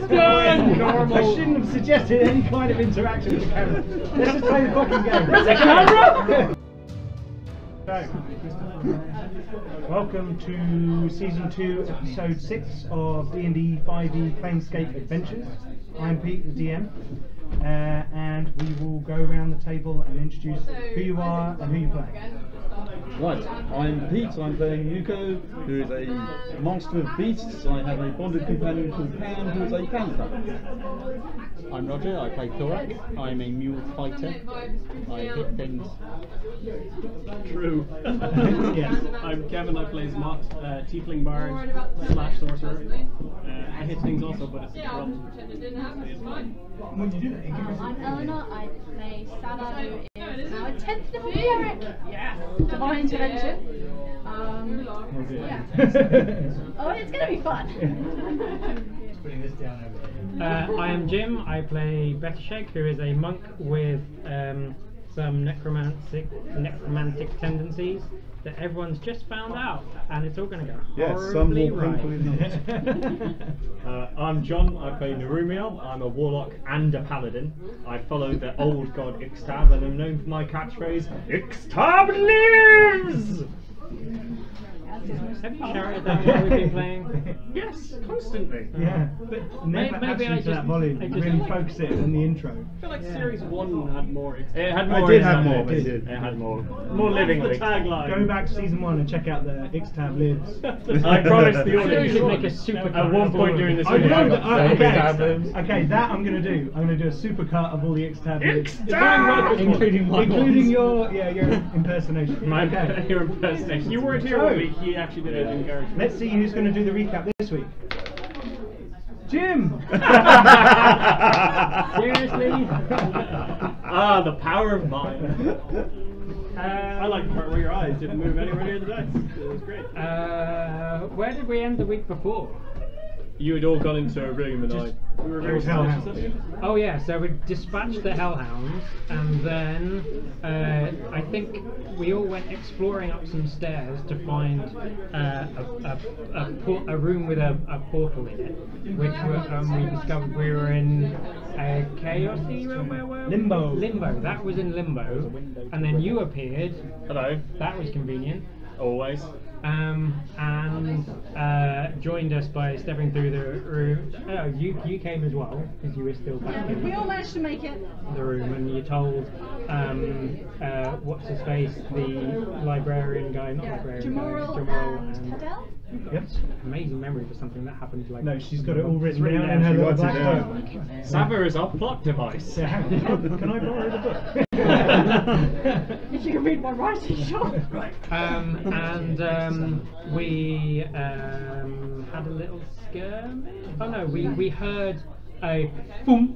Normal. I shouldn't have suggested any kind of interaction with the camera. Let's just play the fucking game. There's a camera! Welcome to Season 2, Episode 6 of D&D 5e Planescape Adventures. I'm Pete, the DM, and we will go around the table and introduce who you are and who you play. Right, I'm Pete, I'm playing Yuko, who is a monster of beasts. I have a bonded companion called Pan, who is a panther. I'm Roger, I play Thorak. I'm a mule fighter. I hit things. True. Yes. I'm Kevin, I play Mott, Tiefling Bard / Sorcerer. I hit things also, but it's a problem. When you do that, I'm Eleanor, I play Sana, who is now a 10th level cleric. Divine Intervention. Yeah. Oh, it's going to be fun. Putting this down over there. I am Jim. I play Betasheg, who is a monk with some necromantic tendencies that everyone's just found out, and it's all going to go horribly right. I'm John, I play Narumiel. I'm a warlock and a paladin. I follow the old god Ixtab and I'm known for my catchphrase, Ixtab lives! Have you shouted that while we've been playing? Yes, constantly. Yeah, but never Maybe actually I to that just- volume. I just Really like- focus it in the intro. I feel like Series 1 had more. It had more. I did in have it. more, It but it did. did. It had more. More living. The tagline. Go back to Season 1 and check out the Ixtab lives. I promised the I thought you audience. should make a super At one point during this I video, know I got that. saved. Okay, that I'm gonna do. I'm gonna do a super cut of all the Ixtab lives, Ixtab! Including my including ones. your impersonation. My Okay. your impersonation. You weren't here So- one week, he actually did it in character. Let's see who's gonna do the recap this week. Jim. Seriously? Ah, the power of mind. I like the part where your eyes didn't move anywhere near the dice. It was great. Where did we end the week before? You had all gone into a room and We were very Hellhounds. suspicious of you. Oh yeah, so we dispatched the Hellhounds, and then I think we all went exploring up some stairs to find a room with a portal in it, which we discovered we were in a chaosy room. Where were we? Limbo. Limbo. That was in Limbo, and then you appeared. Hello. That was convenient. Always. And joined us by stepping through the room. Oh, you came as well because you were still back We in all managed to make it. the room, and you told what's his face, the librarian guy, not librarian guy, Jamoral Jamoral, and and Tadel. Yep. amazing memory for something that happened like. No, she's got it all written written down in her down. little She black writes it book. Sava is our plot device. So hang on, can I borrow the book? If you can read my writing, sure. We had a little skirmish. Oh no, we heard a boom.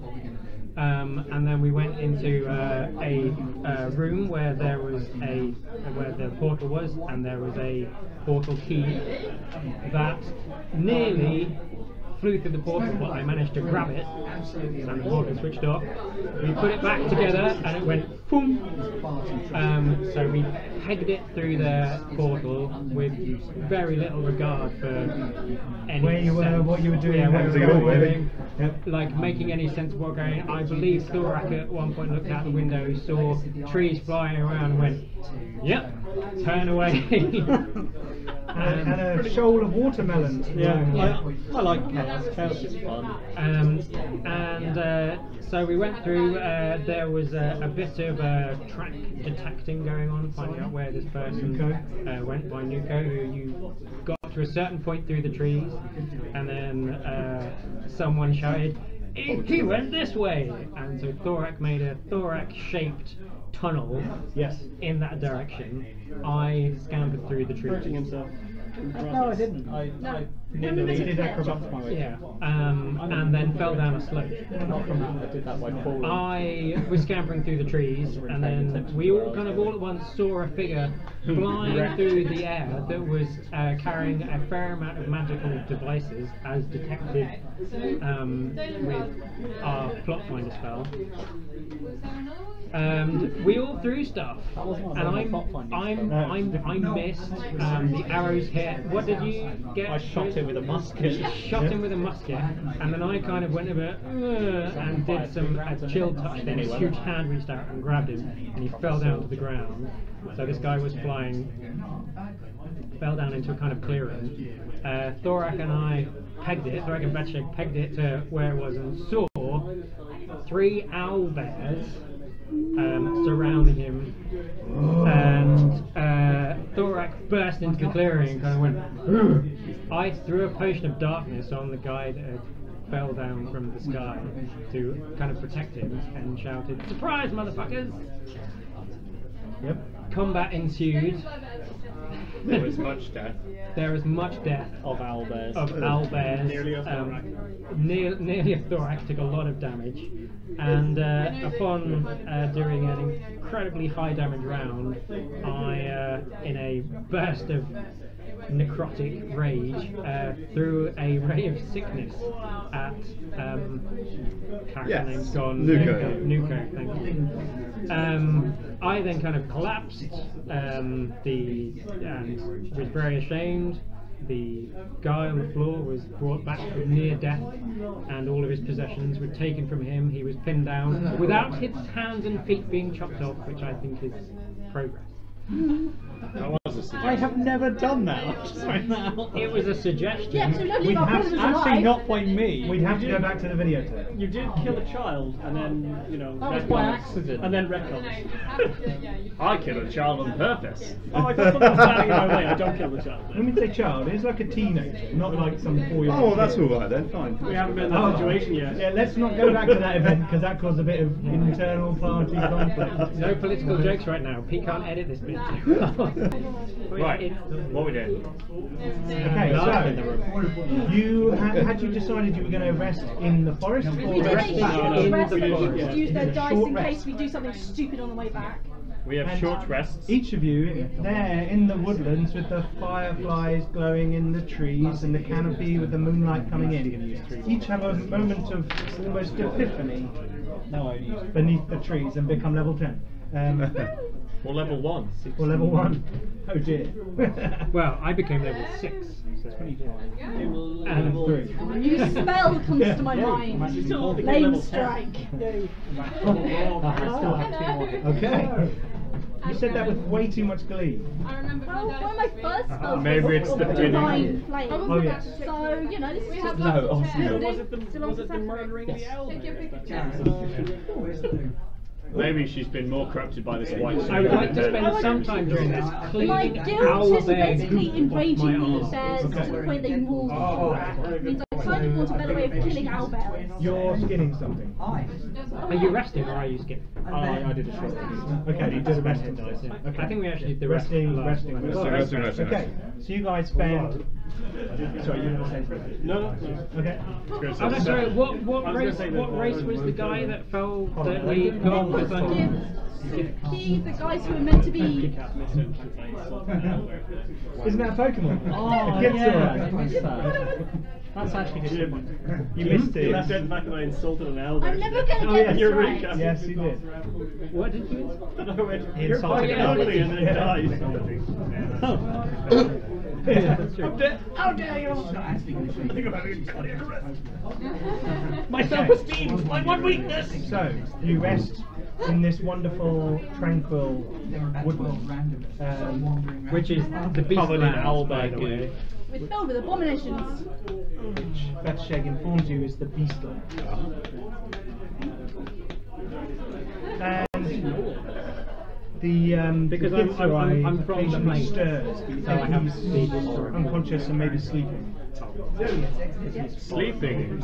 And then we went into a room where there was where the portal was, and there was a portal key that nearly flew through the portal, but I managed to grab it, and the portal switched off. We put it back together, and it went boom. So we pegged it through the portal with very little regard for any Where you were, sense. what you were doing, Yeah, where what you we were were going. doing. Yep. Like making any sense of what going. I believe Thorak at one point looked out the window, he saw trees flying around, and went, "Yep, turn away." And a shoal of watermelons. Yeah. I like chaos. Chaos is fun. So we went through. There was a bit of track detecting going on, finding out where this person went by Nuko, who you got to a certain point through the trees, and then someone shouted, "He went this way!" And so Thorak made a Thorak-shaped tunnel. Yes. In that direction. I scampered through the trees. Hurting himself. No, I didn't. I He did acrobatics. jumped my way. Yeah, and then fell down a slope. Not from that. I did that by falling. I was scampering through the trees, and then we all kind of all at once saw a figure flying through the air that was carrying a fair amount of magical devices, as detected with our plot finder spell. We all threw stuff, and I missed. The arrows hit. What did you get? I shot him him with a musket. Shot him with a musket, and then I kind of went a bit and did some chill touch. Then his huge hand reached out and grabbed him, and he fell down to the ground. So this guy was flying, fell down into a kind of clearing. Thorak and I pegged it. Thorak and Betsheg pegged it to where it was, and saw 3 owl bears surrounding him, and Thorak burst into the clearing and kind of went. I threw a potion of darkness on the guy that had fell down from the sky to kind of protect him, and shouted, "Surprise, motherfuckers!" Yep. Combat ensued. There was much death. There was much death Of owlbears. of owlbears. Nearly a thorax. Nearly a thorax, took a lot of damage, and upon doing an incredibly high damage round, I, in a burst of necrotic rage, threw a ray of sickness at character Yes, name's gone. Nuko. Nuko, thank you. I then kind of collapsed, and was very ashamed. The guy on the floor was brought back from near death, and all of his possessions were taken from him. He was pinned down without his hands and feet being chopped off, which I think is progress. That was a suggestion. I have never done that. I'll just point that out. It was a suggestion. Yeah, so nobody We of our have brothers Actually, alive. not by me. We'd have to go back to the videotape. You did kill a child, and then, you know... That was by retcons. accident. And then retcons. I killed a child on purpose. Oh, I thought someone was standing in my way. I don't kill the child. When we say child, it's like a teenager, not like some 4-year-old. Oh, that's kid. all right then. Fine. We haven't been in that situation yet. Yeah, let's not go back to that event because that caused a bit of internal party conflict. No political jokes right now. Pete can't edit this bit. Right, what we did? Okay, so you had you decided you were going to rest in the forest? We or did rest a in short the rest, but forest. people could use their Yeah. dice Short in rest. case we do something stupid on the way back. We have And short rests. Each of you there in the woodlands with the fireflies glowing in the trees and the canopy with the moonlight coming in. Each have a moment of almost epiphany beneath the trees and become level 10. Or level 1. Or level 1. Oh dear. Well, I became level 6. And 3. A new spell comes to my mind. Flame strike. Okay. You said that with way too much glee. Well, one of my first spells Maybe was it's the Divine beginning. Flame. Oh yes. So, you know, this is just No, obviously not. Was it the murdering the elves? Maybe she's been more corrupted by this white I would like to spirit. spend some time during this my cleaning guilt is owlbear basically goop off enraging my these arm. bears to the point they maul people. It means I kind of want a better way of killing owlbears. You're skinning something. Are you resting or are you skipping? I did a short rest. Okay, you did a resting dice. Okay. I think we actually did the rest resting. Resting. Okay, so you guys spend. Sorry, you were going to say something. No. Okay. Oh no, sorry. What gonna race? say What that- race was the guy that fell? That we got with The guys who are meant to be. Isn't that a Pokemon? Oh, It gets yeah, alright. I missed that. That's actually disappointing. You missed You left it. out the fact that I insulted an elder. I'm never going to Oh, get yes. this You're right. recast. Yes, you did. What did you? You're fucking Yeah. ugly and then dies. Yeah, that's true. How dare you! My self-esteem, my one weakness. So, you rest in this wonderful, tranquil woodland. Which is the beast Covered in lands, by owlbear the goo. way. We're filled with abominations. Which Betsheg informs you is the beastland. And the Because the I'm Githzerai from the occasionally plains, stirs, so I have he's the unconscious and maybe sleeping. Sleeping.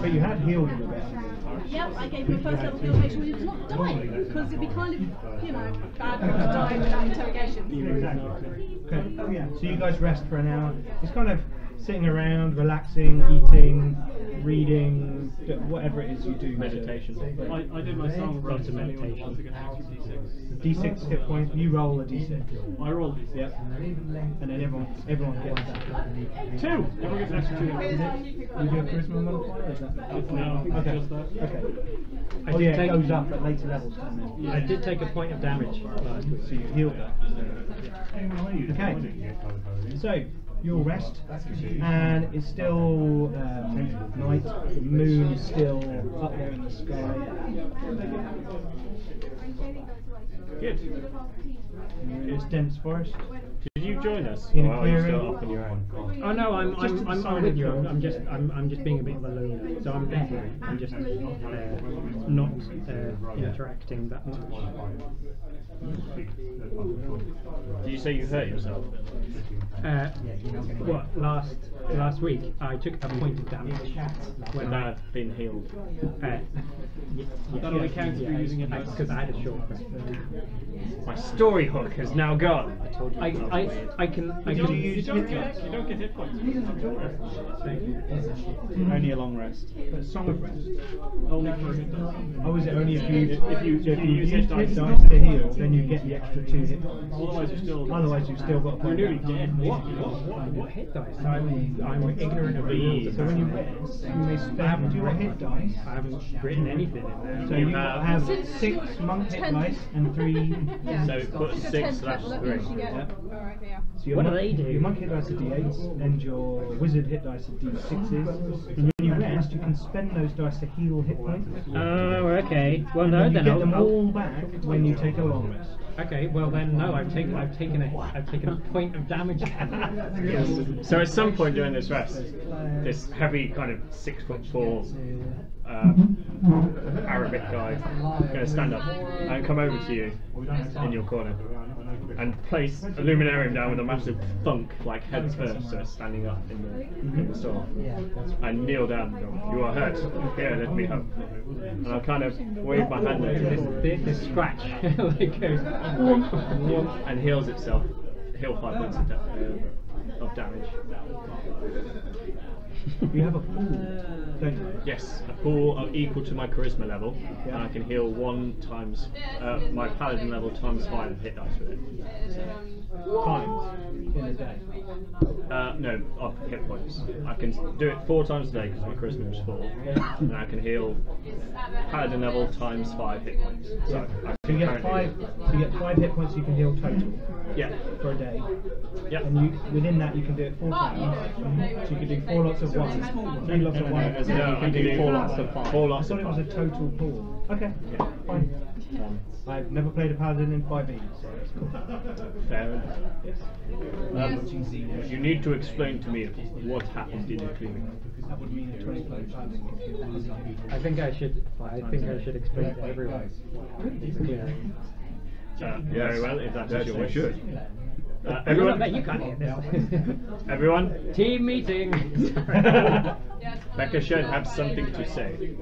But you had healed him a bit. Yep, I gave him a first level heal, make sure he was not dying, because it'd be kind of, you know, bad for him to die without interrogation. Okay. So you guys rest for an hour. It's kind of sitting around, relaxing, eating, reading, whatever it is you do. Meditation. I did my song Lots of to anyone who meditation. wants to get an extra D6. D6 hit points. You roll a D6. I rolled D6. Yep. And then everyone gets that. 2! Everyone gets an extra 2. Is it? You do a charisma modifier? Or is that? No, Okay. just that. Okay. I Oh did yeah, it take- goes up at later levels. doesn't it? I did take a point of damage last week. So you healed that. Okay. So you'll rest, and it's still night. The moon is still up there in the sky. Good. It's dense forest. Did you join us? In a Or are you clearing. still up on your own? Oh no, I'm side with of you. the- I'm just being a bit of a loner. So I'm there. I'm just not interacting that much. Did you say you hurt yourself? What last week I took a point of damage when I I've been healed. That only counts if you're using it because I had a short rest. My story hook has now gone. I can you use You don't get hit points. Only a long rest. A song of rest. Only for hit dice. Oh, is it only if you If you use hit dice. to heal, then you get the extra 2 hit points. Otherwise you're still. Otherwise, you've still got a You're point. nearly dead. what hit dice? I'm ignorant of the rules. So when you rest, you may spend your hit dice. I haven't written anything in there. So You you have Since 6 monk hit 10 dice and 3. Yeah. So put It's a 6 10 slash level, 3. you get- Yeah. Alright, yeah. So your What do monk, they do? Your monk hit dice are d8s and your wizard hit dice are d6s. And when you rest, you can spend those dice to heal hit points. Oh, okay. Well, And no, then you then get them I'll. all back when you take a long rest. Okay, well then no, I've taken a point of damage. So at some point during this rest, this heavy kind of 6'4" Arabic guy is going to stand up and come over to you in your corner and place a luminarium down with a massive thunk, like head first, so it's standing up in the store, and kneel down and go, "You are hurt. Here, let me help." And I'll kind of wave my hand over it This scratch like goes. and heals itself. Heal 5 points of damage. You have a pool, don't you? Yes, a pool equal to my charisma level, and I can heal 1 times my paladin level times 5 hit dice with it. Times in a day. No, of hit points. I can do it 4 times a day because my charisma is 4, and I can heal paladin level times 5 hit points. So I So you get currently- 5 hit points you can heal total Yeah. for a day. Yeah. And you within that you can do it 4 times. So you can do 4 lots of 1, 3 lots of 1. No, I can do 4 lots of 5. 4 I lots thought of it was a 5. total pool. Okay, fine. I've never played a paladin in 5e, so that's cool. Fair enough. You need to explain to me what happened in the clearing. That would mean a 20-point paladin. I think I should explain to everyone. Very well, if that's your wish. Everyone, Everyone, you can't hear this. everyone, Team meeting. Becca should have something to say.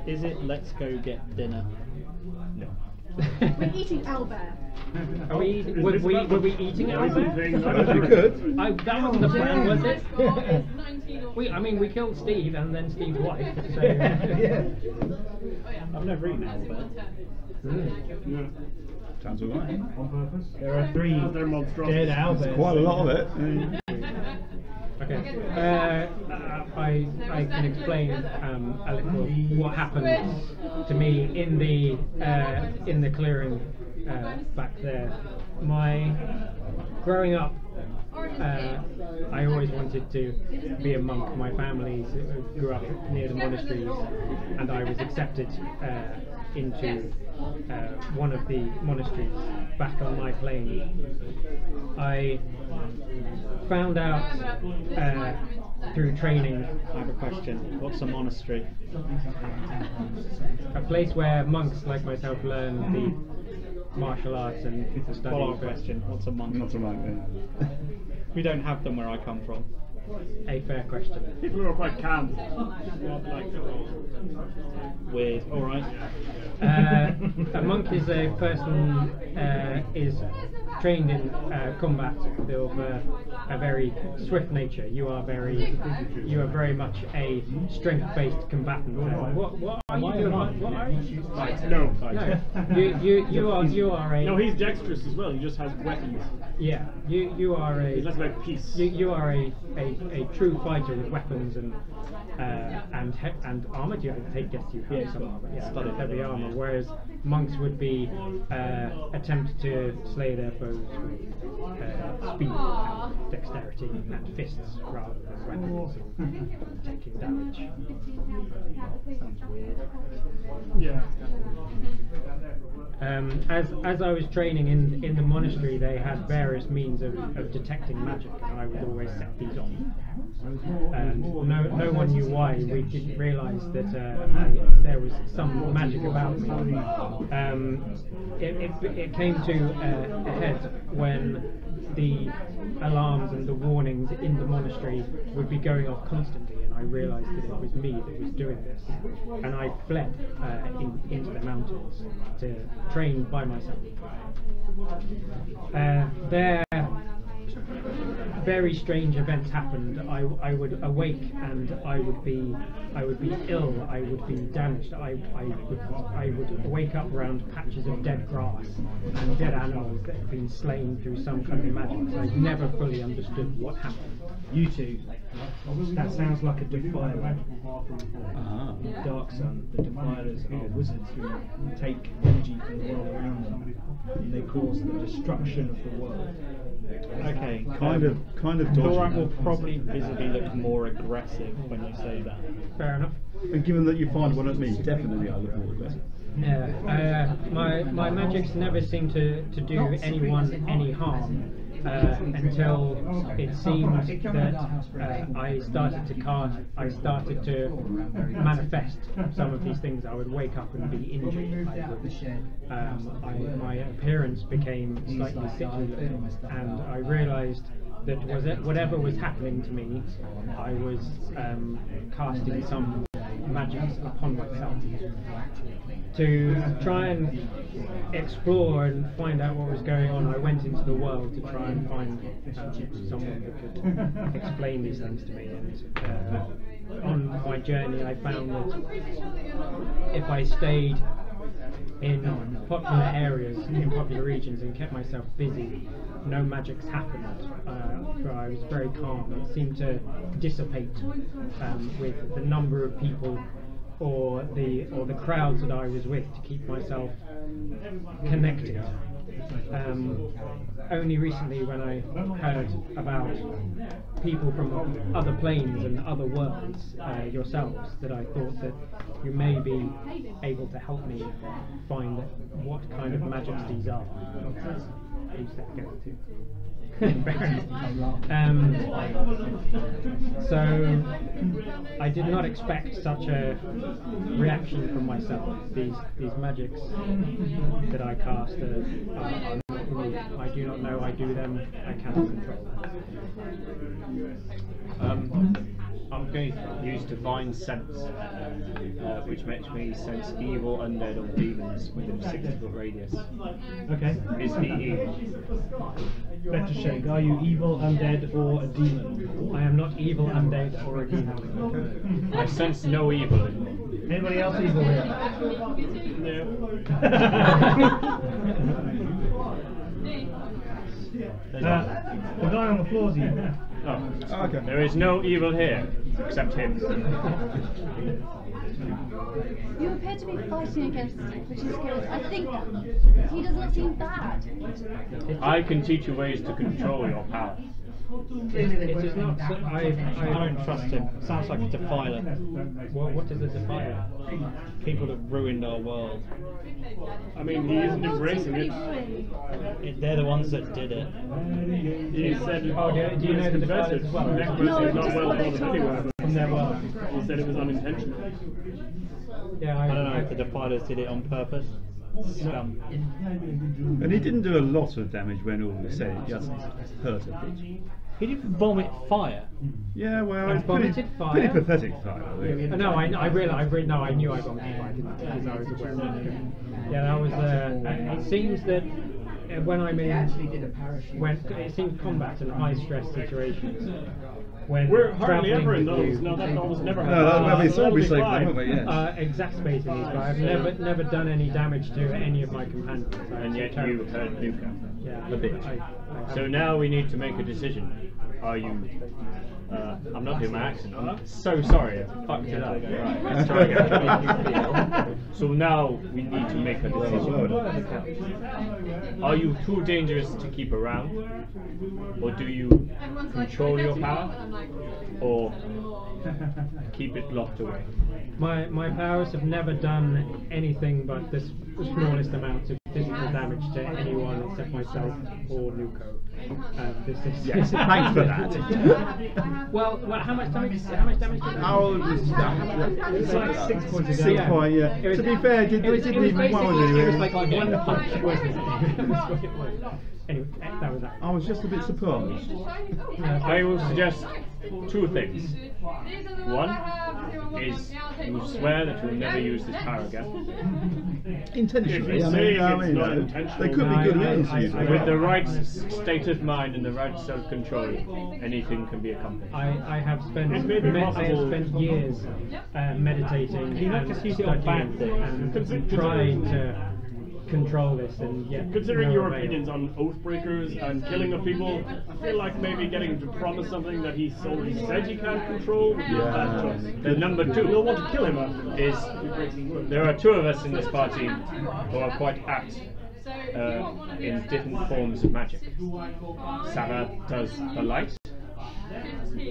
Is it let's go get dinner? No. We're eating owlbear. Are we? Were we eating owlbear? You could. That wasn't the plan, was it? I mean, we killed Steve and then Steve's wife. So. I've never eaten owlbear. Sounds alright. On purpose. There are 3 dead owlbears. Quite a lot of it. Okay. I can explain a little what happened to me in the clearing back there. Growing up, I always wanted to be a monk. My family grew up near the monasteries, and I was accepted into one of the monasteries back on my plane. I found out through training. I have a question. What's a monastery? A place where monks like myself learn the martial arts and study. Follow-up question. What's a monk? Not so much. We don't have them where I come from. A fair question. People were quite calm. Weird. All right. A monk is a person is trained in combat of a very swift nature. You are very much a strength-based combatant. What are you doing? What are you? No. No. You are a. No, he's dexterous as well. He just has weapons. Yeah. You are a. He's less about peace. You are a true fighter with weapons and armor. Do you guess you have some armor? Yeah, studded heavy leather, armor. yeah. Whereas monks would be attempt to slay their foes with speed and dexterity and fists rather than weapons or taking damage. Yeah. As I was training in the monastery, they had various means of detecting magic, and I would always set these on. And no one knew why. We didn't realise that there was some magic about me. It came to a head when the alarms and the warnings in the monastery would be going off constantly, and I realised that it was me that was doing this, and I fled into the mountains to train by myself. There, very strange events happened. I would awake and I would be ill. I would be damaged. I would wake up around patches of dead grass and dead animals that had been slain through some kind of magic. So I never fully understood what happened. You two, that sounds like a defiler. Dark Sun, the defilers are wizards who take energy from the world around them, and they cause the destruction of the world. Okay. Kind of Thorak will dodgy. probably visibly look more aggressive when you say that. Fair enough. And given that you find one at me, definitely I look more aggressive. Yeah, my magics never seem to do anyone any harm until it seemed that I started to manifest some of these things. I would wake up and be injured. My appearance became slightly sickly looking, and I realised that whatever was happening to me, I was casting some magics upon myself. To try and explore and find out what was going on, I went into the world to try and find someone that could explain these things to me. And on my journey, I found that if I stayed in popular areas, in popular regions, and kept myself busy, no magics happened. But I was very calm. It seemed to dissipate with the number of people or the crowds that I was with to keep myself connected. Only recently, when I heard about people from other planes and other worlds, yourselves, that I thought that you may be able to help me find what kind of magics these are. So I did not expect such a reaction from myself. These magics that I cast are not me. I do not know I do them. I cannot control them. I'm going to use Divine Sense, which makes me sense evil, undead, or demons within a 60-foot radius. Okay. Is he evil? Better shake. Are you evil, undead, or a demon? I am not evil, undead, or a demon. I sense no evil in me. Anybody else evil here? The guy on the floor is evil. Oh, Okay. there is no evil here, except him. You appear to be fighting against him, which is good. I think he doesn't seem bad. I can teach you ways to control your power. It is not. I don't trust him. Sounds like a defiler. What is a defiler? People have ruined our world. I mean, he isn't embracing it. They're the ones that did it. He said, Oh, do you know the defilers as well? Necromancy is not well thought of anywhere, but From their world. he said it was unintentional. Yeah, I don't know if the defilers did it on purpose. Scum. And he didn't do a lot of damage when all was said. He just hurt a bit. He didn't vomit fire. Yeah, well, I it's pretty, vomited fire. pretty pathetic fire. Really. No, I knew I vomited fire, didn't I? Because I was aware of it. Yeah, that was. It seems that when I'm it seems combat in high stress situations. When We're hardly travelling ever in with those. you, No, that almost never No, happens. that'd be Totally obviously, fine. haven't we? Yes. Exacerbating these, but I've never done any damage to any of my companions. And yet you heard Nuka. Yeah, A bit. I So now we need to make a decision. are you? I'm not doing my accent. I'm so sorry. I fucked it up. Right, let's try again. So now we need to make a decision. Are you too dangerous to keep around, or do you control your power, or keep it locked away? My powers have never done anything but the smallest amount of physical damage to anyone except myself or Nuko. Yes, thanks for that. well, how much damage? How much damage? Did Oh, it's like 6 points of 6 damage. point, yeah. It was- To be fair, it didn't even wow you. It was like one punch, wasn't it? That's what it was. Anyway, that was that. I was just a bit surprised. I will suggest 2 things. One is you swear that you'll never use this power again. Intentionally, If I it's mean, saying I it's mean, not they intentional, could be good reasons to use I- it. With the right state of mind and the right self-control, anything can be accomplished. I have spent It may be I have possible- spent years meditating you not and just use it on bad studying things? and trying to control this, and yet Considering no your avail. opinions on Oathbreakers and killing of people, I feel like maybe getting him to promise something that he already said he can't control would be a bad choice. The number 2 You'll want to kill him is there are 2 of us in this party who are quite apt in different forms of magic. Sava does the light,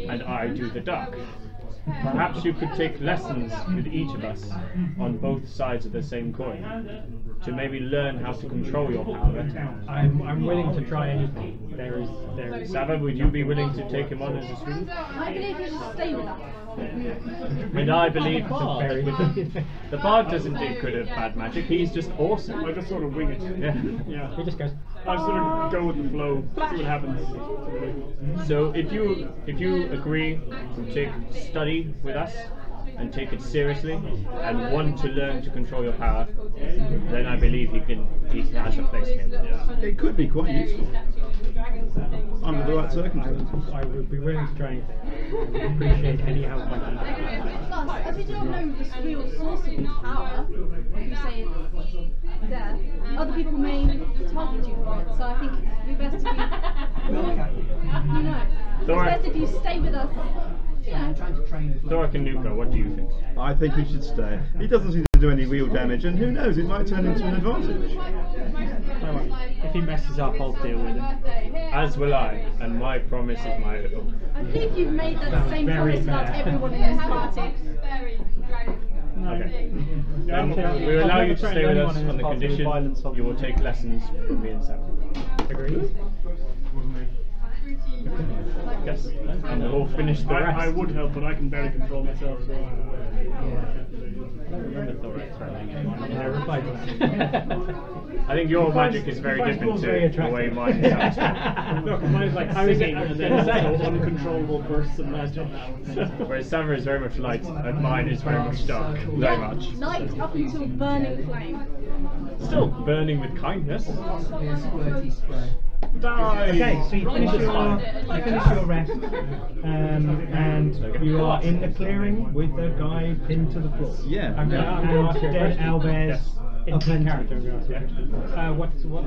and I do the dark. Perhaps you could take lessons with each of us on both sides of the same coin to maybe learn how to control your power better. I'm willing to try anything. There is Sava, would you be willing to take him on as a student? I believe you should stay with us. And I believe very the bard doesn't do good at bad magic. He's just awesome. I just sort of wing it. Yeah. Yeah. He just goes. I sort of go with the flow, see what happens. So if you agree to take study with us and take it seriously and want to learn to control your power, then I believe he has a place here. It could be quite useful under the right circumstances. I would be willing to try anything. I would appreciate any help I can get. Plus, as we don't know the real source of his power, if you say it's there, other people may target you for it. So I think it's best if you, it's best if you stay with us. You know. Thorak and Nuka, what do you think? I think he should stay. He doesn't seem to do any real damage, and who knows, it might turn into an advantage. If he messes up, I'll deal with him. As will I, and my promise is my oath. I think you've made that same very promise about fair. everyone in this party. Okay. Then we will allow you to stay with us on the condition you will take lessons from me and Sam. Agreed? Yes. And we'll finish the rest. I would help, but I can barely control myself. So. I don't remember Thorak throwing anyone. Yeah, reply to that. I think your magic is very different to the way mine sounds. No, mine's like singing and then also uncontrollable bursts of magic. Whereas Summer is very much light and mine is very much dark. Very much. Light up until burning flame. Still burning with kindness. Okay, so you finish your rest, and you are in the clearing with the guy pinned to the floor. Yeah. I'm going to ask you a Dead question. owlbears In aplenty. character, I'm going to ask you a question. What's the book?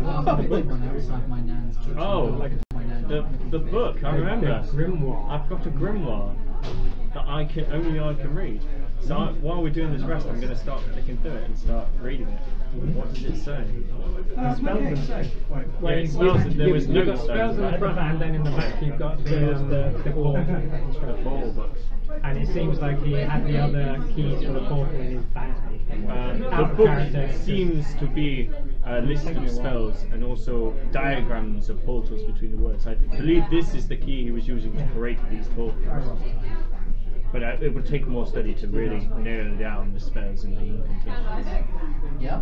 Oh, the book, I remember. The grimoire. I've got a grimoire that only I can read. So while we're doing this rest, I'm going to start flicking through it and start reading it. What does it say? Spells and stuff. Well, it smells that there was you've got notes spells in over the front, and then in the back you've got the ball. The ball books. And it seems like he had the other keys for the portal in his bag. The Out of book character. seems to be a list of spells and also diagrams of portals between the words. I believe this is the key he was using to create these portals. But it would take more study to really narrow down the spells and the incantations. Yeah.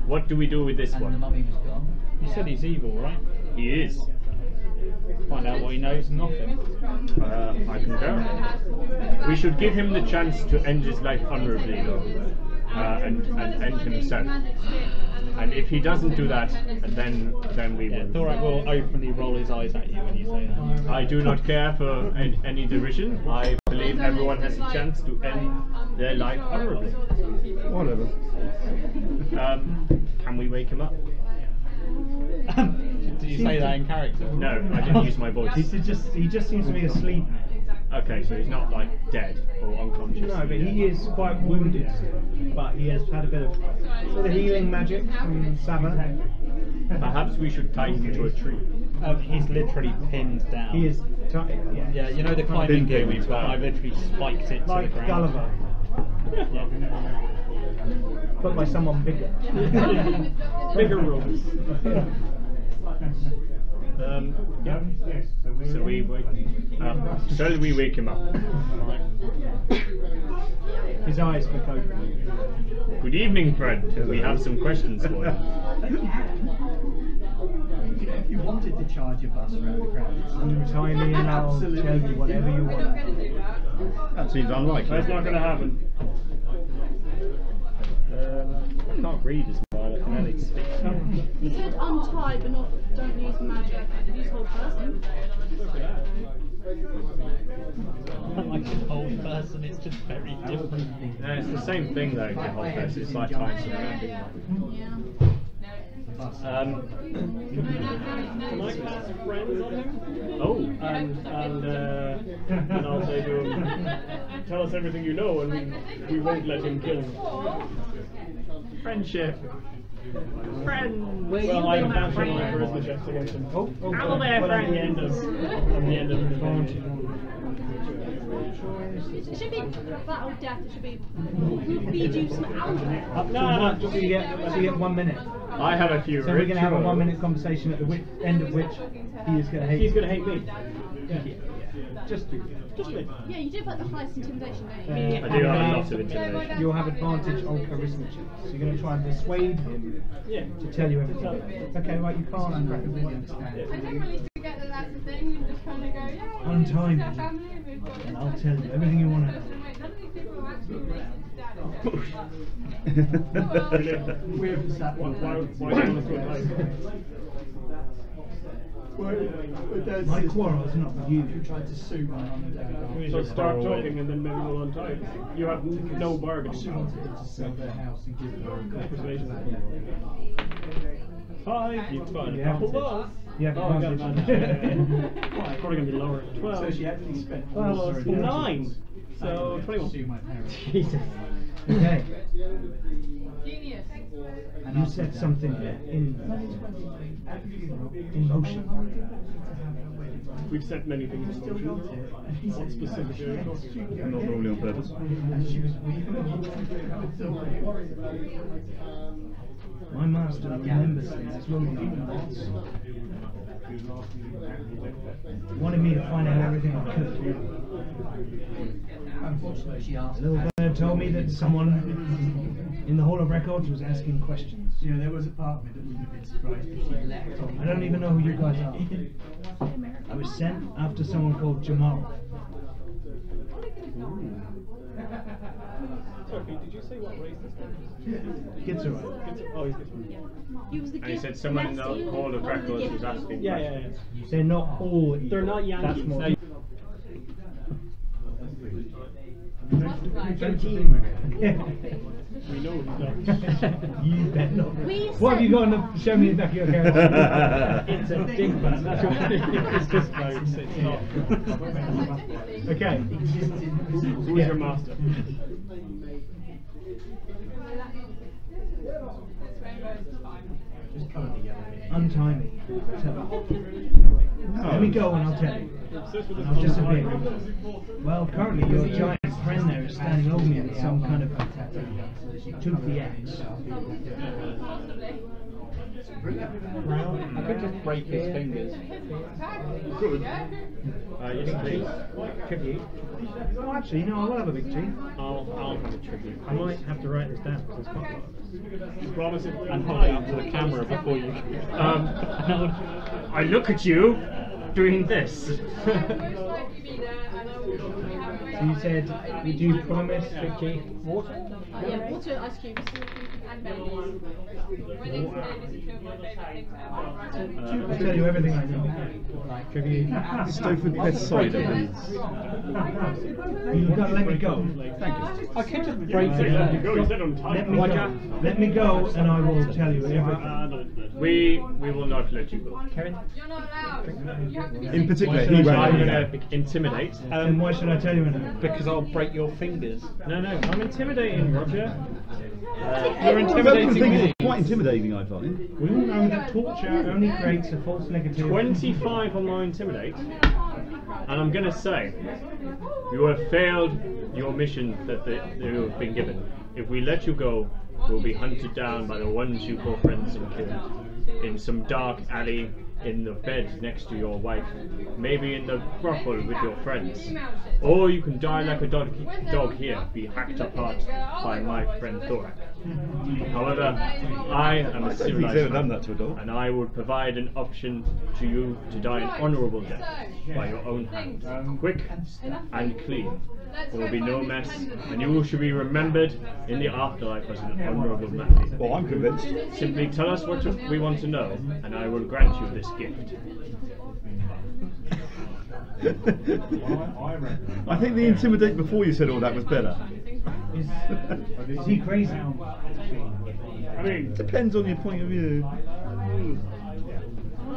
What do we do with this And the one? mummy was gone. You said he's evil, right? He is. Find out what he knows and off him. I concur. We should give him the chance to end his life honourably, though, and end himself. And if he doesn't do that, then we Yeah, will. Thorak will openly roll his eyes at you when you say that. I do not care for any derision. I believe everyone has a chance to end their life honourably. Whatever. Can we wake him up? Did you say that in character? No, I didn't use my voice. He just seems to be asleep. Okay, so he's not like dead or unconscious. No, but he is quite wounded. But he has had a bit of healing magic from Sava. Perhaps we should tie him to a tree. He's literally pinned down. He is. Yeah, you know the climbing gear we've got? I've literally spiked it to the Like ground. Gulliver, but by someone bigger. Bigger rules. Yeah. So we wake. So we wake him up. His eyes look open. Good evening, friend. We have some questions for you. If you wanted to charge a bus around the ground, Untie me and I'll tell you whatever you want. That seems unlikely. That's not going to happen. I can't read as well. I can only speak. You said untie, but don't use magic. Use whole person. Like a whole person, it's just very different. No, it's the same thing though. The whole person. It's like tying something. Yeah. Can I cast friends on him? Oh. And I'll say to him, tell us everything you know, and we won't let him kill him. Friendship. Friend. Well, I am bashing my charisma checks against him. Hello there, friend. At the end of the It should be battle death. It should be. We'll feed you some alcohol. No, so you get 1 minute. I have a few. So we're going to have a 1 minute conversation at the end of which he is going to hate. He's going to hate me. Yeah. Just me. Yeah, you do like the highest intimidation, don't you? I do have a lot of intimidation. You'll have advantage on charisma checks. So you're going to try and persuade him to tell you everything. Okay, right, you can't. I don't really forget that that's the thing. You just kind of go, yeah. Untie me, Our family, we've got and I'll tell you everything you want to know. Wait, none of these people are actually Why do you want to go My quarrel is not with you. tried to sue my mum and dad. So start talking and then maybe we'll untie it. You have no bargaining She power. wanted to sell their house and give her a Persuasion. You've got a Yeah. couple bars. Yeah, Oh, I got advantage. It's probably going to be lower. 12. So she actually spent Well, all it's her 9. So to 21. sue my parents. Jesus. Okay. Genius. You said something in motion. We've set many things in motion. What specifically? Not normally on purpose. And she was My master remembers things as well as he wanted me to find out everything I could. Unfortunately, she asked. A little bird told me that someone in the Hall of Records was asking questions. You know, there was a part of me that wouldn't have been surprised if she left on. I don't even know who you guys are. I was sent after someone called Jamal. Sophie, did you say what race this guy is? Gitzerai. Oh, he's good. He was the And he gift said someone in the blessing Hall of the Records gift. was asking Yeah, questions. yeah, yeah. They're not all evil. They're not Yankees. That's more. We know he's not. You bet not. We What have you said- got to show me the back of your character? It's a digman. That's what it's just votes. It's not. Okay. Who is your master? Untie me. Tell me. Let me go and I'll tell you. And I'll disappear. Well, currently your giant friend there is standing over me with some kind of toothy axe. I could just break his fingers. Good. Yes, please. Tribute. Oh, actually, no, I will have a big tea. I'll have a tribute. I might have to write this down because it's quite a lot. You promise it. And hold it up to the camera before you. I look at you doing this. So you said, would you promise Vicky water? Yeah, water, ice cubes. And babies. I'll tell you everything I know. Tribute. Stowford best cider, please. You've got to let me go. Thank you. I could just break There it. you go. He said untie. Let me go and I will tell you everything. No. We will not let you go. Karen? You're not allowed. You have to be In particular, Why he should I won't. I'm say gonna intimidate. Then why should I tell you anything? Because I'll break your fingers. No, I'm intimidating, Roger. You're intimidating Thing is me. quite intimidating, I find. We all know that torture only creates a false negative. 25 on my intimidate, and I'm gonna say you have failed your mission that you have been given. If we let you go, we'll be hunted down by the ones you call friends and killed in some dark alley, in the bed next to your wife, maybe in the brothel with your friends, or you can die like a dog here, be hacked apart by my friend Thorak. However, I am a He's ever civilized done man, that to a dog. and I would provide an option to you to die an honourable death by your own hand, quick and clean. There will be no mess, and you should be remembered in the afterlife as an honourable man. Well, I'm convinced. Simply tell us what we want to know, and I will grant you this gift. I think the intimidate before you said all that was better. Is he crazy? I mean, Depends on your point of view.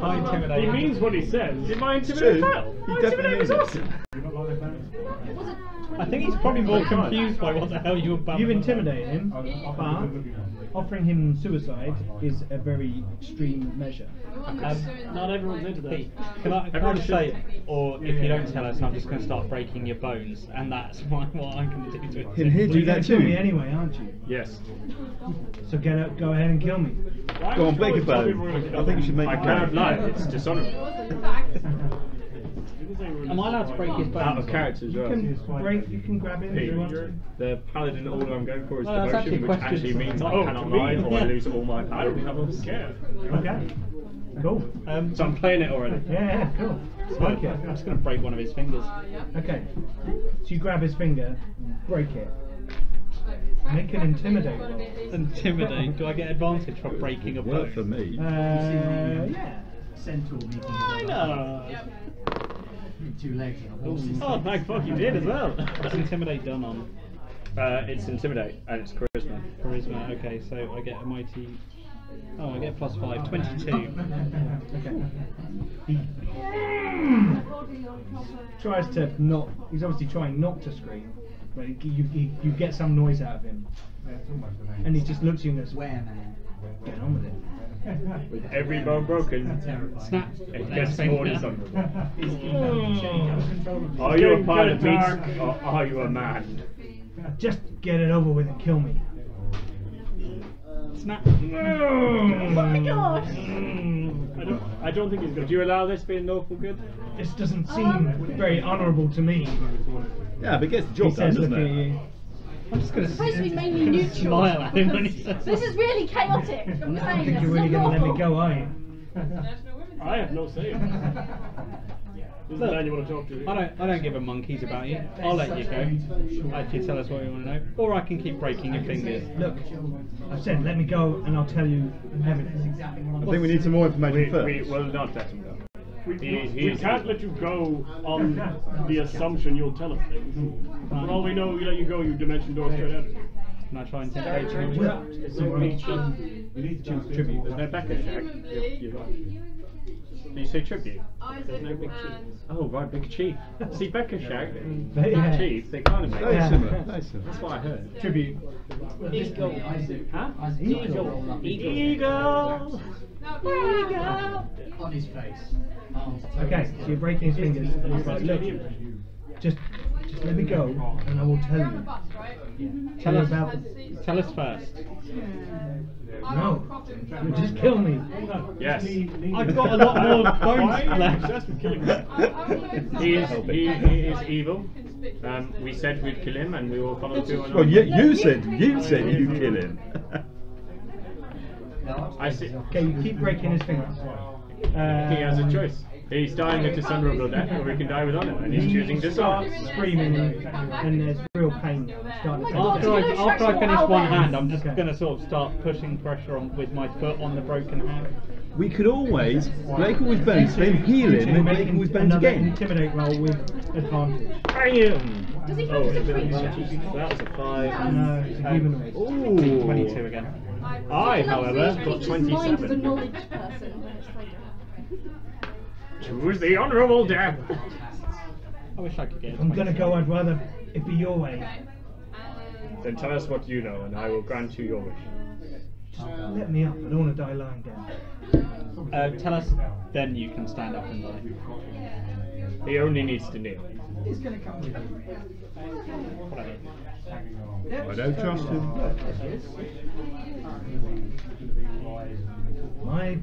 I intimidate. he means what he says. Did my It's intimidate true. fail? He My definitely intimidate was is. awesome. I think he's probably more confused by what the hell you're about. You've intimidated him, but offering him suicide is a very extreme measure. Not everyone's into that. Pete, can I just say, or if you don't tell us, I'm just going to start breaking your bones, and that's what I'm going to do to it. Can he Well, do you're that gonna kill me too? anyway, aren't you? Yes. So go ahead and kill me. Go on, break a bone. I think you should make I a cannot bone. lie, it's dishonourable. Am I allowed to break his bones? Out of character as well. You can grab him if you want to. The paladin order I'm going for is Well, that's actually devotion, a which question. actually means I Oh, cannot to me? lie or I lose all my I power. don't care. Okay. Cool. So I'm playing it already. Yeah, cool. Like it. I'm just going to break one of his fingers. Okay. So you grab his finger, break it. Make an intimidate roll. Intimidate. Do I get advantage for breaking a Worked for bone? me. Yeah. Centaur meeting I know. 2 legs and a horse. Oh, thank fuck you did as well. What's intimidate done on? It's intimidate and it's charisma. Charisma. Okay, so I get a mighty. Oh, I get +5. 22. Okay. He tries to not. He's obviously trying not to scream, but you get some noise out of him, and he just looks at you and goes, Where, man? "Get on with it." With every bone broken, Snap. it gets more dishonourable. Mm. Are you a pile of meat Dark. or are you a man? Just get it over with and kill me. Snap. Oh my gosh! I don't think he's Would gonna. you allow this being lawful good? This doesn't seem very honourable to me. Yeah, but it gets the He job done, says, doesn't looking at it? you. I'm just going to Supposed to be mainly neutral. smile at him when he says This that. is really chaotic. I'm I don't saying think this. you're really It's going not to let me lawful. go, are you? I have no say. This is the man you want to talk to. I don't give a monkeys about you. I'll let you go if you tell us what you want to know, or I can keep breaking your fingers. Look, I've said let me go and I'll tell you everything. I think we need some more information first. We will not let him go. We can't let you go on the assumption you'll tell us things. For all we know, we let you go, you dimension door straight at it. Can I try and intimidate you? Tribute. There's no Becca shack. Did you say tribute? There's no big Oh, right, Big Chief. See, Becca shack and Yeah. Big Chief, they kind of make Very Yeah. similar. Very similar. That's what I heard. Tribute. Huh? Eagle. Eagle! On his face. Okay, so you're breaking his fingers. And he's like, look, just let me go and I will tell you. Tell you us about the... Tell us first. No, you just kill me. Yes. I've got a lot more bones left. Obsessed with killing him. He is evil. We said we'd kill him and we will follow through on Well, our- you said you kill him. I see. Okay, you keep breaking his fingers. He has a choice. He's dying a dishonourable death, or he can die with honour, and he's choosing dishonour. Starts screaming and there's real pain starting to After take I finish one hand, I'm just Okay. going to sort of start pushing pressure on with my foot on the broken hand. We could always break all his bones, then heal him, and break all his bones another again. intimidate roll with advantage. Bam! Does he Oh, have a creature? that was a 5. No, it's a humanoid. Ooh. 22 again. I, however, got Teacher's mind is a 27. knowledge person, but it's like Choose the honourable death. I wish I could get. If I'm gonna go, I'd rather it be your way. Then tell us what you know, and I will grant you your wish. Just let me up. I don't want to die lying down. Tell us, then you can stand up and die. He only needs to kneel. He's going to come with you. Whatever. I don't trust him. My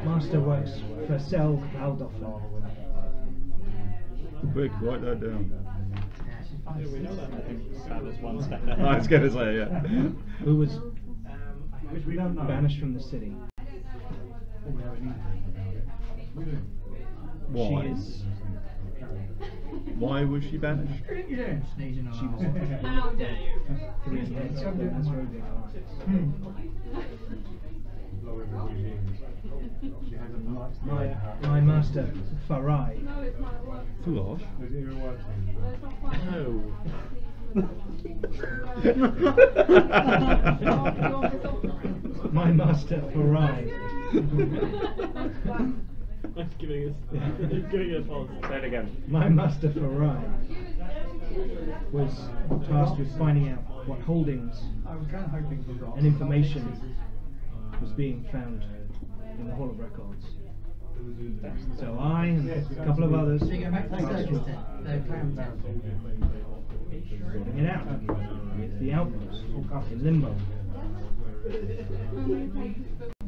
master works for Sel Aldoffer. Quick, write that down. We know that. I think that was one step I ahead. was going to say, yeah. Who was Which we don't know. banished from the city. Why? She is. Why was she banished? You doing? Sneezing She was How dare you? 3 heads of the Nasrodian My master, Farai, No, it's not one. Falosh? my master Farai I'm giving us a pulse. Say it again. My master Farai was tasked with finding out what holdings I was kind of hoping for and information was being found in the Hall of Records. So I and a couple of others So you go back to the tasked circus with then? They're clowns out. sorting it out with the outpost in Limbo.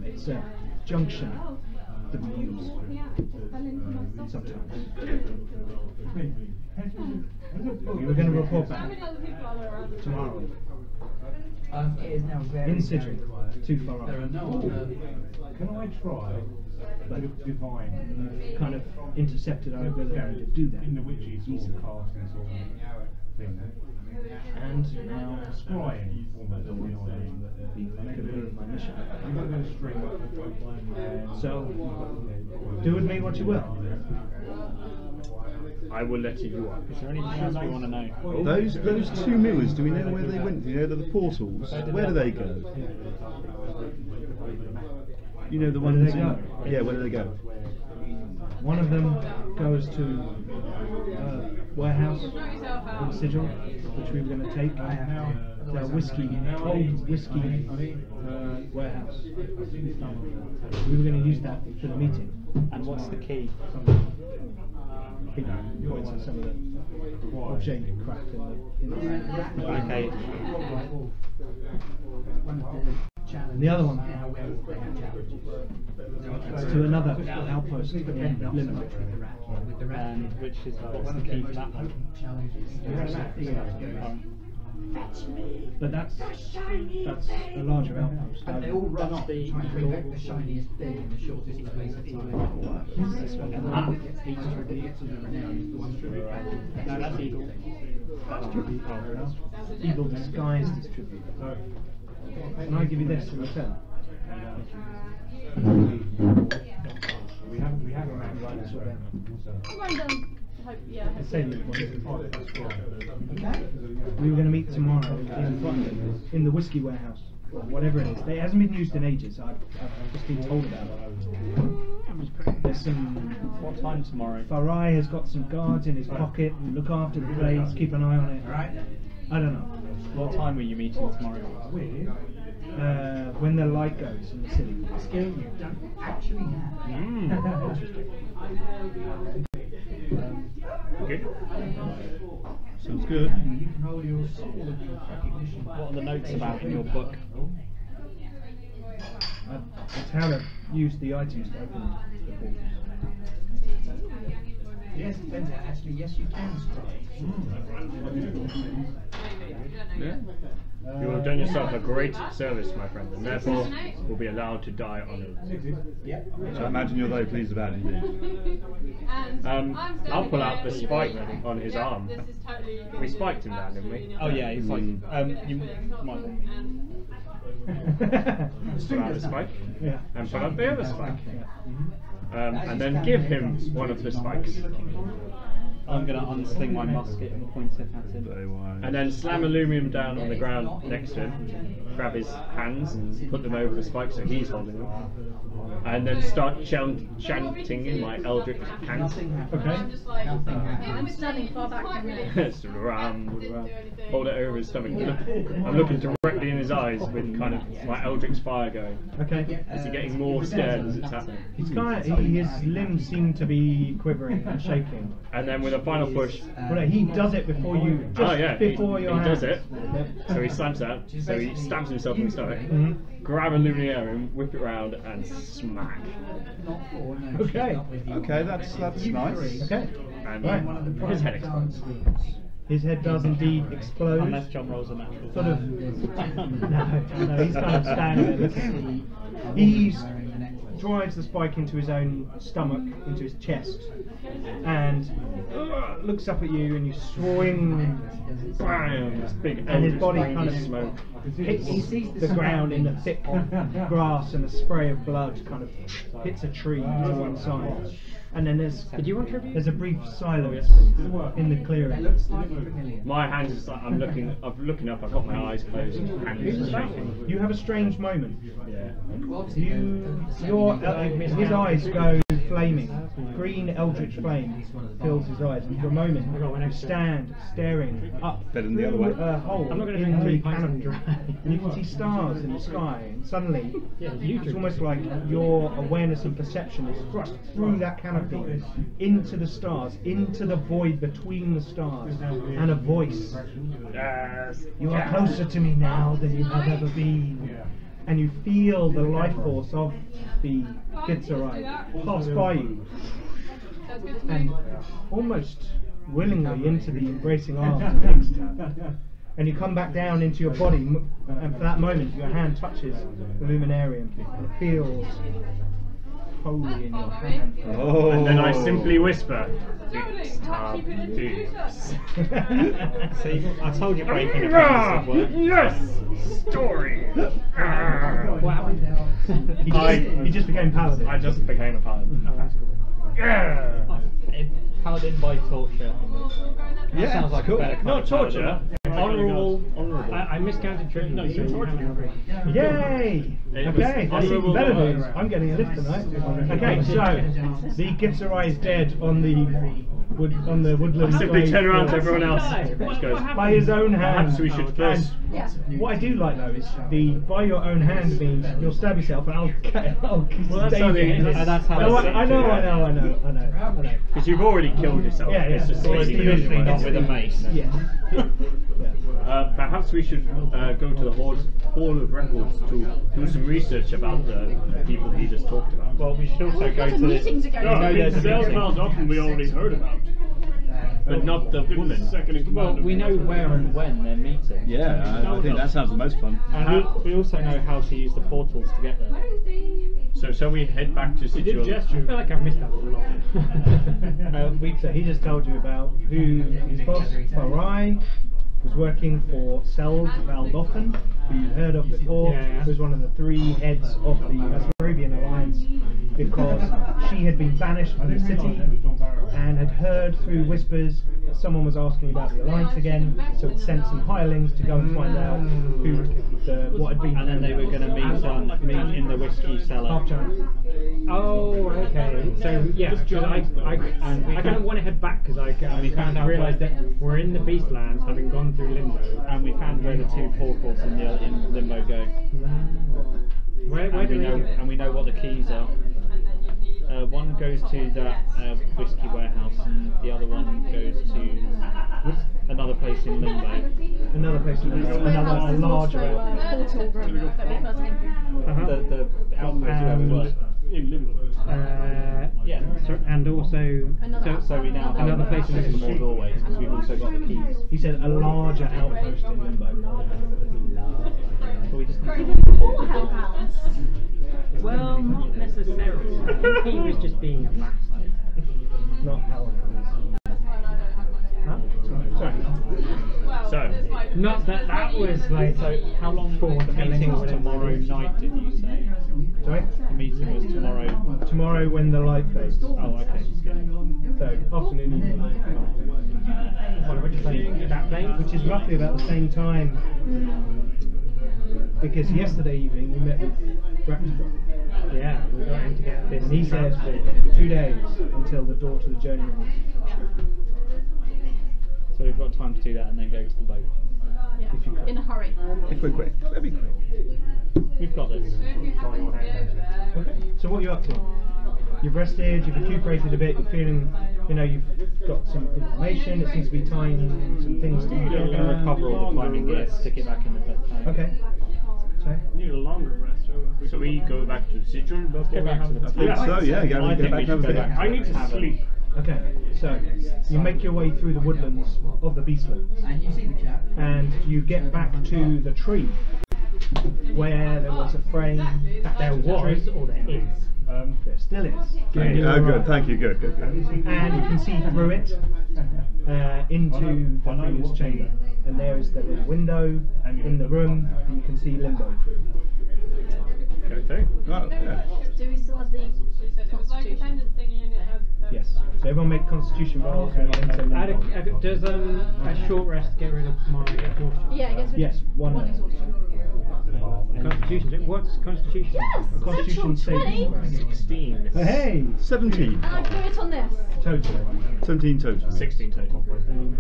It's a junction that we use sometimes. We were going to report How back many other people are there around? tomorrow It is now very, in very Sigil quiet. to Farai. There are no other. Can I try with divine Kind of intercepted our ability to do that. in the witchy sort of casting sort of thing? And now Scrying almost, you know what I mean? completing my mission. I'm not going to string So, do with me what you will. I will let you up. Is there anything else we want to know? Those two mirrors, do we know where they went? You know, the portals, where do they go? You know the Where do ones they in- go? Yeah, where do they go? One of them goes to warehouse in Sigil, which we were going to take. The old whiskey warehouse. We were going to use that for the meeting. And what's the key? He points at some of the objet crap in the Okay. And the other one is to another outpost in Limbo. And which is what's the key for that one? But that's a larger outpost. And they all run off trying to bring back the shiniest thing in the shortest space of time. And the one that gets eaten or gets all the renown is the one that brings back. No, that's Eagle. Eagle disguised as tribute. Can I give you this in return? we have a man Write this all down. random. Yeah. Same one. We were going to meet tomorrow in the whiskey warehouse, or whatever it is. It hasn't been used in ages. I've just been told about it. There's some. What time tomorrow? Farai has got some guards in his pocket who look after the place, keep an eye on it. I don't know. What time were you meeting tomorrow? When the light goes in the city. Skill you don't actually have. Okay. Sounds good. You can roll your soul of your recognition. What are the notes about in your book? It's how to use the items to open the portals. Yes, it turns out actually, yes, you can strike. Yeah. You have done yourself a great service, my friend, and therefore will be allowed to die honored. Yep. So I imagine you're very pleased about it indeed. I'll pull out the spike on his arm. This is totally We spiked him down, didn't we? Oh yeah, he's like, you might want me. Pull out the spike, Yeah. and pull out the other spike. Yeah. And then give him one of the spikes. Oh I'm going to unsling my musket and point it at him. Very wise. And then slam Illumium down on the ground next to him, grab his hands and put them over the spike so he's holding them, and then start chanting in my Eldritch cant. Okay. I'm standing far back from him. Hold it over his stomach. I'm looking directly in his eyes with kind of my Eldritch fire going. Okay. Is he getting more scared as it's happening? He's his limbs seem to be quivering and shaking. And then with a final push. Well, he does it before you. Just before your he does hands. it. So he slams that. So he stabs himself in the stomach. Grab a Luminarium, whip it round, and smack. Okay. Okay, that's nice. Okay. And Right. his head explodes. His head does indeed explode. Unless John rolls a natural. Sort of. No, he's kind of standing there looking. He drives the spike into his own stomach, into his chest, and looks up at you, and you swing. Bam! This big And his Eldritch body flame kind of of smoke. hits the ground in the thick grass, and a spray of blood kind of hits a tree to one side. And then Did you want tribute? there's a brief silence in the clearing. My hands is like I'm looking up. I've got my eyes closed, and hands are shaking. You have a strange moment. Yeah. His eyes go flaming. Green eldritch flame fills his eyes, and for a moment you stand staring up Better than the other through way. a hole I'm not gonna in drink 3 the pints of canopy, dry. and you can see stars in the sky. And suddenly, Yeah, you it's drink. almost like your awareness and perception is thrust through that canopy into the stars, into the void between the stars, and a voice. Yes. You are closer to me now than you have ever been. And you feel the life force of the Gitzerai pass by you, and almost willingly into the embracing arms of Ixtab. And you come back down into your body, and for that moment your hand touches the Luminarium, and it feels holy in your hand. Oh. And then I simply whisper, Ixtab Dukes. See, I told you breaking a promise would work. Yes! Story! Wow. He just became paladin. I just became a paladin. Yeah! Paladin by torture. That Yeah, sounds like cool. a better kind Not of paladin. torture. Honourable. I miscounted tribute. No, you tortured him. Yay! It Okay, was that's even honourable better demise. news. I'm getting a lift tonight. Okay, so the Gitzerai is dead on the woodland. I simply grave turn around to floor. everyone else. Which goes, By his own hand. perhaps we should first. And what I do like though is the by your own hand means you'll stab yourself and I'll Well, that's stay how they- there. that's how No, they I know. Because you've already killed yourself. Yeah, It's just yeah. slightly It's different. Not with a mace. Yeah. Perhaps we should go to the Hall of Records to do some research about the people he just talked about. Well, we should also go There's a to meeting to go No, to. there's a Sales meeting. Carl Doffen we already heard about. But not the woman. Second in Well, command. we know where and when they're meeting. Yeah, I think that sounds the most fun. And we also know how to use the portals to get there. So shall we head back to He did Situate? gesture. I feel like I've missed out a lot. So he just told you about who his boss, Farai, was working for Seld Valdoffen, who you heard of before, Yeah. who was one of the 3 heads of the Asmodean Alliance, because she had been banished from the city and had heard through whispers that someone was asking about the Alliance again, so it sent some hirelings to go and find out what had been. And then they were going to meet in the whiskey cellar. Half chance. Oh, okay. So yeah, because I kind of want to head back because we found out realised that we're in the Beastlands, having gone through Limbo. And we found where the 2 portals in Limbo go. Where And do we they know, go? and we know what the keys are. One goes to that whiskey warehouse, and the other one goes to another place in Limbo. Another place, another larger outfit. Portal room that we first came through. The outpost where we were. In Limbo. Yeah. So, and also, So we now have another place in access to the more doorways because we've also got the keys. He said a larger outpost in Limbo. So we just need Even before Hellhounds. Well, not necessarily. I think he was just being a bastard. Not hell. Huh? Sorry. So, Not that was like So how long for the meeting was tomorrow night, did you say? Sorry? The meeting was tomorrow. Tomorrow when the light fades. Oh, okay. So, afternoon, evening. which is roughly about the same time. Because yesterday evening you met with Raptor. Yeah, we got him to get this. And he said transport. 2 days until the door to the journeyman. So we've got time to do that and then go to the boat. Yeah. In a hurry. If we're quick, that'd be quick. We've got this. Okay. So what are you up to? You've rested, you've recuperated a bit, you're feeling, you've got some information, it seems to be tying some things together. We're going to recover all the climbing gear, stick it back in the boat. Okay. So? Need a longer rest. So we go back to Citron before Go back to the I think so, yeah. Go I think back we and have should a go bit. back. I need to sleep. Okay, so you make your way through the woodlands of the Beastlands And you see the chap. and you get back to the tree where there was a frame. There was or there is. There still is. Oh, good. Thank you. Good. And you can see through it into the previous chamber. And there is the little window in the room, and you can see Limbo through. Okay. Well, yeah. Do we still have the constitution? Yes. So everyone make constitution rolls. And Does a short rest get rid of my exhaustion? Yeah, I guess we Yes, one. exhaustion. Constitution. What's constitution? Yes! Constitution Natural 20! 16. Hey! 17. And I blew it on this. Total. 17 total. 16 total. 7.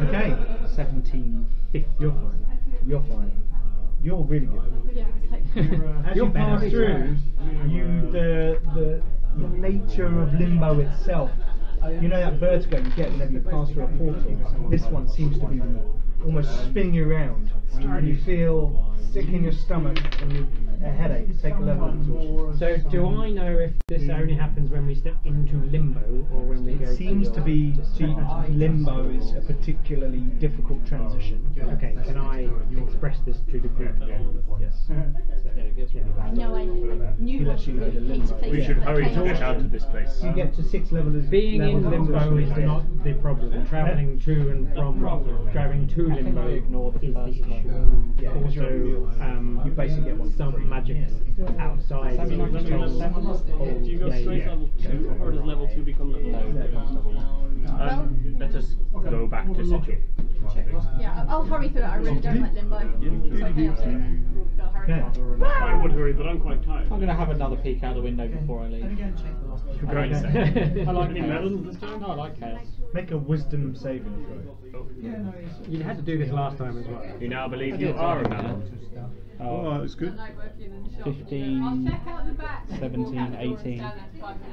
Okay. 17. You're fine. You're fine. You're really good. Yeah, it's As you pass through, the nature of Limbo itself, that vertigo you get whenever you pass through a portal, this one seems to be almost spinning you around, and you feel sick in your stomach and a headache. Take a level of exhaustion. So do I know if this only happens when we step into limbo or when we go? It seems to be Limbo is a particularly difficult transition. Okay, can I express this to the group? Yes. No, I knew He what lets you know the Peter limbo. faced. We should hurry to Okay. get out of this place. You get to 6 levels. Being in levels of limbo is exhaustion. not the problem. Travelling to and from driving to limbo Ignore the is the first issue. Yeah, Also, you basically get one. some magic outside. Do you go straight level 2 or does level 2 become level 1? Let us go back to Citron. Yeah, I'll hurry through it. I really don't like limbo. It's okay, I'll stay. Gotta hurry. Okay. I would hurry, but I'm quite tired. I'm going to have another peek out the window before I leave. You're going to I like Any medals this time? No, I like chaos. Make a wisdom saving throw. You had to do this last time as well. You now believe you are a man. Oh, that's good. 15, 17, 18.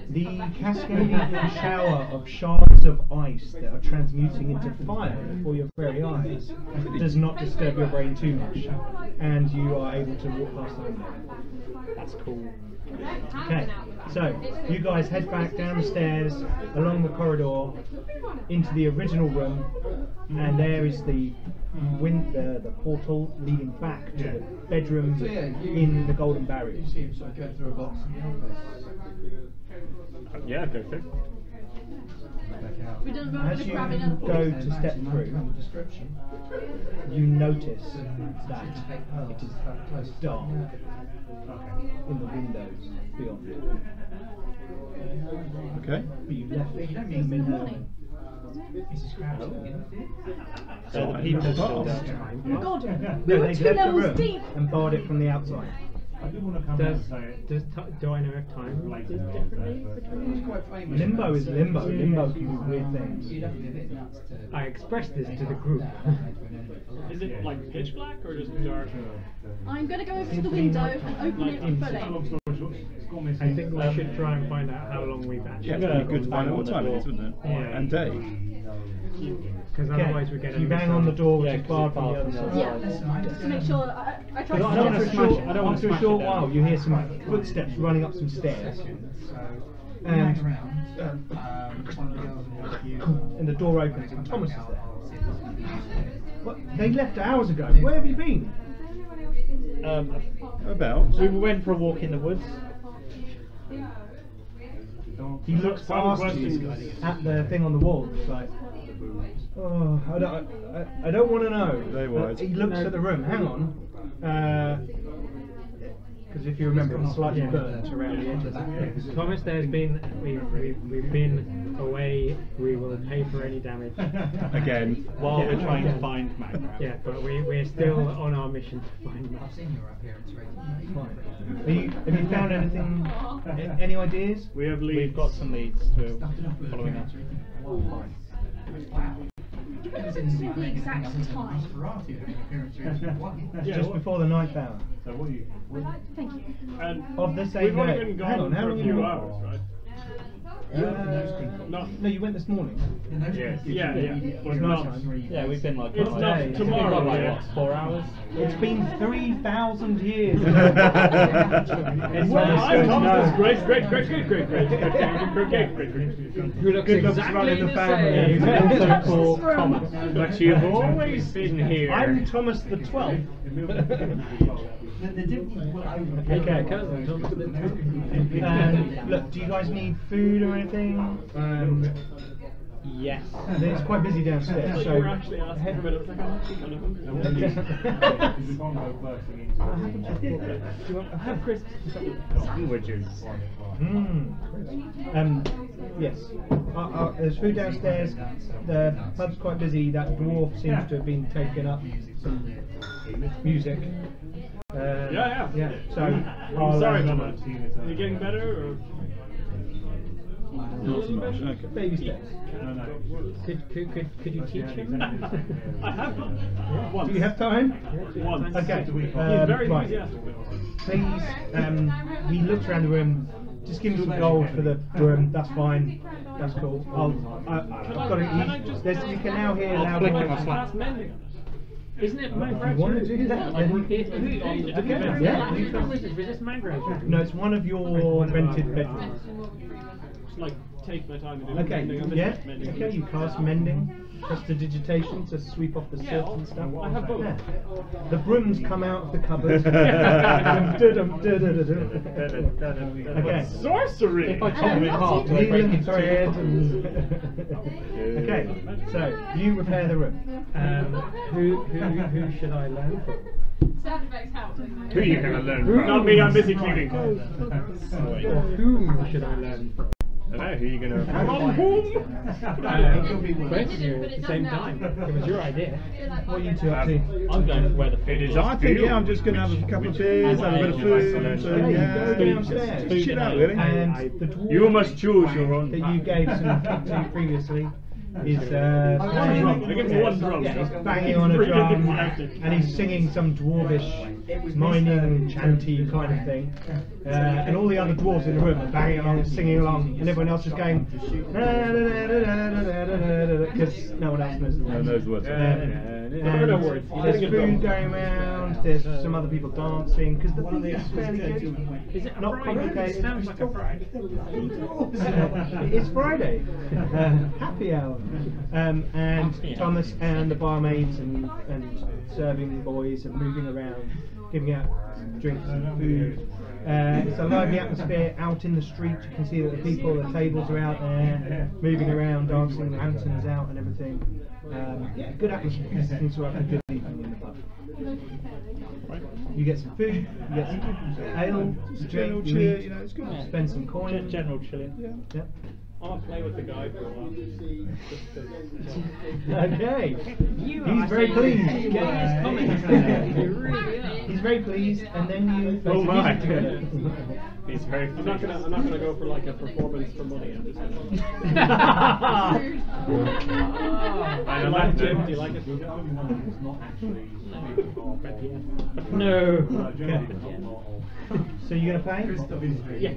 The cascading shower of shards of ice that are transmuting into fire before your very eyes does not disturb your brain too much, and you are able to walk past the window. That's cool. Okay, so you guys head back down the stairs, along the corridor, into the original room, and there is the portal leading back to the bedroom in the Golden Barrier. Yeah, go for it. We don't know As you go to step through, you notice that it is dark in the windows beyond. Okay. But you left it in the middle. So the people still there. Oh my god, No, we were they 2 left the levels room deep! and barred it from the outside. I do want to come Does, and say do I know if time is differently between? Limbo is limbo. Limbo can do weird things. I expressed this to the group. Is it like pitch black or just dark? I'm gonna go over to the window and open it fully. I think we should try and find out how long we've actually Yeah, it'd be good to find out what time it is, wouldn't it? Yeah. And day. Because otherwise we're getting. You bang on the door, which is barred from the other side. Yeah, just to make sure. I tried to After a short, I don't wanna after a smash short it down. while, you hear some footsteps running up some stairs, and the door opens and Thomas is there. What? They left hours ago. Where have you been? About. We went for a walk in the woods. He looks past you at the thing on the wall. It's like, oh, I don't want to know. Very But wise. he looks at the room. Hang on. Because if you remember, it's slightly burnt around the edges. Thomas, we've been away. We were will pay for any damage. Again. While we're Yeah. trying to Yeah. find Magrat. Yeah, but we're still on our mission to find I've Magrat. seen your appearance rating. Have you found anything? Any ideas? We have leads. We've got some leads to following up. Wow. Give us the exact time. Yeah, Just what- before the 9th hour. So what you? Thank you. And Of the same we've only day. been Hang gone on, how for long a have you few been hours, gone? right? No, you went this morning. Yes. Yeah, yeah. But It's not. nighttime. Yeah, we've been like. It's not it's tomorrow, been like yeah. what, 4 hours? It's been 3,000 years. Well, I'm Thomas. Great. Who looks Good looks exactly running the the family. same. Also called Thomas. But you've always been here. I'm Thomas the 12th. Okay, cousin. Look, do you guys need food or anything? Yes. It's quite busy downstairs, So so. you were actually asking for a minute. Like, I'm actually kind of hungry. I have crisps. Sandwiches. Yes. There's food downstairs. The pub's quite busy. That dwarf seems to have been taking up some music. Yeah. So I'm sorry about that. Are you getting better, or? Not so much. Okay. baby steps. Could you teach him? I have done. Once. Do you have time? Once. Okay. He's very right. enthusiastic. Please. He looks around the room. Just give me some gold for the room. That's fine. That's cool. I've got it. You can now hear loud click on noises. my slap. That's mending. Isn't it You want to Magrat? do that? Then yeah. Is this Magrat? No, it's one of your rented bedrooms. Just like take my time to do Okay, mending. I'm yeah, just mending. okay, you cast mending, prestidigitation to sweep off the Yeah, silt and stuff. I have both. Yeah. The brooms come out of the cupboard. Okay. Sorcery! If I chop it apart, do I Needle break and it thread and okay, so you repair the room. Who should I learn from? Sound effects help. Who are you going to learn from? Not me, I'm busy cleaning. Or whom should I learn from? I don't know, who are you going to... Both of you at the same time. It was your idea. What are you two up to? I'm going for where the food It is is. I think, yeah, I'm just going to have a couple of beers, have a bit of food, so Okay, yeah, go downstairs. just chill out, really. And the dwarf You must choose your own that path. you gave some food to previously is One drum. I give him one drum. Yeah, he's banging on a drum and he's singing some dwarvish mining chanty kind of thing. And all the other dwarves in the room are banging along and singing along, and everyone else is going because no one else knows the No words. knows the words. And No words. there's food going around, there's some other people dancing, because the thing is fairly good. Is it Not Friday? complicated. It sounds like a Friday. It's Friday. Happy hour. And Thomas and the barmaids and serving boys are moving around, giving out drinks and food. It's a lively atmosphere out in the street. You can see that the people, the tables are out there, moving around, dancing, lanterns out and everything. Yeah, good atmosphere. Seems to have a good evening in the pub. You get some food, you get some ale, General drink, you cheer, eat, you know, it's good. spend some coin. General chilling. Yeah. I want to play with the guy for a while. Okay. You He's are very saying pleased. the gayest comments there. You really are. He's very pleased, and then you Oh my. together. He's very I'm not gonna go for like a performance for money. I'm just gonna. I Do you like it, Jim? Do you like it? No. Okay. So you're gonna play? Yeah. I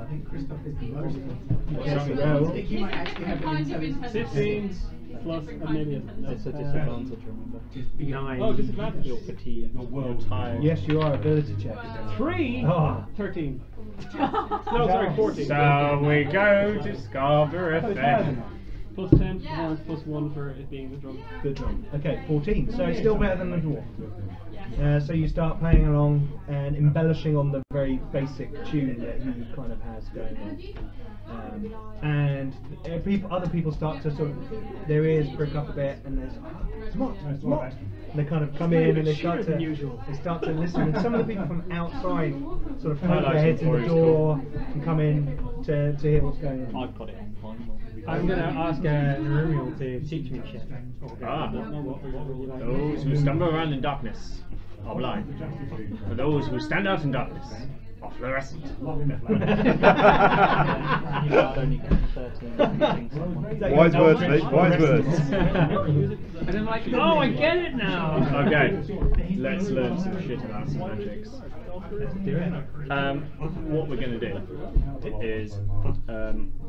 think Christoph is the most. Yes, you will. I think you might actually have an intelligence. 15 plus a million. It's a disadvantage, remember. Nine. Oh, disadvantage. You're fatigued. You're tired. Yes, you are. Ability check. 3. Oh. 13. No, sorry, 14. So we go to Scarborough FM. Plus 10 performance, plus 1 for it being the drum. Good drum. Okay, 14. So it's still better than the dwarf. So you start playing along and embellishing on the very basic tune that he kind of has going on. And other people start to sort of, their ears prick up a bit, and there's, Smart. And they kind of come in and they start to listen. And some of the people from outside sort of poke their heads in the door and come in to hear what's going on. I've got it on time. I'm going to ask Narumiel to teach me shit. Ah. What would you like? Those who stumble around in darkness are blind. For those who stand out in darkness are fluorescent. Wise words, mate. Wise words. And I'm like, oh, I get it now. Okay, let's learn some shit about some magics. Let's do it. What we're going to do is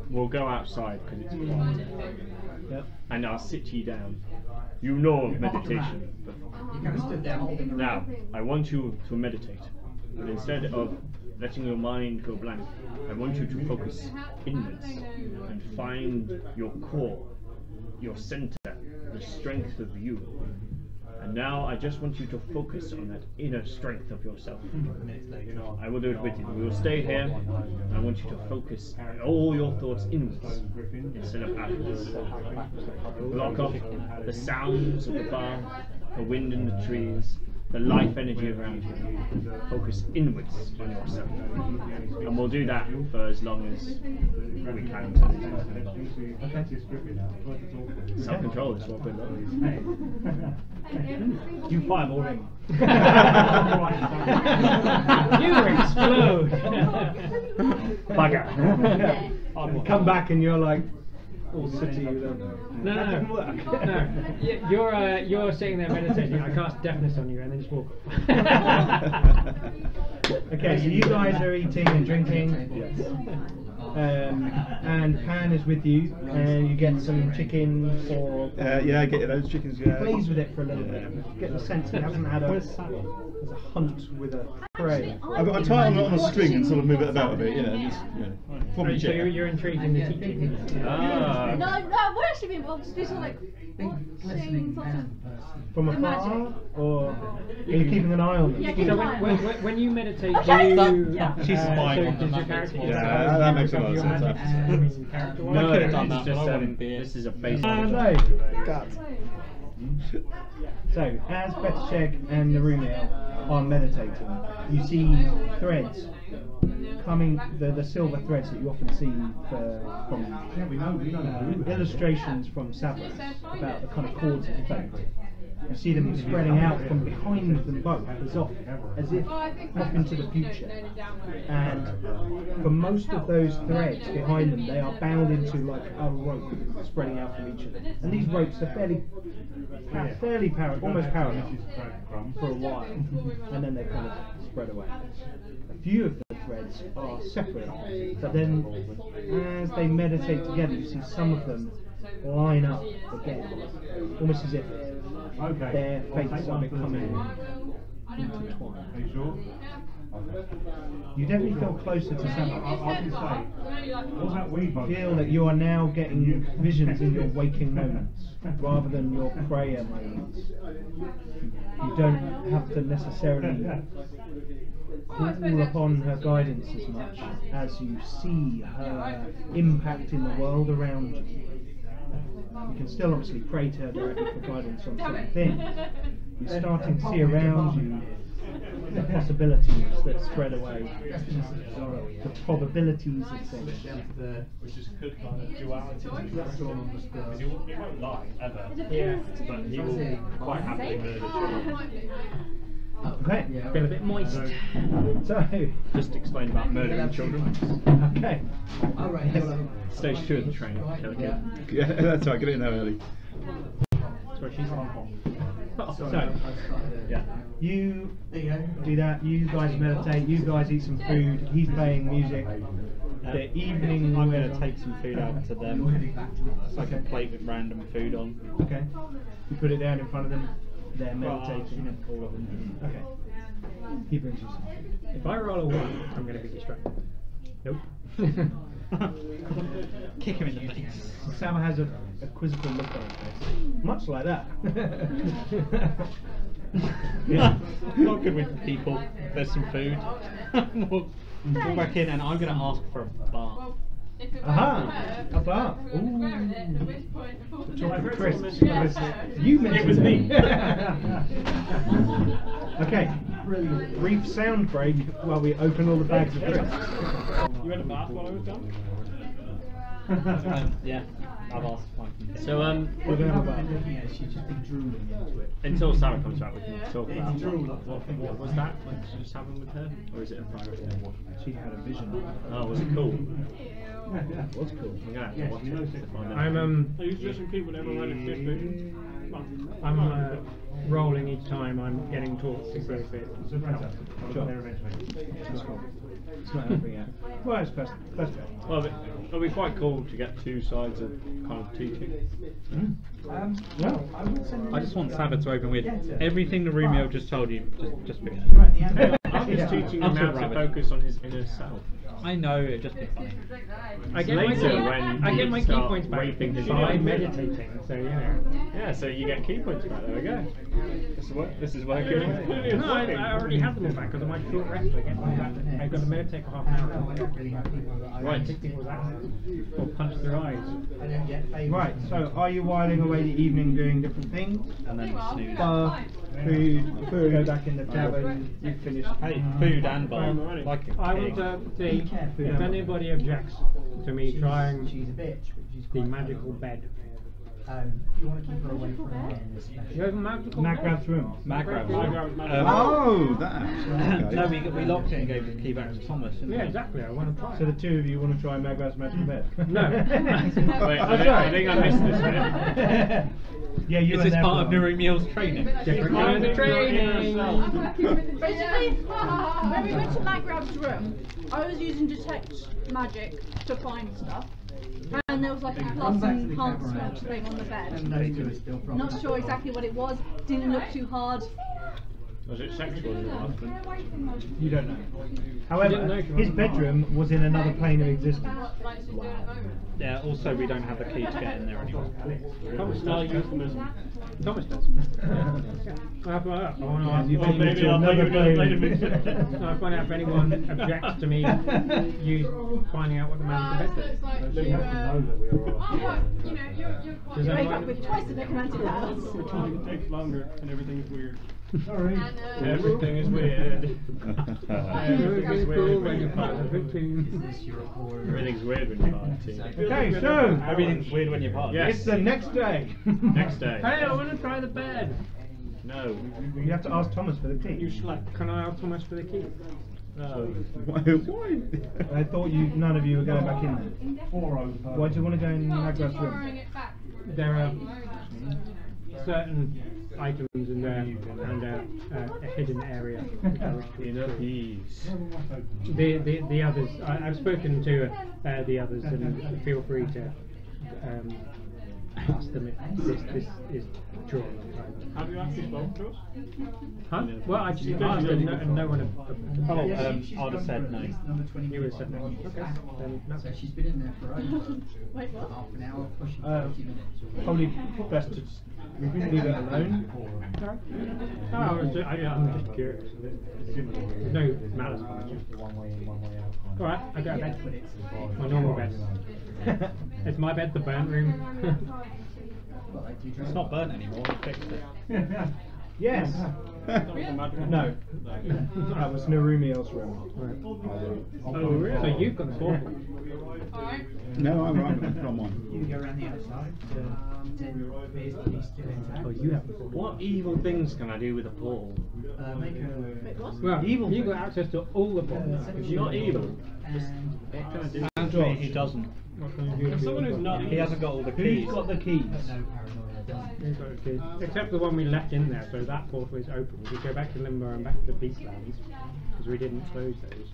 we'll go outside because it's quiet. Yep. And I'll sit you down. You know of meditation. Now, I want you to meditate. But instead of letting your mind go blank, I want you to focus inwards and find your core, your center, the strength of you. And now I just want you to focus on that inner strength of yourself. I will do it with you. We will stay here. And I want you to focus all your thoughts inwards instead of outwards. Block off the sounds of the bar, the wind in the trees, the life energy around you. Focus inwards on yourself. And we'll do that for as long as we can. Self-control is what we're learning. You fireball him. You explode. Bugger. Come back and you're like all sooty. No. You're sitting there meditating. I cast deafness on you and then just walk. Okay, so you guys are eating and drinking. And Pan is with you, and you get some chicken or. Yeah, I get those chickens. Yeah. Plays with it for a little bit. Get the sense he hasn't had a hunt with a prey. I tie it on a string and sort of move it about a bit, you know. Just, probably So you're intrigued in the teaching. Ah. No, we're actually being involved. Just sort of like watching sort of. From afar, or are you keeping an eye on them? Yeah, So keep an eye on them. when you meditate, Okay. do you, She's spying on does them, your character that's Yeah, that makes a lot of your sense. magic character-wise? No, could have done that, it's just but I wouldn't be this is a basic. So, as Betasheg and Narumiel are meditating, you see threads coming, the silver threads that you often see from illustrations from Savras about the kind of chords of fate. You see them spreading out from behind them both, as if off into the future. And for most of those threads behind them, they are bound into like a rope spreading out from each of them. And these ropes are almost parallel for a while, and then they kind of spread away. A few of the threads are separate, but then as they meditate together, you see some of them line up again, almost as if their fates are becoming intertwined. Are you sure? You definitely feel closer to I Savras. can say, what's that weed bug? Feel that you are now getting visions in your waking moments rather than your prayer moments. You don't have to necessarily call upon her guidance as much as you see her impact in the world around you. You can still obviously pray to her directly for guidance on certain things. You're starting to see around you the possibilities that spread away, the probabilities of things. Which is good kind of duality. Because he won't lie ever. Yeah. But he will quite happily murder children. Okay, Feel a bit moist. so Just explain about murdering children. okay. Stage 2 of the training. Okay. Yeah, that's right, get it in there early. That's where she's from. So, Yeah. you do that, you guys meditate, you guys eat some food, he's playing music. The evening I'm going to take some food out to them. It's like a plate with random food on. Okay. You put it down in front of them, they're meditating. All of them. Okay. He brings you some food. If I roll a 1, I'm going to be distracted. Nope. Kick him in the face. Sam has a quizzical look on his face. Much like that. Yeah. Not good with people. There's some food. we'll back in and I'm going to ask for a bar. Aha! A bar. Ooh. Chocolate crisps. You mentioned It was me. Okay. Brief sound break while we open all the bags of crisps. You had a bath while I was done? Yeah, I've asked if I can. So We're going to have a Yeah, she's just been drooling into it. until Sarah comes back, we can talk about what was that that just happened with her, or is it a private thing? She had a vision. Oh, was it cool? It was cool. I'm gonna have to watch it to find out. I'm I used to just repeat whatever I had fifth vision. I'm rolling each time I'm getting taught to go fit. It's fantastic. I'll get there eventually. It's not helping out. Well, it's best. That's better. Well, it'll be quite cool to get two sides of kind of teaching. Well, I just want Sabbath to open with everything the Romeo just told you. Just finish. I'm just teaching him how to focus on his inner self. I know, it'd just be funny. I get my Later, key, when I get you my key start points back raping his by ego. meditating, so you know. Yeah, so you get key points back. There we go. This is working. No, I already have them all back because of my short rest. I get them back. I got to meditate for half an hour. Right. Kick people's asses or punch their eyes. Right, so are you whiling away the evening doing different things? And then snooze. Bar, food, go back in the tavern, you finish. Hey, food and bar. Like a I want king. to see if anybody objects to me trying She's a bitch, but she's the quite magical cool. bed. You want to keep her away from men, especially. You have a magical Magrav's bed? room. Magrav's Magrav's room. Oh, that. Okay. No, we locked it and gave the key back to Thomas. Didn't Yeah, we? exactly. I want to try. So the two of you want to try Magrav's magical bed? No. Wait, I think I missed this bit. Yeah, you Is were this there part for of that. Nuremiel's training? Different kind of training. Basically, when we went to Magrav's room, I was using detect magic to find stuff. And there was like a plus enhancement thing on the bed. Not sure exactly what it was, didn't look too hard. Was it sexual harassment? You don't know. However, his bedroom was in another plane of existence. Yeah, also we don't have the key to get in there anymore. Thomas No does. euphemism. Thomas does. I want to ask You if think anyone- it's another plane. I find out if anyone objects to me finding out what the magical bed is. They have to know that we are all. Does You wake anyone- up with twice the necromantic house. It takes longer and everything's weird. Sorry. Everything is weird. Everything's cool when you're part of the team. Everything's weird when you're part of a team. Okay, so Everything's weird when you're part. Yes. it's the next day. Next day. Hey, I want to try the bed. No. You have to ask Thomas for the key. Can I ask Thomas for the key? No. Why? I thought none of you were going back in there. 4-0. Why do you want to go in Magrav's room? There are certain items in there and a hidden area. which I wish to Inner explore. peace. The others, I've spoken to the others and feel free to ask them if this is true or not. Have you actually spoken to us? Huh? Well, I just asked and no one. I'd have said no. Number 20. You would have said no. Okay. Then no. So she's been in there for over Wait, what? half an hour, pushing 30 minutes. Probably best to just leave it alone. Oh, I'm just curious. There's no malice behind it. One way in, one way out. Alright, I go to bed. My normal bed. It's my bed, the burnt room. It's not burnt anymore. We fixed it. Yes. No. That was Narumiel's room. Oh, really? So you've got the portal. No, I'm from one. You go around the outside to pretend there's at least two intact. Oh, you have the portal. What evil things can I do with a portal? Make a. Well, you've got access to all the portals. You're not evil. And What can I do? Actually, he doesn't. What can you do? If someone who's not He hasn't got all the keys. Who's got the keys? no paranoia done. You've got the keys. Except the one we left in there, so that portal is open. We go back to Limbo and back to the Beastlands, because we didn't close those.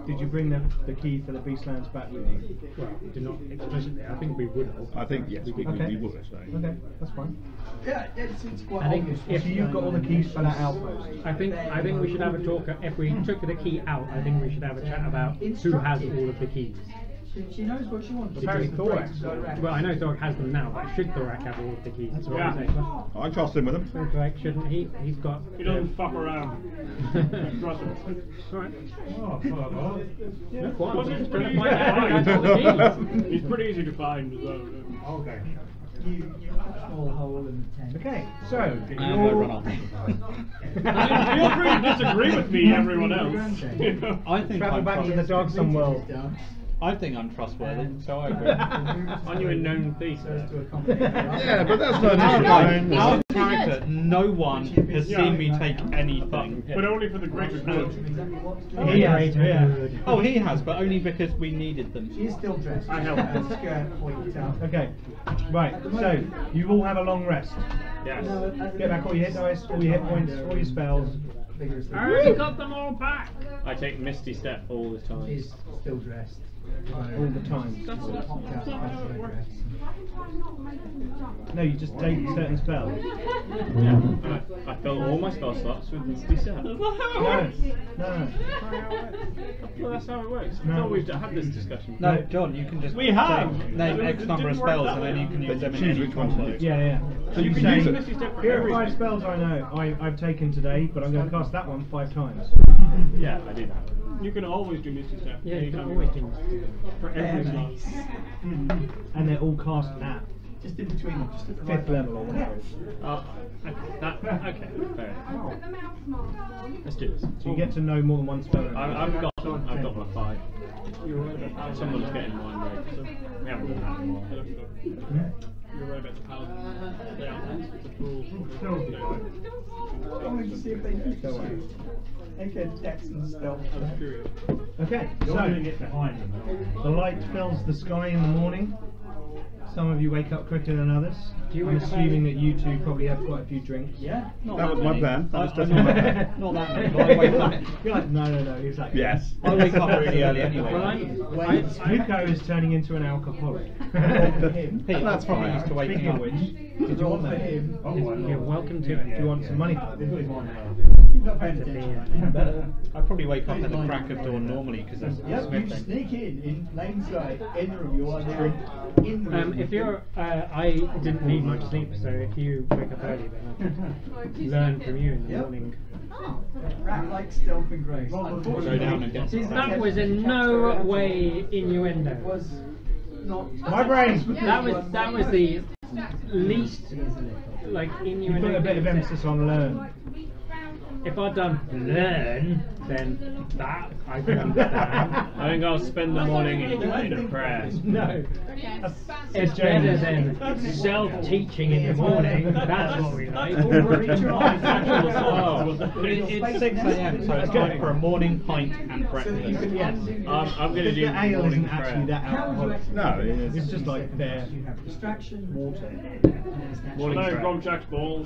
Did you bring the key for the Beastlands back with you? Well, we did not explicitly. I think we would have. I think yes, we Okay. would say. Okay, that's fine. Yeah, it's quite I think obvious. if So you've got all the keys for that outpost. I think we should have a talk. If we took the key out, I think we should have a chat about who has all of the keys. She knows what she wants. Apparently She Thorax just breaks direct. Well, I know Thorek has them now, but should Thorek have all of the keys? That's what I'm saying. I trust him with them. Thorek shouldn't he? He's got. He doesn't fuck around. Trust him. Alright. Oh, fuck. Yeah, Well, I'm he's just pretty trying to easy find to out who has all the find. keys. He's pretty easy to find as well. Okay. You put a small hole in the tent. Okay, so And I run off. Feel free to disagree with me, everyone else. You know? I think travel I'm back to fine. the Dark Sun world. I think I'm trustworthy, so I agree. Aren't you a known thief? Yeah, but that's not an issue. Our character, no one has seen me take anything. But only for the greater good. He has, yeah. Oh, he has, but only because we needed them. She's still dressed. I help. Skirt pointed out. Okay, right, so you all have a long rest. Yes. Get back all your hit dice, all your hit points, all your spells. I already got them all back. I take Misty Step all the time. She's still dressed. All the time. No, you just take certain spells. Yeah. I fill all my spell slots with Misty Step. No. Well, that's how it works. I thought we've had this discussion. No, John, you can just We have! name X number of spells and then you can use them in any combo. Yeah. So you can use Misty Step for Here are 5 everything. spells I know I've taken today, but I'm going to cast that one 5 times. Yeah, I do that. You can always do Misty Step. Yeah, you can anytime always want. do. For every slot. And they're all cast at Just in between them. Just at the 5th level or whatever. Okay, fair enough. Let's do this. So you get to know more than one spell. I've got my 5. Someone's getting mine right. So we haven't done that in a while. You're right about the paladin. Yeah, it's a fool. I wanted to see if they could go away. Okay, Dex and stealth. I was curious. Okay, You're so doing it behind them. the light fills the sky in the morning. Some of you wake up quicker than others. I'm assuming that you two probably have quite a few drinks. Yeah. That was my plan. That was I- definitely my plan. Not that many, but I wake up. You're like, no, he's like, Yes. I wake up really early anyway. Yuko is turning into an alcoholic. Pete, That's probably fine. used to waking Speaking of up. which, did you want that? You're welcome to Do it. you want some money for it? Not paying attention. I probably wake up at the crack of dawn normally because there's Yep, you smithing. sneak in plain sight, in the room, you are there, in the room. If you're, I didn't need much sleep, so if you wake up early, then I can learn from you in the Yep. morning. Rat like stealth and grace. Go down and get some That was in no way innuendo. Was not. My brain! That was the least like You innuendo. put a bit of emphasis on learn. If I'd done learn, then that I could understand. I think I'll spend the morning in a prayer. No. It's better than self-teaching in the morning. That's what we like. It's 6 AM, so it's time for a morning pint and breakfast. Yes. I'm going to The do ale morning isn't actually prayer. that alcoholic. No, It's just like their Distraction. water. Morning No, prayer. Gromjack's balls.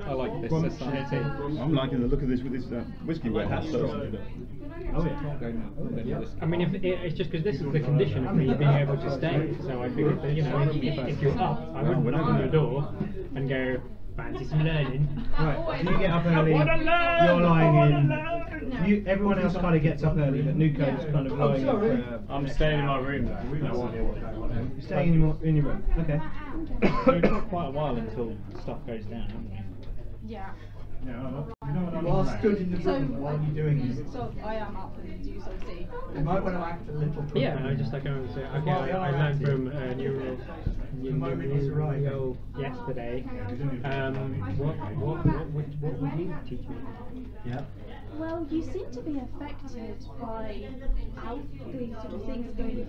I like this Grump. society. I'm liking the look of this with this whiskey warehouse. Oh yeah. I mean, if it's just because this is the condition of me being able to stay. So I figured that, you know, if you're up, I wouldn't knock on your door and go, fancy some learning. Right, you get up early, you're lying in. Everyone else kind of gets up early, but Nuko's kind of lying in. I'm staying in my room though. You're staying in your room. Okay. We've got quite a while until stuff goes down, haven't we? Yeah. You are stood in the room while you're doing this. So I am up and do so see. You might want to act a little. Yeah, I just like going to say, okay, I learned from Neural yesterday. What would you teach me? Yeah. Well, you seem to be affected by the sort of things going,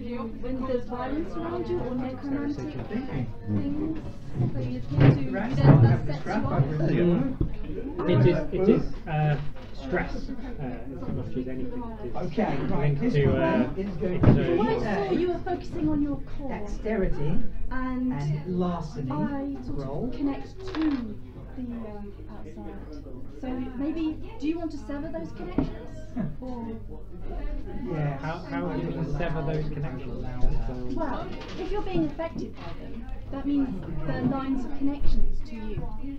you know, when there's violence around you or necromantic things. So you tend to, that sets you off. It is stress as much as anything. It is Okay, right. linked This to one is going So to you were focusing on your core dexterity and and larceny I sort roll. of connect to the outside. So maybe, do you want to sever those connections? Or, Yeah. how do you sever those connections? well, if you're being affected by them, that means there are lines of connections to you. You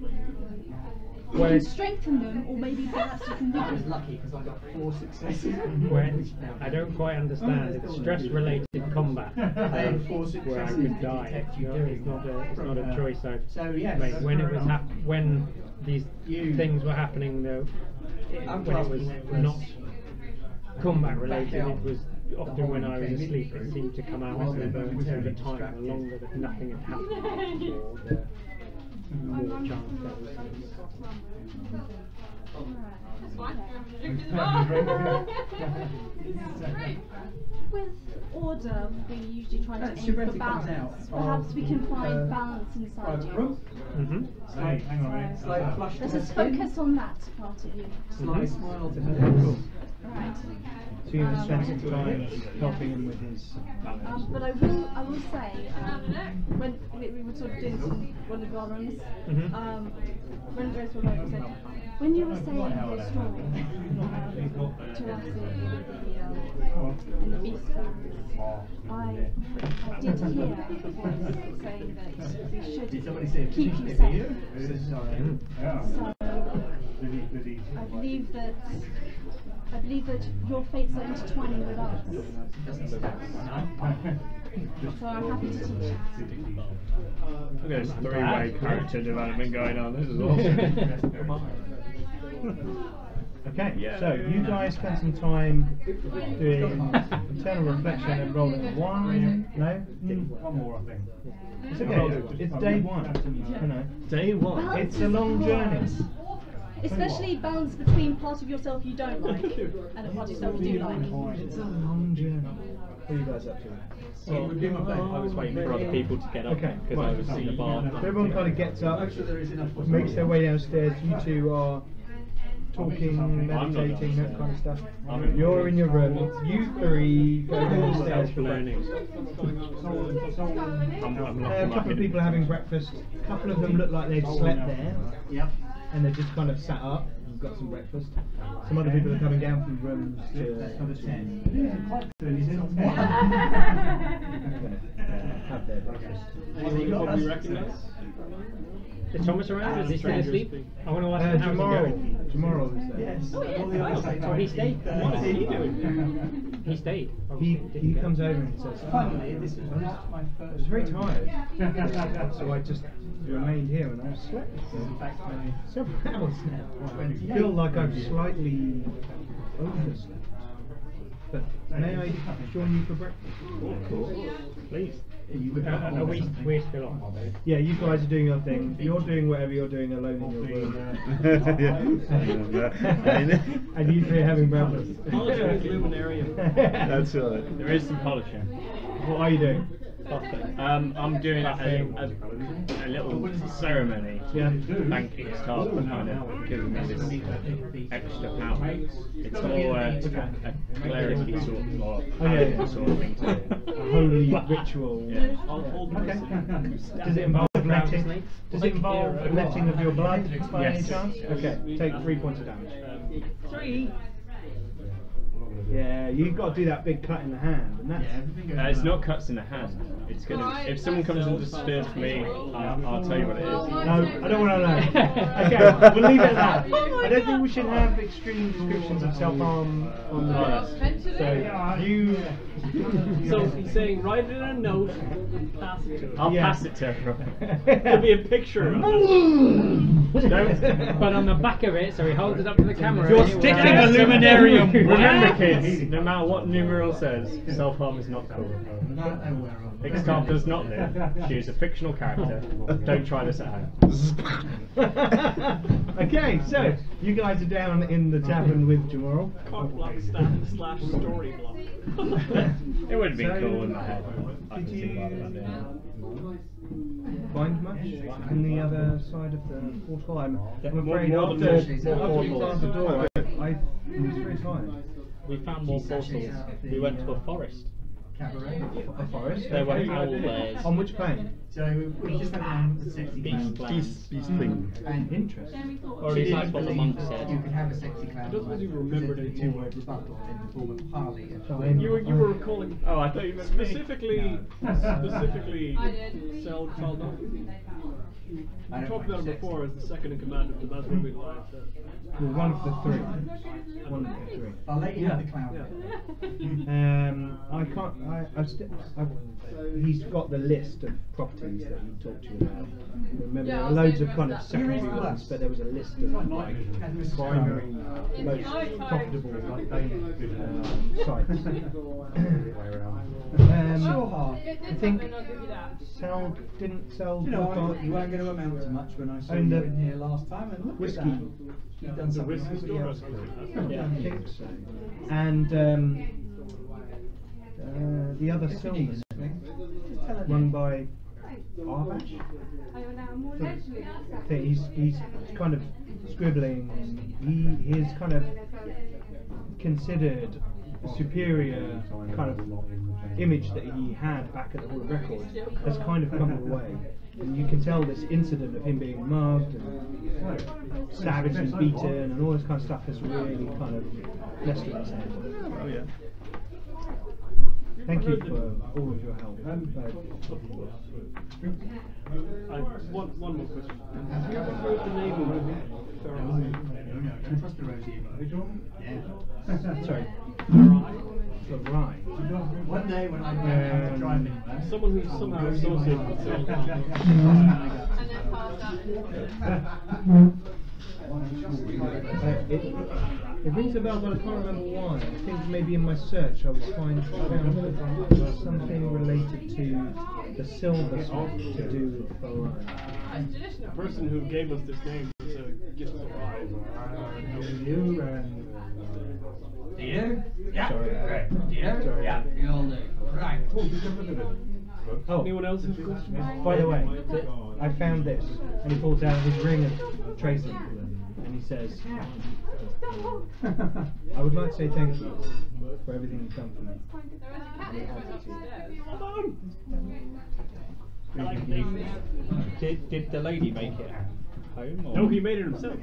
Well, can it's- strengthen them, or maybe perhaps you can I was weaken them. lucky because I got 4 successes. When I don't quite understand, it's stress-related combat I had 4 where I successes could to die. detect you It's not a choice I've So yes. made. When it was when these things were happening, though, when it was not combat related, it was often when I was asleep. It seemed to come out over time, the longer that nothing had happened. more chance. With order, we usually try to aim for balance. Perhaps we can find balance inside you. Let's just focus on that part of you. Slight smile to her. Right. So you can spend some time helping him with his balance. But I will say, when we were sort of doing one of our runs, when Grace was like, said, when you were saying your story to us in the beast class, I did hear a voice saying that we should keep you safe. So I believe that your fates are intertwining with ours. So I'm happy to teach you. Look at this three-way character development going on. This is awesome. Okay, so you guys spend some time doing internal reflection and rolling a 1. No? One more, I think. It's okay, it's day 1. You know. Day 1? It's a long journey. Especially balance between part of yourself you don't like and a part of yourself you do like. It's a long journey. What are you guys up to? I was waiting for other people to get up because I was in the bar. So everyone kind of gets up, makes their way downstairs. You two are talking, meditating, that kind of stuff. You're in your room. You three go downstairs for breakfast. A couple of people are having breakfast. A couple of them look like they've slept there. Yep. And they've just kind of sat up and got some breakfast. Some other people are coming down from rooms to have their breakfast. Anyone you probably recognise? Is Thomas around? Is he still asleep? I want to ask him how's it going. Tomorrow is there. Yes. So he stayed. What is he doing? He stayed. He comes over and says, Finally, this was not my I first. was very tired, so I just remained here and I've slept for several hours now. I feel like I've slightly overslept. But may I join you for breakfast? Of course. Please. We're still on. Yeah, you guys are doing your thing. You're doing whatever you're doing alone in your room. And you three are having breakfast. Polishing his luminarium. That's right. There is some polishing. What are you doing? I'm doing a little ceremony, thanking staff for kind of giving me this extra power. It's more a clericy sort of thing to do. A holy ritual. Yeah. Okay. Does it involve letting? Does it involve letting of your blood by any Yes. chance? Okay. Take 3 points of damage. 3. Yeah, you've got to do that big cut in the hand, and that's. It's not cuts in the hand. It's gonna. If someone comes and disturbs me, I'll tell you what it is. No, I don't want to know. Okay, we'll leave it at that. I don't think we should have extreme descriptions of self-harm on the list. So you. So he's saying, write it in a note and pass it to him. I'll pass it to her. There'll be a picture of it. But on the back of it, so he holds it up to the camera. You're and it will- sticking a luminarium. Remember, kids, no matter what numeral says, self-harm is not cool. Ixtab does not live. She is a fictional character. Don't try this at home. Okay, so you guys are down in the tavern with Jamoral. Cock block / story block. It would be So, cool in my head. I Did can think about that. you find much on the other side of the portal? I'm afraid more after than you closed the door, I was very tired. We found more portals. We went to a forest. A forest? There were Okay. owl bears. On which plane? So we just went down with the sexy clown. Beast thing. And Interesting. Or at least that's what the monk said. you could have a sexy clown. I don't think you remembered presented anymore. a 2-word rebuttal in the form of Harley. You were recalling Oh, I thought you meant me. specifically Cell Chaldon. We talked about him before as the second in command of the Mazrumi line. Well, one of the three. One of the three. I'll let you have the clown. I he's got the list of properties that he talked to you about. Remember, Yeah, there I were was loads saying of kind that. of secondary ones, but there was a list of like primary, most profitable sites. I think Sal didn't sell. You know, you weren't going to amount to much when I saw And you the in here last time, and look whiskey. at that. You've done something whiskey nobody store? else could. Yeah, I think so. And the other silver run by Arvash. I think he's kind of scribbling. He's kind of considered a superior kind of image that he had back at the Hall of Records has kind of come away. And you can tell this incident of him being mugged and savaged and beaten and all this kind of stuff has really kind of messed with his head. Oh yeah. Thank you for all of your help. One more question. Have you ever heard the name of Sorry. Farai. One day when I'm going to drive anywhere, someone who's somehow associated with Silicon It rings a bell, but I can't remember why. I think maybe in my search I will find something related to the silver stuff to do with Farai. The person who gave us this name was a gift of You and dear? Yeah. Sorry. Right. Dear? Sorry. Yeah. You all do. Right. Oh, anyone else have questions? by the way, I found this, and he pulls out his ring of Tracy, and he says, I would like to say thank you for everything you've done for me. Did the lady make it home? Or? No, he made it himself.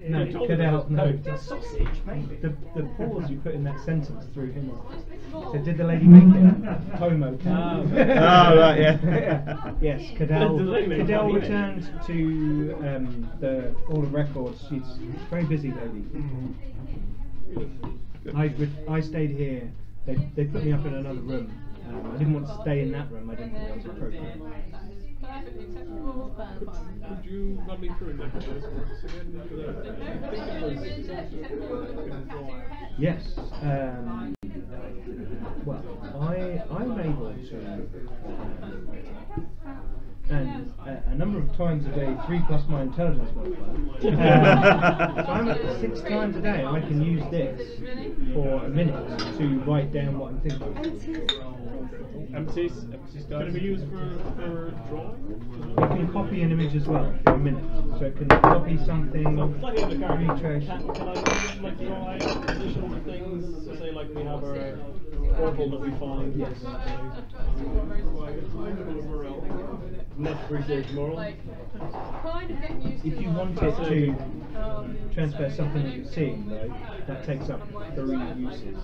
No, cut out. No, Sausage, maybe. the pause you put in that sentence threw him off. So did the lady make it? Homo. Oh, right, yeah. Yes, Cadell. The lady made Cadell it. returned to the Hall of Records. She's a very busy lady. I stayed here. They put me up in another room. I didn't want to stay in that room. I didn't think that was appropriate. Could you run me through that works again? Yes. Well, I'm able to, and a number of times a day, 3 plus my intelligence modifier. So I'm 6 times a day. I can use this for a minute to write down what I'm thinking. MCs can be used for drawing? It can copy an image as well for a minute. So it can copy something, So plugging in the card, retrace. can I like draw out additional things? So say like we have our portal that we find. Yes. Much appreciated tomorrow. If you want it to transfer something that you're seeing, though, that takes up 3 uses.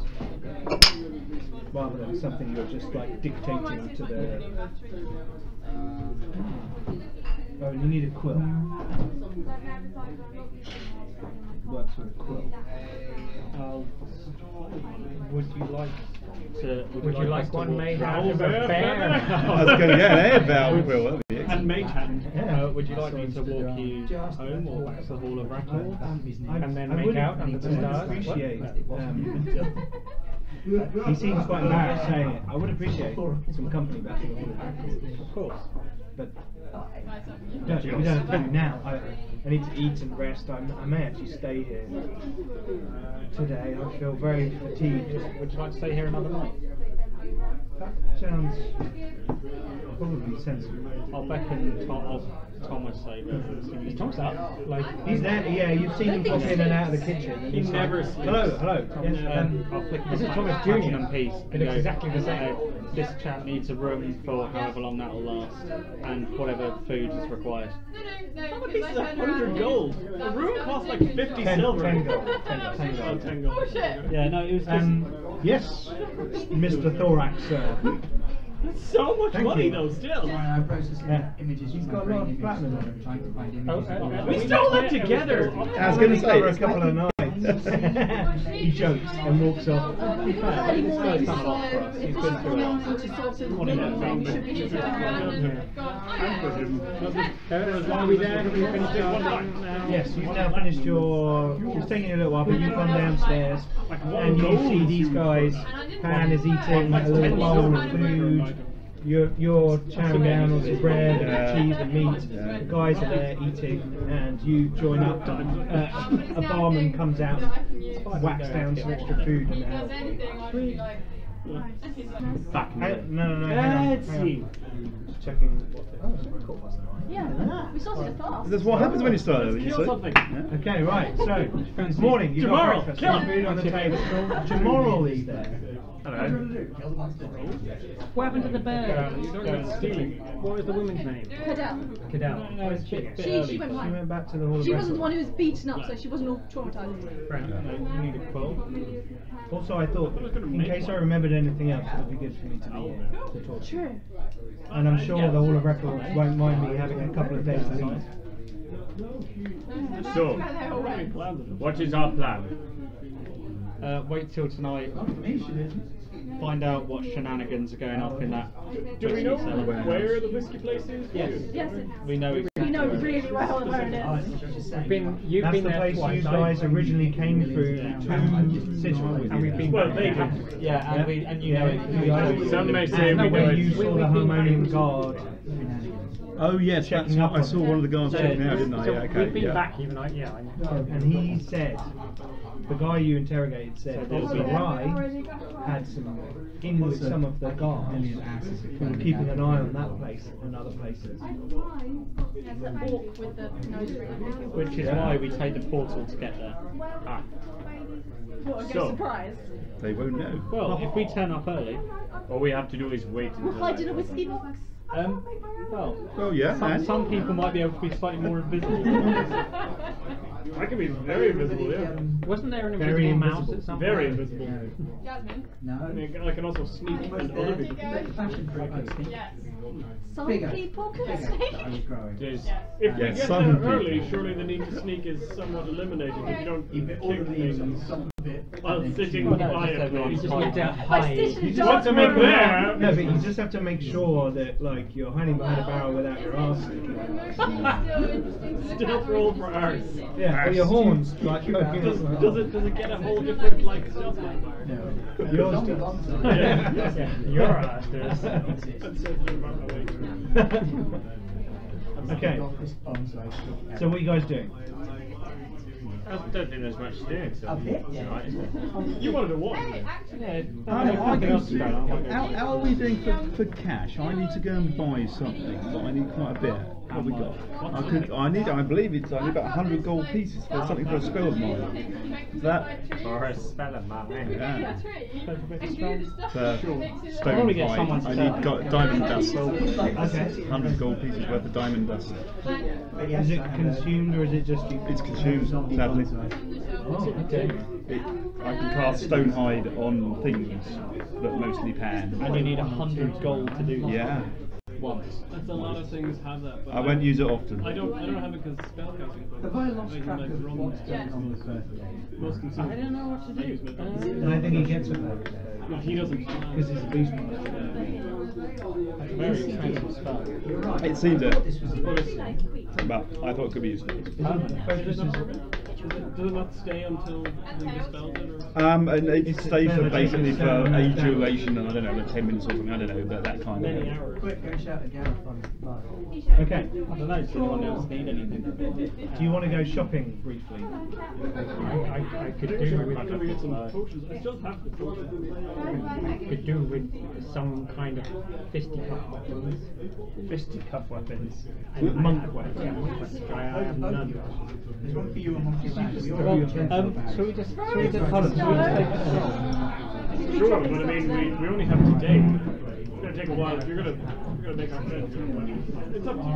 Rather than something you're just like dictating to the. Oh, and you need a quill. Works with a quill. Would you like to? Would you like us to one walk made through- out of a bear? I was going to get an air valve, Will, that'd be And excellent. mage hand. Would you like me to walk you home or back to the Hall of Records? And then I make would out under the stars? appreciate. He seems quite embarrassed saying it. I would appreciate some company back in the Hall of Records. Of course. But we don't have to do now. I need to eat and rest. I may actually stay here today. I feel very fatigued. Would you like to stay here another night? That sounds probably sensible. I'll beckon Thomas over. Is Thomas up? Like, He's there. Yeah, you've seen him pop in and out of the kitchen. And He he's never like, sleeps. hello. Yes, I'll flick This is my Thomas platinum Jr. piece. It looks exactly the same. This chap needs a room for however long that'll last, and whatever food is required. How piece is 100 gold? A room costs like 50 silver. 10 gold. 10 Oh, gold. 10 gold. Yeah, no, it was just. Yes, Mr. Thorax, sir. That's so much Thank money you. though, still. I'm processing Yeah. images. He's from got a my lot brain of platinum images on it. Trying to find Oh, images. We stole it together! I was going to say, for a couple of nights. He jokes and walks off. Early morning, so if this is coming to sort of midnight, we should be here. Are we there? Have we finished our thing now? Yes, you've now finished your. It's taking you a little while, but you've gone downstairs and you see these guys. Pan is eating a little bowl of food. You're chowing down on some bread and cheese and meat. The guys are there eating, and you join up. A barman comes out, whacks down some extra food in there. Back No, hang on. Just checking what the call was. Yeah, we sorted it fast. That's what happens when you start early, you Kill see. something. Yeah. Okay, right. So this morning you've Tomorrow, got breakfast. kill There's food on the table. Tomorrow is there. What happened to the bird? You're talking about stealing. What was the woman's name? Cadell. Cadell. No, it's She went She right. went back to the hall of She wasn't the records. one who was beaten up, so she wasn't all traumatised. You need a quill. Also, I thought, in case I remembered anything else, it would be good for me to be here to talk. True. And I'm sure the Hall of Records won't mind me having a couple of days leave. So, what is our plan? Wait till tonight. Find out what shenanigans are going off in that. Do we know whiskey cellar. where the whiskey place is? Yes. Yes, We know we exactly. know really well where it is. You've That's been the there place twice. you guys originally came through to Sidgwick with. And we've been Well, back they there. have. Yeah, and we and you know it. You guys- Some may say and we know when you it. saw the harmonium guard. Oh yes, that's Checking up what I saw on one of the guards checking out, didn't I? So Yeah, okay. we've been Yeah. back even, I know. And he said, the guy you interrogated said that the Rye had some in with some of the guards who were keeping an eye on that place and other places. Yes, that walk with the nose ring. Which is why we take the portal to get there. Ah, What a good So- surprise. They won't know. Well, if we turn up early, all we have to do is wait We'll until. hide in a whiskey box. well, Oh yeah, and some people might be able to be slightly more invisible. I can be very invisible, yeah. Wasn't there an Very invisible mouse invisible. at some Very point? invisible. Jasmine. No. I can also sneak and other people. Fashion for a Yes. Some Bigger. people can I was sneak. growing. There's, If we Yeah, get some there people. early, surely the need to sneak is somewhat eliminated if you don't kick things while sitting Well, no, just quietly. You just need to I hide. stitched You a just have to dog make room. there. No, but you just have to make sure that like you're hiding behind a barrel without your arse sticking out. Stealth roll for ours. Yeah, or your horns like poking Does it get a whole out. different like stealth modifier? No. Yours does. Yeah. Your ass does. That's sensitive about my weight. Okay, so what are you guys doing? I don't think there's much to do. So tonight, is there? You wanted to walk. How are we doing for cash? I need to go and buy something, but I need quite a bit. How we got? I believe it's only about 100 gold pieces for something for a spell of mine. Is that Or a spell of mine. yeah. Sure. For stone Probably get someone hide. to I need diamond dust. Okay. 100 gold pieces worth of diamond dust. Is it consumed or is it just you? It's consumed, sadly. I can cast stone hide on things, but mostly pan. And you need 100 gold to do that. Yeah. Once. That's a lot of things have that. But I won't use it often. I don't have it because spellcasting. Have I lost I can, track like, of run what's going on this birthday? most consumed. I don't know what to do. And I think he gets it No, he doesn't. because he's a beast master. Very expensive spell. It seems it, but I thought it could be useful. Does it not stay until he dispels it? Or? And it stays for basically for a duration, and I don't know, like 10 minutes or something. I don't know, but that kind Many of. hours. Quick, go shout at Gareth on Okay. I don't know, does anyone else need anything? Do you want to go shopping briefly? I could do with Can we get some potions? I still have the potions. could do with some kind of fisticuff weapons. Fisticuff weapons. And monk weapons. Yeah, monk weapons. I have none. There's one for you and one for you. Shall we just take a stroll? Sure, but I mean, we only have today. gonna take a while. If you're gonna make our friends, it's up to you.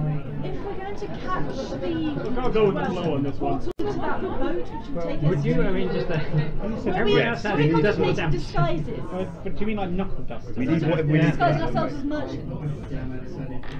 If we're going to catch the Look, I'll go with the flow on this one. portal to that boat, which would take us Would you? I mean, just everyone else has it doesn't want created to. disguises. But do you mean like knuckle dusters? We need what we need. Disguising ourselves as merchants.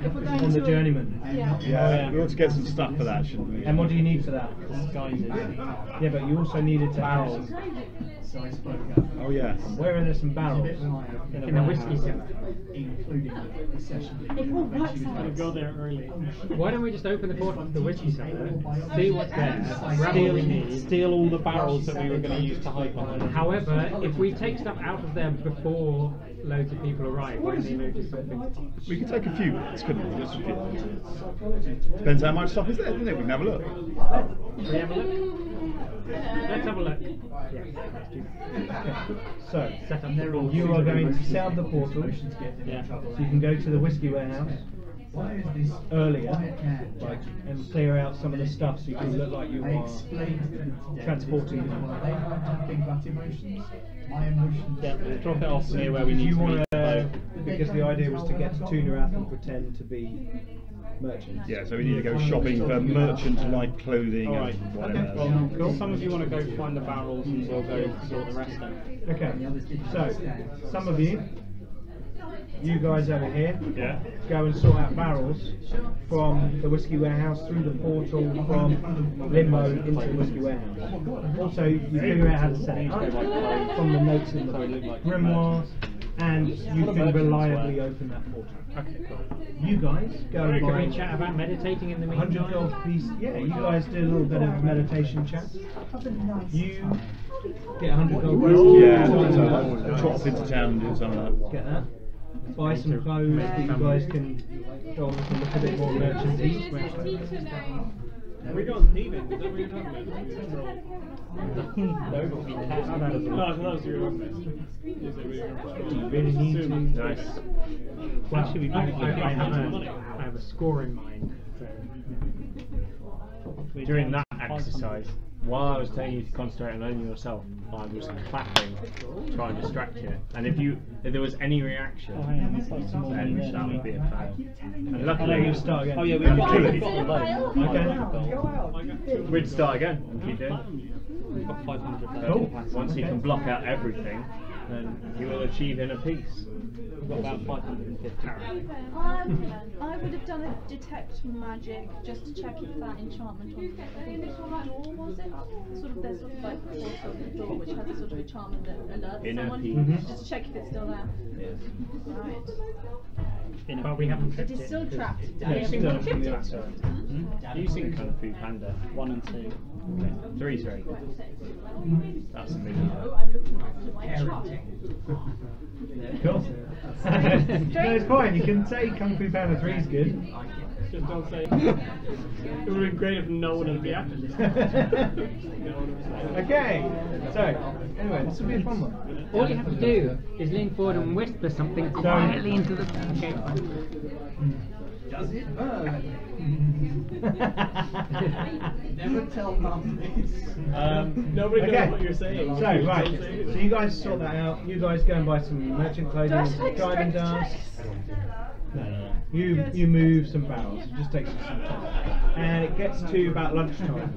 If we're going On the to journeyman. Yeah. Yeah, we ought to get some stuff for that, shouldn't we? And what do you need for that? Disguises. Yeah, but you also needed to have Barrels. some. Oh yes. Where are there some barrels? In the whiskey cellar. including the session. It all works out. Go there early. Why don't we just open the portal to the whiskey cellar, see what's there, grab what we need. Steal all the barrels that we were going to use to hide behind. However, if we take stuff out of there before loads of people arrive, when they notice something. We could take a few bits, couldn't we? Just a few. Depends how much stuff is there, doesn't it? We can have a look. Should we have a look? Let's have a look. Yeah, let's do that. So, Set up you are going to set up the portal, Yeah. so you can go to the whiskey warehouse earlier, like, and clear out some of the stuff so you can look like you are transporting them. Yeah, we'll drop it off near where we need You to want be. to, because the idea was to get to Toonath and pretend to be merchants. Yeah, so we need to go shopping for merchant-like clothing Alright, and whatever. well, cool. Some of you want to go find the barrels and we'll go sort the rest out. Okay, so some of you guys over here, Yeah. go and sort out barrels from the whiskey warehouse through the portal from Limbo into the whiskey warehouse. Also, you figure out how to set it up from the notes in the grimoire, and you can reliably open that portal. Okay, cool. You guys go and Can we buy chat about meditating in the 100 meantime? gold piece. Yeah, you guys do a little bit of meditation chat. You get 100 gold pieces. Yeah, so trot off into town and do some of that. Get that. Buy some clothes that you guys can go on and look a bit more merchanty. We're going thieving. Is that what you're talking about? No, that was your Do you really need to? Nice. Well, Actually, we I probably have a score in mind. So. During that exercise, while I was telling you to concentrate on only yourself, I was clapping, trying to distract you. And if there was any reaction, then that would be a fail. And luckily, you start again. Oh yeah, And kill we've it. got Okay. we'd start again and keep doing. We've got 500 Cool. Once you can block out everything, then you will achieve inner peace. We've got about 550. I would have done a detect magic just to check if that enchantment on the door was it? There's sort of like a portal on the door which has a sort of enchantment that alerts Inner someone. peace. Just to check if it's still there. Right. But we haven't It tripped is it. still trapped. Yeah, We it's haven't still tripped trapped. it. Have you seen Kung Fu Panda? 1 and 2. 3's very good. That's a movie. I'm looking at my chart. Cool. No, it's fine. You can say Kung Fu Panda 3 is good. Just don't say. It would have been great if no one had been after this. Okay. So, anyway, this will be a fun one. All you have to do is lean forward and whisper something quietly into the. Okay. Does it burn? Never tell Mum this. Nobody knows Okay. what you're saying. So, right. So you guys sort that out. You guys go and buy some merchant clothing, Do I have some to make diamond strength dust. checks? No. You move some barrels. It just takes you some time. And it gets to about lunchtime.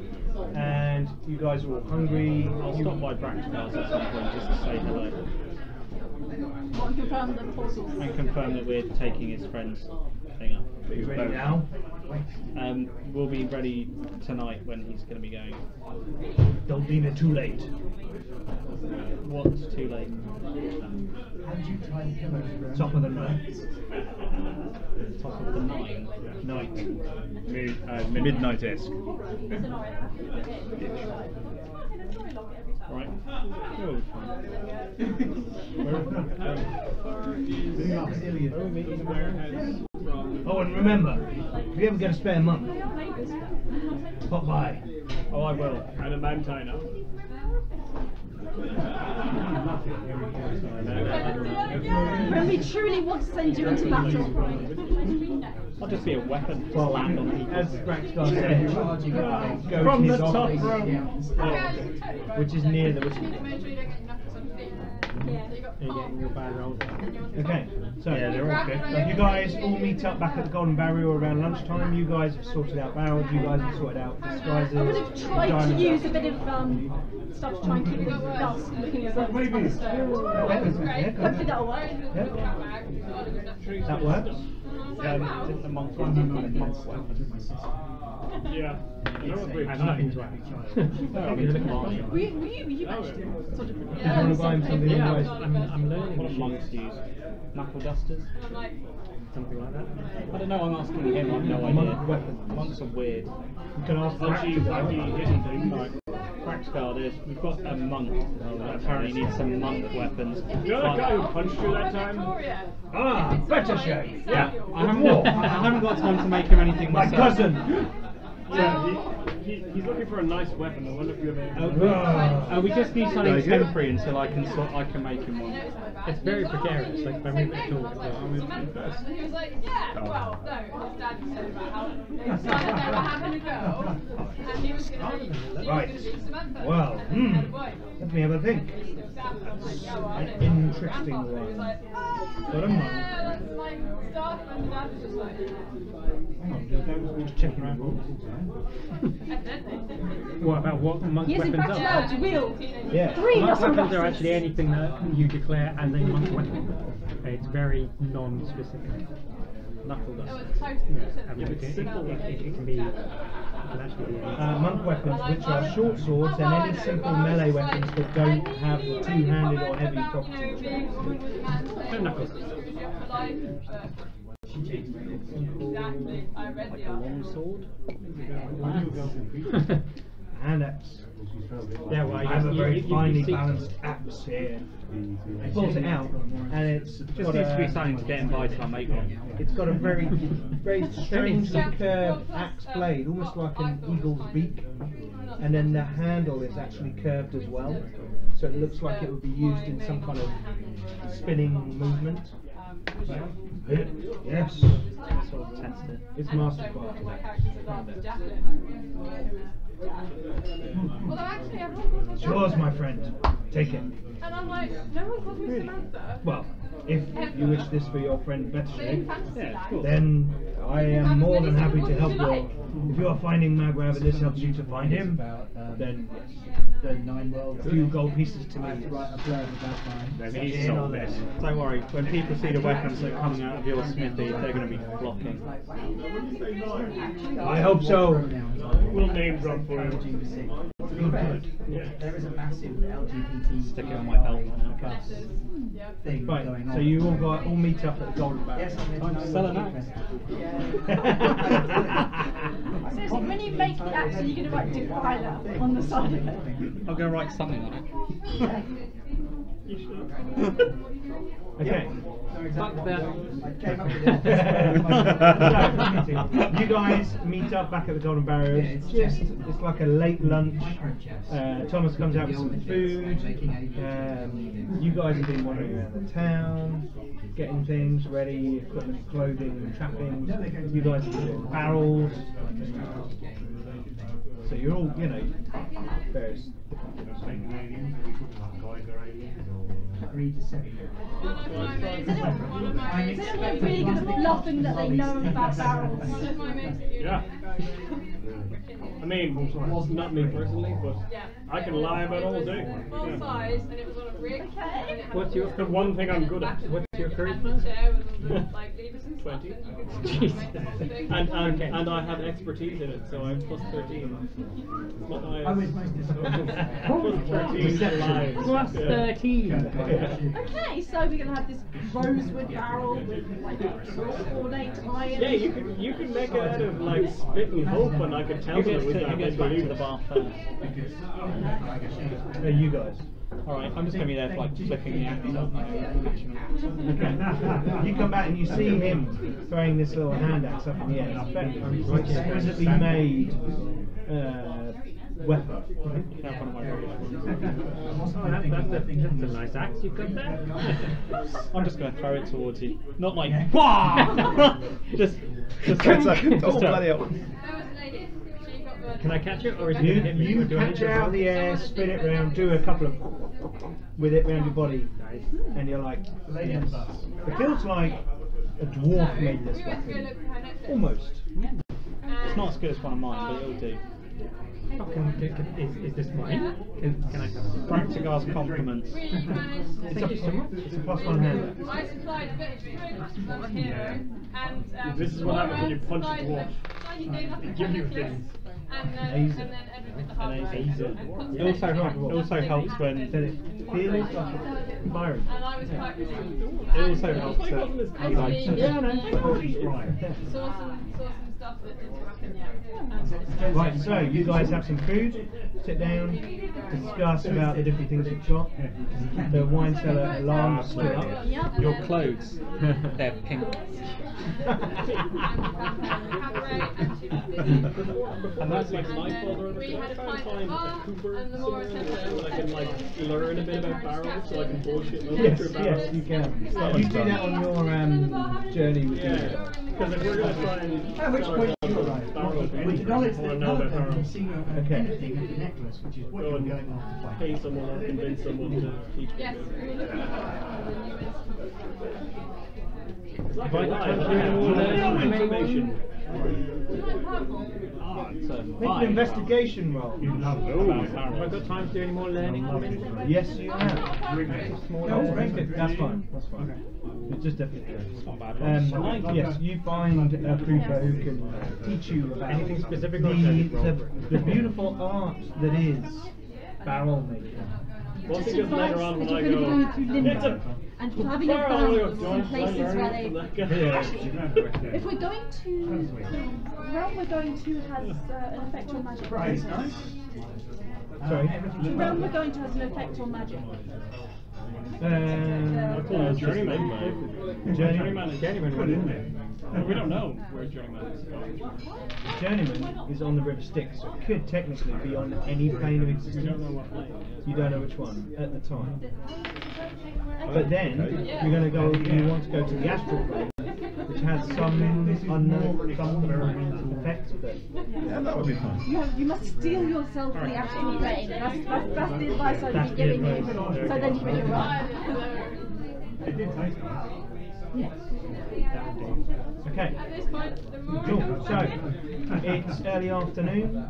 And you guys are all hungry. I'll stop by Braxton's at some point just to say hello What confirm the portals? and confirm that we're taking his friend's thing up. Are you ready now? We'll be ready tonight when he's going to be going. Don't leave it too late. What's too late? How did you try and kill us? Top of the night. Top of the night. Midnight-esque. Right. You'll be fine. Oh, and remember, if you ever get a spare month, pop by. Oh, I will. And a man tie now. When we truly want to send you into battle. I'll just be a weapon to Well, land on people. as Braxton said, go From to the his top office, row. which is near the whiskey. You're getting your bad rolls. Okay, so Yeah, they're all good. you guys all meet up back at the Golden Barrier around lunchtime. You guys have sorted out barrels. You guys have sorted out disguises. I would have tried to diamond use a stuff. bit of stuff to try and keep the dust looking as though it's undisturbed. Yeah, Hopefully that'll work. that works. Did the monk monk's weapon? Yeah. I don't know if we I have nothing to add. You're looking at me. Were you mentioned sort of? Did you want to buy him something? Yeah, otherwise? I'm learning. What do monks use? Knuckle dusters? Something like that. I don't know, I'm asking him, I have no Monk idea. weapon. Monks are weird. You can ask Punchy hidden things. Alright, Crackskull, we've got a monk that apparently needs some monk weapons. You know that guy who punched you that time? Ah, better shake. Yeah, I haven't got time to make him anything My myself. cousin. Yeah, he's looking for a nice weapon. I wonder if you have any. We just need something Very good. temporary until I can make him one. It's very precarious. Like if I move it forward, And he was like, yeah, well, no, his dad said about how they decided they were having a girl, and he was going to be, she was Right. going to be Samantha. Well, and had a boy. let me have a think. Dad was like, yeah, well, I An don't know. interesting Grandpa. He was one. like, Got a monk. yeah, that's like stuff, and the dad was just like, Hang on, just checking around. what about what monk Yes, in weapons fact, are? allowed to wield Yeah. 3 Monk muscle weapons are dusters. actually anything that you declare as a monk weapon. It's very non-specific. Knuckle it duster. was a toast. I mean, it can be. It can actually be. Monk weapons, which are short swords and any simple melee weapons that don't have two-handed or heavy properties. Knuckles. Exactly, I read the Long sword? Hand axe. Yeah, well, I have a very you finely see- balanced axe here. He pulls it out, and it's Just got needs to be a, something to get him by till I make one. it's got a very, very strangely curved axe blade, almost like an eagle's beak, and then the handle is actually curved as well, so it looks like it would be used in some kind of spinning movement. Yes, Sort of test it. it's masterclass. Although actually everyone calls me It's yours, my friend. Take it. And I'm like, no one calls me Samantha. Well, if you wish this for your friend But in Betty, fantasy life, then I am more than happy to help you. If you are finding Magwab and this helps you to find him, then The 9 worlds. a few gold pieces to I have me. to write a blurb about mine. He's sold this. Don't worry, when people see the weapons that are coming out of your smithy, they're going to be flocking. I hope so. We'll name drop for him. There is a massive LGBT Stick it on my belt now. thing Right, going on. so you all meet up at the Golden Barrel. Yes, I'm Time to sell an axe. So when you make the axe, are you going to write Defiler on the side of it? I'm going to write something on it. Okay. Fuck that. So, you guys meet up back at the Golden Barrier. It's like a late lunch. Thomas comes out with some food. You guys have been wandering around the town, getting things ready, equipment, clothing, trappings. You guys are doing barrels. So you're all, various different things. 3 to 7. Is anyone really good at bluffing that they know about barrels? Yeah. I mean, not me personally, but I can lie about almost anything. full Yeah. size, and it was on a brick. Okay. What's your The one thing I'm good at. What's your charisma? Chair with like levers and 20. Jesus. And I have expertise in it, so I'm plus 13. It's not my I was most disappointed. plus 13 lives. Plus Yeah. 13. Okay, so we're gonna have this rosewood barrel with like ornate iron. Yeah, you could make it out of like spit and hope, and I could tell Who them gets it was to, that who gets back to the bar first? You guys. Alright, I'm just going to be there for like flipping the axe up. Okay. You come back and you see him throwing this little hand axe up in the air. It's exquisitely made weapon. That's one of my rubbish ones. That's a nice axe you've got there. I'm just going to throw it towards you. Not like, wah! just Oh, bloody hell. There was a lady, she got murdered Can I catch it, or is it You, going to hit me? you or do I catch need it to out of the air, spin it round, do a couple of with it round your body, and you're like, yes. It feels like a dwarf made this weapon. Almost. It's not as good as one of mine, but it'll do. Is this mine? Can I have it? Practicar's compliments. It's a plus one hand. I supplied a bit of food from hero, and This is what happens when you punch a dwarf. They give you things. And then Edward did the hard work. It also helps when Feels like Byron. And I was quite it also helps that you like saw some stuff that didn't happen yet. Right, so you guys have some food, sit down, discuss about the different things you've got. The wine cellar alarm split up. your clothes. They're pink. And that's like my father. We had a Try and pint find of a bar, Cooper and the more somewhere when I can like learn a bit about barrels so I can bullshit my way Yes, through barrels. yes, you can. You do that on your journey with Yeah, because if we're going to try and At which point you arrive, barrel with the knowledge that know none about of them can barrels. see Okay. anything of the necklace, which is what Go you're and going off to find. pay someone or convince someone to teach me. Yes, we were looking at the new bits. It's like a Right, lie, time but to I have do no the information. Make an investigation roll. Have I got time to do any more learning? Yes, you have. Oh, that's fine. That's fine. It's just different. Not bad. Yes, you find a Cooper who can teach you about Anything specific or just roll? the beautiful art that is barrel making. One thing is later on when I You're go, going through limbo it's a and having a barrel, balance I in go, places "Do I where learn they. from that guy?" If we're going to the realm we're going to has an effect on magic. Sorry. The realm we're going to has an effect on magic. Journeyman. We don't know where Journeyman is going. Journeyman is on the River Styx, so it could technically be on any plane of existence. We don't know what plane. You don't know which one at the time. But then you're going to go. You want to go to the astral plane, which has some unknown, some effects. But Yeah, that would be fun. You must steel yourself for the actual plane. That's the advice I'd be giving you. So then you can do well. okay. Cool. So it's early afternoon.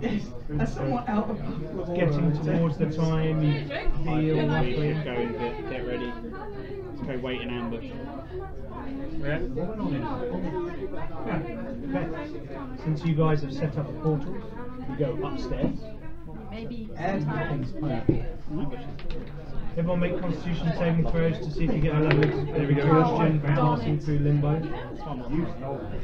That's somewhat out of Getting towards the time you feel roughly. Go in, get ready. Let's go wait in ambush. Okay. Since you guys have set up a portal, you go upstairs. Maybe and Everyone make Constitution saving throws to see if you get a level of exhaustion from passing through limbo.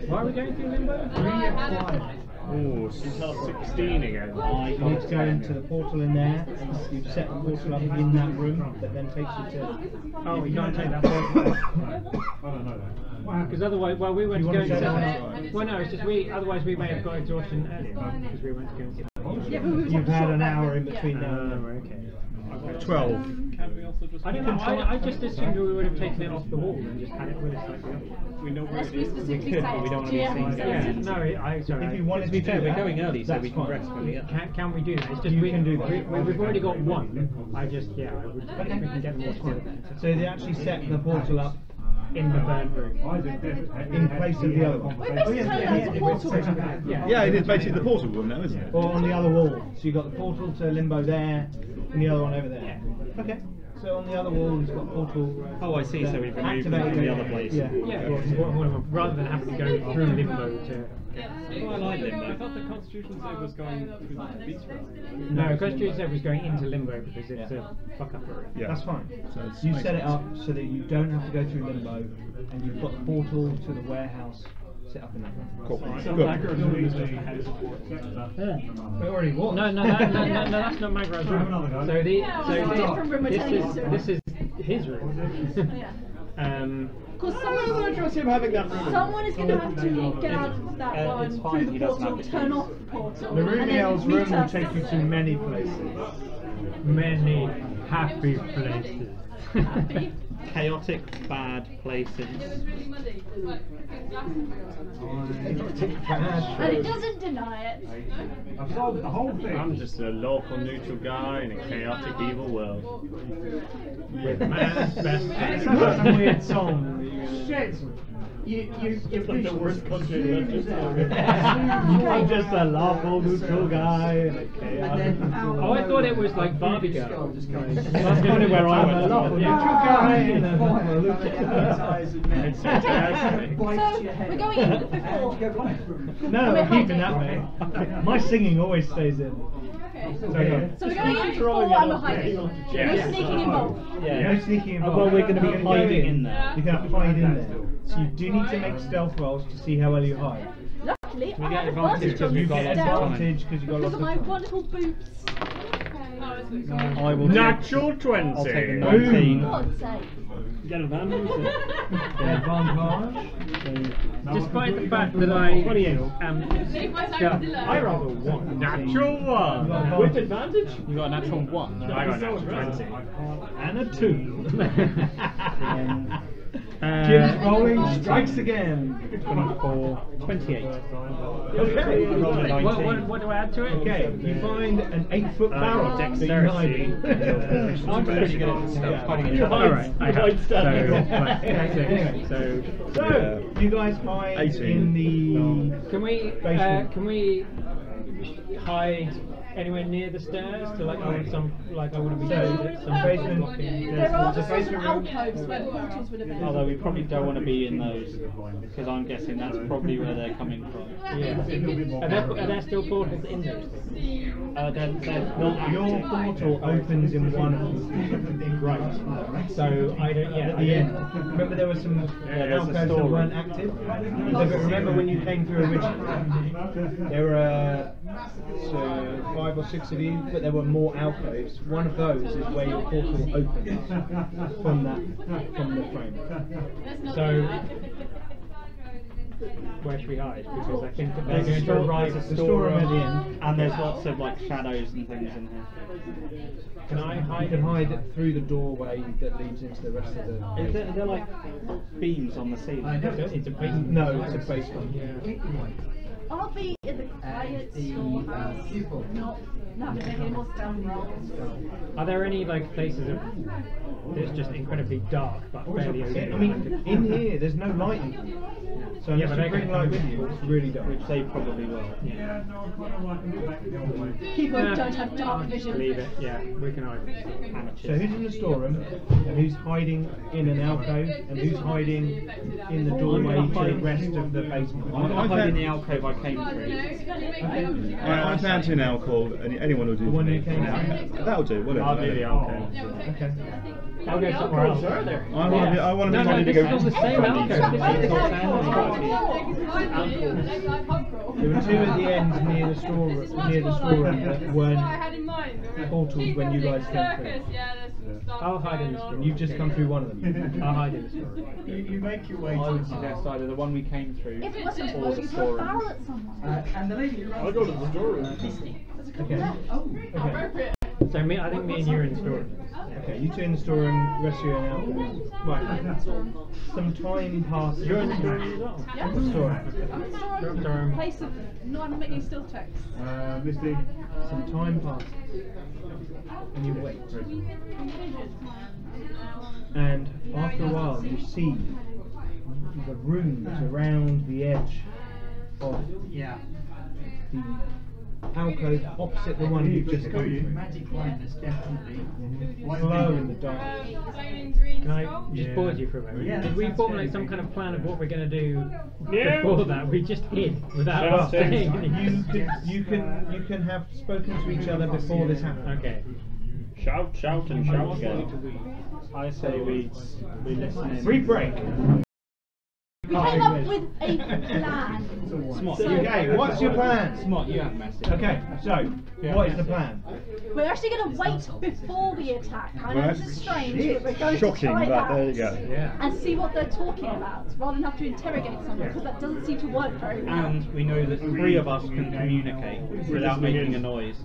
Why are we going through limbo? Oh, 16 again. You need to go into the portal in there, and you've set the portal up in that room that then takes you to. Oh, we can't take that portal. Because otherwise, well, we went to go and set it. Well, no, it's just otherwise we may have got exhaustion earlier because we went to go and set it. Yeah, but we You've had an hour in between now and then. Okay. 12. Can't we also just I don't know. I just assumed we would have taken it off the wall and just had it with us like the other one. we know where Unless it we is. specifically could, say but we don't it's wanna be GM seen Yeah, says. no, sorry. If you wanted To be to fair, do we're that, going early so that's we can fine. rest when we get there. Can we do that? It's just You can do that. We've already got one. I just I would. We can get more together So they actually set the portal up in the burnt room. in place of the other one. Well, it basically turned out it's a portal. Yeah, it is basically the portal room now, isn't it? Or on the other wall. So you've got the portal to limbo there, and the other one over there. Okay. So on the other wall, it's got portal. Oh, I see. So we've removed them activated from the it. other place. Yeah. Yeah, rather than having to go through limbo to. Oh, I like I limbo. thought the Constitution save was going to the beach realm. No, Constitution said was going into limbo because it's a fuck up area. Yeah. That's fine. So it's- You makes set it sense. up so that you don't have to go through limbo, and you've got the portal to the warehouse set up in that room. Cool. So Good. Magro knows the house support. It already was. No, that's not Magro's room. So this is his room. Yeah. Because having someone is going to have to get out of that one it's fine, through he the doesn't portal, have to turn choose. off the portal. The and then Rumiel's meet room will us. take you to many places. Many happy places. Chaotic bad places. And it doesn't deny it. I've solved the whole thing. I'm just a local neutral guy in a chaotic evil world. With man's best That sounds like some weird song. Shit! You like the worst country in I'm just a lawful neutral guy in a chaotic. Oh, I thought it was like Barbie Girl. That's kind of where I I'm a went. lawful neutral guy in a So we're going in with before. No, I'm keeping that way. My singing always stays in. Sorry, go on. So we're going in before and we're hiding. No sneaking involved. No sneaking involved. Well, we're going to be You're hiding in there. You're going to hide in there. So you do need to make stealth rolls to see how well you hide. Luckily, We I get have advantage advantage on You this get stealth advantage because you got because lots of of my time. wonderful boots. I will Natural 20. I'll take a 19. God's sake. Get advantage. Advantage. Despite the fact that I 28. I rolled a 1. Natural 1. With advantage? You got a natural 1. I got a natural 20. And a 2. Uh, Jim's rolling strikes again. 24. 28. Okay. what do I add to it? Okay, you find an 8-foot barrel that you dexterity. hide. I'm pretty good at hiding in Alright, I have. So, Anyway. so So, you guys hide 18. in the can we basement. hide anywhere near the stairs to like I want to be So, some basement. There are There's a also some basement room. alcoves where portals would have been. Although we probably don't want to be in those, because I'm guessing that's probably where they're coming from. Are there still portals in those? They're not Your active. portal opens in one of them. Right. So I don't. Yeah. At the end. Remember there were some there's a alcoves that storeroom. weren't active? No, but remember when you came through originally? There were 5 or 6 of you, but there were more alcoves. One of those is where your portal opens from the frame. So where should we hide? Because I think that they're going to Store- arrive there's at a the storeroom storeroom at the end. and there's lots of like shadows and things in here. Can I You hide? can hide through the doorway that leads into the rest of the. Is there like beams on the ceiling? It's a basement. No, it's a basement. I'll be in the quiet storehouse. Not making more stealth rolls. Are there any like places of it's just incredibly dark but fairly okay? I mean, in here, there's no lighting. So Yeah, unless but you they bring can- light with you, it's really dark. Which they probably will. Yeah. People Nah, don't have dark vision. Leave it. Yeah, we can hide. So who's in the storeroom, and who's hiding in an alcove, and who's hiding in the doorway to the rest of the basement? I'm going to hide in the alcove I came through. I fancy an alcohol. Anyone will do. The one for me. you came in? That'll do. Whatever. I'll be the alcohol. Okay. I'll go somewhere else. Are there? I want to be. I want to No, be no, ready to this go. is all the same alcove. This is all There were 2 at the end near the storeroom that I weren't had in mind. portals when you guys came Circus, through. yeah, there's I'll hide in the And storeroom. you've just come through one of them. I'll hide in the storeroom. You make your way I to would the bar. suggest either the one we came through If it wasn't or the for you throw a storeroom. barrel at someone. And the lady who I'll go to the storeroom. Okay. Okay. So I think me and you are in the storeroom. Okay, you 2 in the storeroom, rest of you in the alcove. Right. Some time passes. You're in the storeroom as well? Yeah. The storeroom. Storeroom. Place of not making stealth checks. Misty. Some time passes. And you wait. And after a while, you see the rooms around the edge of the alcove opposite the one you've just come through. Magic blindness, definitely. Glow in the dark. Can I just pause you for a moment? Yeah, Did we that sounds formulate very some good. kind of plan of what we're going to do No. before that? We just hid without Well, saying You can have spoken to each other before this happened. Okay. Shout, shout, and shout again. I say we listen in. Brief break. We came up with a plan. Smart. Okay, what's your plan? Smart, you have a message. Okay, so what is the plan? We're actually going to wait before we attack. I know this is strange, but we're going Shocking, to try it but out there you go. Yeah. and see what they're talking about, rather than have to interrogate someone, because that doesn't seem to work very well. And we know that 3 of us can communicate without making a noise.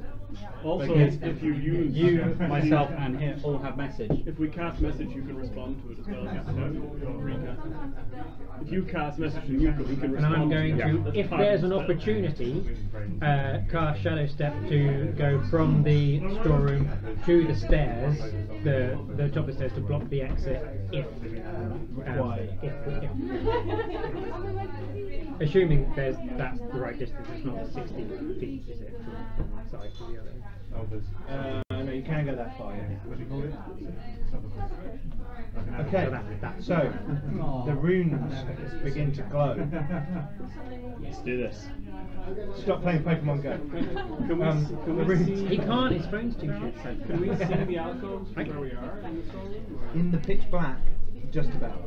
Also, Because if you use You, myself, and him all have message. if we cast message, you can respond to it as well. If you cast message to Yuko, he can And respond. I'm going to to, you. if there's an opportunity, cast Shadow Step to go from the storeroom to the stairs, the top of the stairs, to block the exit if assuming that's the right distance. It's not 60 feet, is it, from one side to the other? No, you can go that far. Yeah. Okay, so the runes begin to glow. Let's do this. Stop playing Pokemon Go. Can the we runes see? He can't. His phone's too shit. Can we see the alcoves where we are in the storeroom? in the pitch black, just about.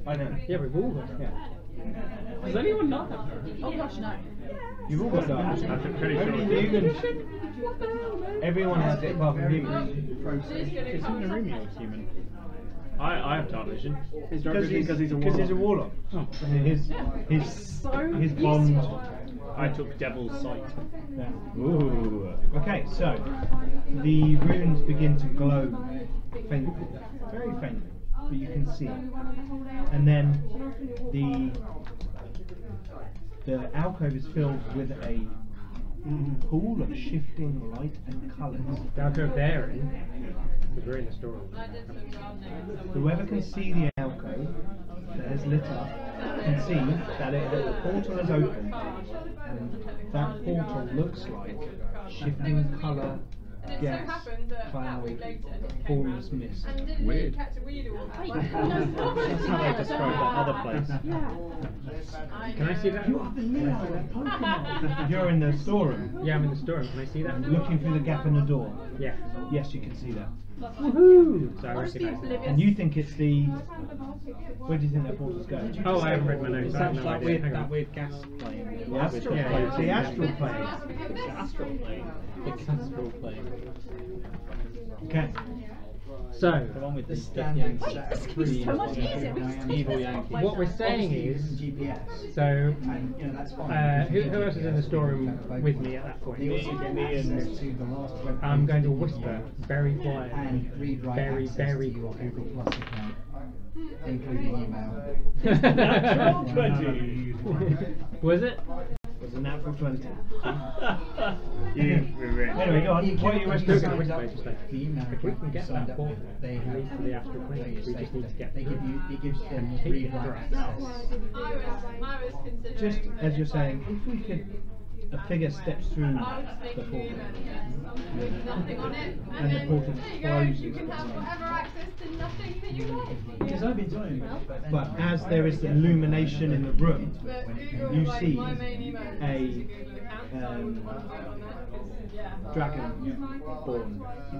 I know. Yeah, we've all got that. Yeah. Does anyone not have dark? Oh gosh, no. You've all got dark. I'm pretty sure. Only Nugent. Everyone has it apart from Nugent. Is Narumi a human? I have dark vision. He's dark vision because he's a warlock. warlock. And his bond. I took Devil's Sight. Yeah. Ooh. Okay, so the runes begin to glow faintly, very faintly, but you can see it. And then the alcove is filled with a pool of shifting light and colours. The alcove there in, because we're in the storeroom. Whoever can see the alcove that is lit up can see that the portal is open, and that portal looks like shifting colour, gas, cloud, formless mist. Weird. That's how they describe that other place. Can I see that? You're in the storeroom. Yeah, I'm in the storeroom. Can I see that? Looking through the gap in the door. Yeah. Yes, you can see that. Woohoo! So I recognise it. And you think it's the... Where do you think that portal's going? Oh, I haven't read my notes. I have no idea. Hang on. weird gas plane. The astral plane. It's the astral plane. The astral plane. The astral plane. Okay. So, The one with the stick Yankee. This could be so much easier. Evil Yankee. what we're saying is, GPS. so, And, you know, that's fine. who else is in the storeroom with me at that point? They also get access to the last web I'm going to page whisper very quietly, and read-write very, access very to your quietly. Google Plus account, including email. Natural 20. Was it? It was a natural 20. Anyway, go on. What are you whispering? Still going to whisper, just like, The email if we can get signed that up portal, with, they it have leads to the astral plane. We just need to get they give through. you, it gives them Keep it read-write dry. access. I was considering. Just as you're saying, if we could... A figure steps through I was the thinking portal. with nothing on it, And and the then portal there you go. closes. You can have whatever access to nothing that you like. Because I've been telling you, But as there is illumination in the room, But Google, you like, see my main email is a Google account, so I wouldn't want to go on that. 'Cause, yeah. dragonborn.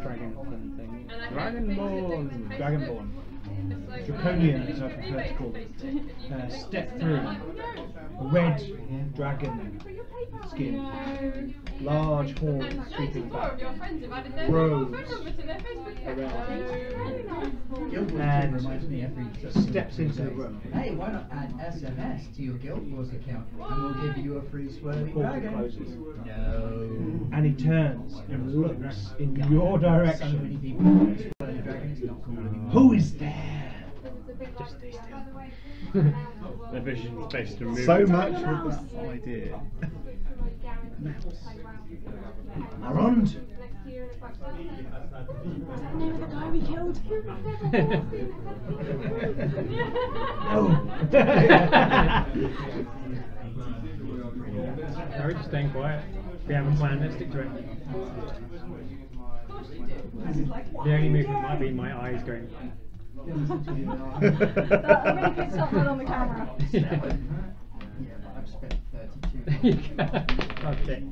Dragon thing. And I think Dragonborn. Dragonborn. Draconians, I prefer to call them. Step through. Red dragon skin. Large horns sweeping back. Robes Guild Wars 2 and reminds me every steps into the room. Hey, why not add SMS to your Guild Wars account and we'll give you a free swirly Portal dragon? closes. No. And he turns and looks in your So many direction. people know swirly dragon is not cool anymore. Who is there? Just stay still. The vision's based on So much for that idea. Arond. Name of the guy we killed. No, we're just staying quiet. We have a plan, let's stick to it. The only movement might be my eyes going. I'm gonna get something on the camera. Yeah, but I've spent 32. Okay.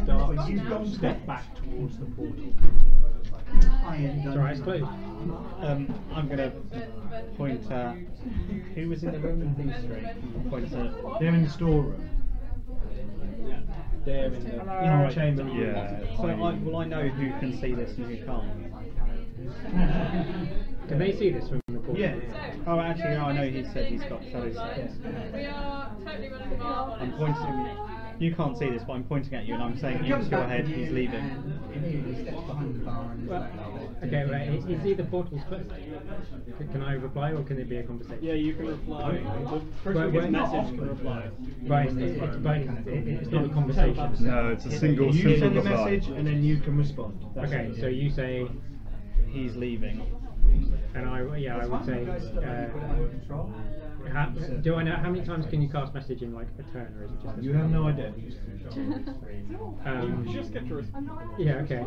Start step back towards the portal. It's alright, it's closed. I'm going to point at who was in the room with these three. Point at They're in the storeroom. They're in the inner chamber. So I know who can see this and who can't. Can they see this from the portal? Yeah. Oh, actually, no, I know he said he's got shadows. We are totally running wild. I'm pointing. You can't see this, but I'm pointing at you and I'm saying, you go ahead, he's leaving. Well, okay, right. Is either portals closed? Can I reply or can it be a conversation? Yeah, you can reply. The person who gets message can reply. Right, it's both. It's not a conversation. No, it's a single You simple send a reply. message and then you can respond. That's Okay, it. so you say, He's leaving. and I would say, do I know how many times can you cast message in like a turn, or is it just? You have no idea. Just get to respond. Yeah. Okay.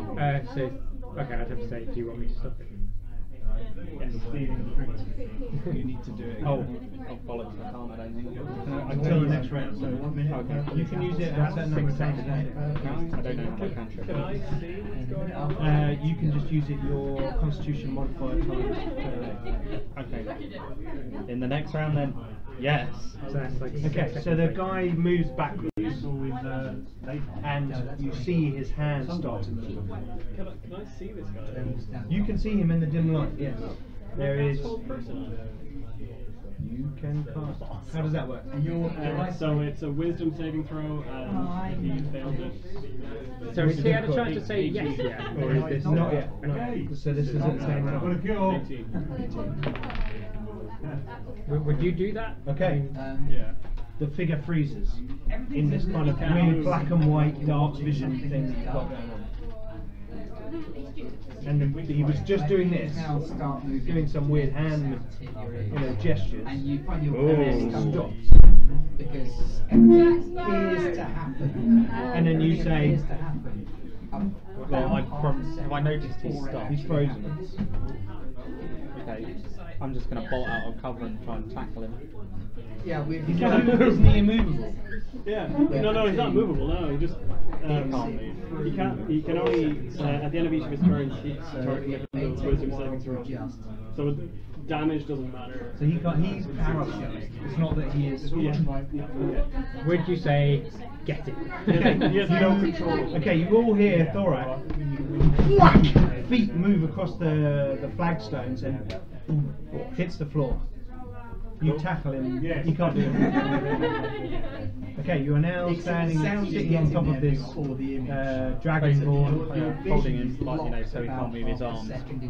So okay, I'd have to say, do you want me to stop it? You need to do it. Oh, bollocks, I can't, I don't think. Until the next round. So Okay. you can use it at a certain number of times a day. I don't know my cantrip. Can I see what's going on? You can just use it your Constitution modifier times per day. Okay. In the next round then? Yes. So that's like Okay, so the guy moves backwards, and you see his hand start to move. Can I see this guy? You can see him in the dim light, yes. There is. You can cast. How does that work? So it's a wisdom saving throw, and if he fails it. So has he had a chance to say yes yet, or is this Not yet. No. So this is at the same time. 18. Would you do that? Okay. Yeah. The figure freezes in this kind of weird black and white dark vision thing that you've got going on. And he was just doing this, doing some weird hand, gestures, And you find your and then stops. because is to happen. And then you say, Is to happen. Well, have I noticed he's stopped? he's frozen. Okay. I'm just going to bolt out of cover and try and tackle him. Yeah, Isn't he immovable? Yeah. No, he's not movable. No, he just can't move. He can't. He can only at the end of each of his turns he make a wisdom saving throw. So damage doesn't matter. So he's paralyzed. It's not that he is. Would you say get it? He has no control. Okay, you all hear Thorak. Whack! Feet move across the flagstones and hits the floor. You tackle him. You can't do anything. Okay, you are now sitting on top of this dragonborn. Holding him, like, so he can't move his arms into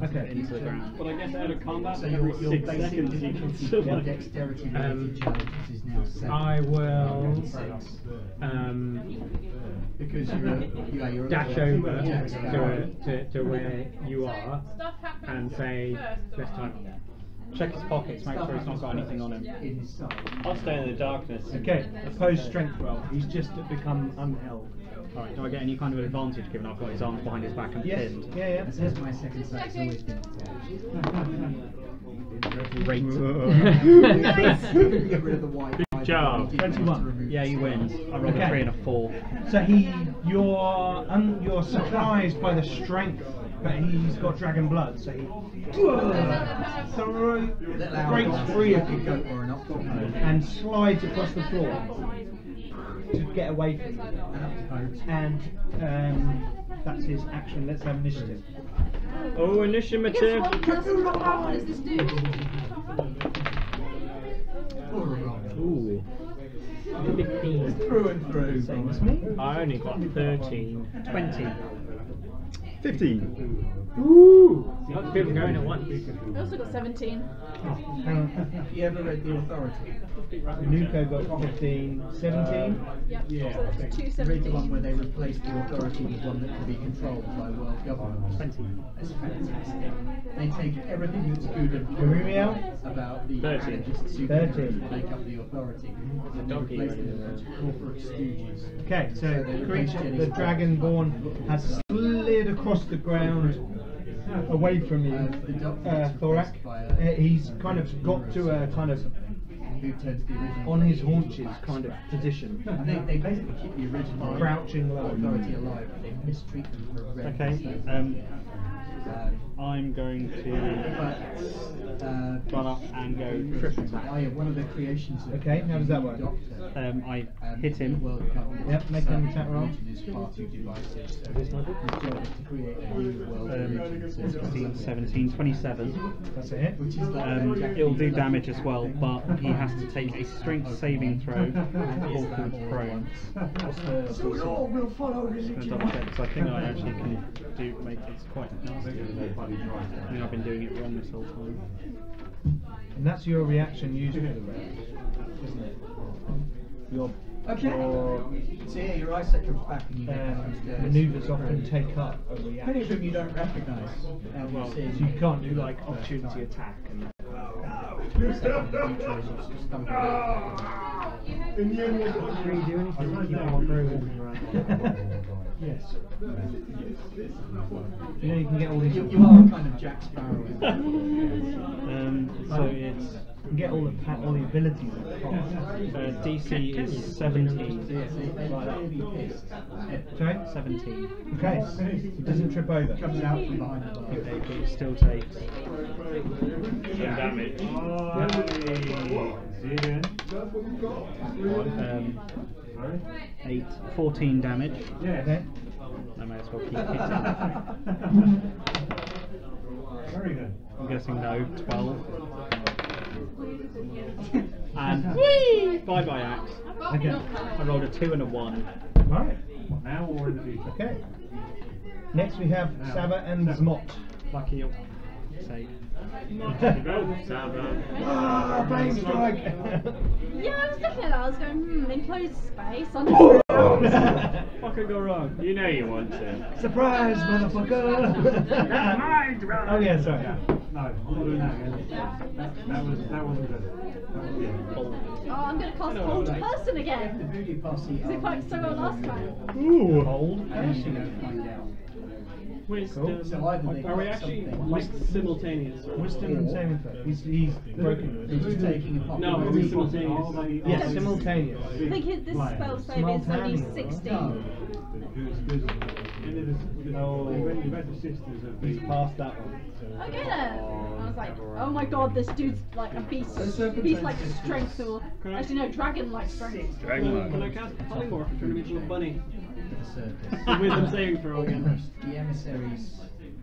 the ground. But I guess out of combat, So every your 6 basic seconds he can still like. dexterity related challenges is now 7. I will because you're dash over to where you are and say, let's time. Check his pockets, make sure he's not got anything on him. I'll stay in the darkness. Okay, opposed strength roll. He's just become unheld. Alright, do I get any kind of advantage given I've got his arms behind his back and Yes. pinned? Yeah. That's my second sight, so always been Great. Get rid of the white. Good job. 21. Yeah, he wins. I rolled a 3 and a 4. So you're surprised by the strength, but he's got dragon blood, so he breaks free of you and slides across the floor to get away from you. And that's his action. Let's have initiative. Oh, initiative. How does this do? Ooh. 15. Through and through. Same as me. I only got 13. 20. 15. Ooh! Lots of people going at once. I also got 17. Have you ever read The Authority? Nuko got 15, 17. Yep. Yeah. So that's two Read the one where 17s. they replaced The Authority with one that can be controlled by world government. 20. That's fantastic. They take everything that's good and Uriel? about the 13. just 13. make up The Authority. And they replace them with corporate stooges. Okay, so the creature, the dragonborn, has slid across the ground away from you, Thorak. He's kind of got to a kind of Who turns the original? on his haunches kind of position, And they basically keep the original crouching low. Authority alive, but they mistreat them for red Okay, I'm going to run up and go triple attack. One of the creations of Okay, how does that work? I hit him. Yep, make an attack roll. 16, 17, 27. That's a hit. It'll do damage as well, but he has to take a strength saving throw or fall prone. What's the DC? I'm just going to double check because I think I actually can do make it quite nasty. I mean, I've been doing it wrong this whole time. And that's your reaction usually for the round, isn't it? Your So yeah, your eyesight comes back and you manoeuvres often take up a Many of reaction. them you don't recognise. Well, so you can't do like opportunity attack and. In the end, what Can you do anything to keep on growing? Yes. You know you can get all these. You are kind of Jack Sparrow. So it's you can get all the abilities. DC is 17. Sorry? 17. Okay. It doesn't trip over. Comes out from behind the bar. Okay, but it still takes Some damage. 14 damage. Yeah. Okay. I may as well keep hitting. Very good. I'm guessing no, 12. And whee! Bye bye axe. Okay. I rolled a 2 and a 1. Right. Now or in the future? Okay. Next we have Saba and Zmot. Lucky your sake. Ah, bang strike! Yeah, I was looking at that. I was going, enclosed space. What could go wrong? You know you want to. Surprise, motherfucker! Oh yeah, sorry. No, I'm not doing that again. That wasn't good. Oh, I'm going to cast Hold Person again. The booty posse Because it worked so well last time. Ooh, Hold. and you don't find out. Wisdom. So either they Are we got actually something like simultaneous? Wisdom and saving throw. He's broken. They're just taking a pop. No, it's simultaneous. Yes, simultaneous. I think this spell save is only 16. You've had the sisters of He's past that one. Okay then. I was like, oh my god, this dude's like a beast. Beast like strength or actually no, dragon like strength. Can I cast polymorph and turn him into a bunny? Surface. Wisdom saving throw again. The emissaries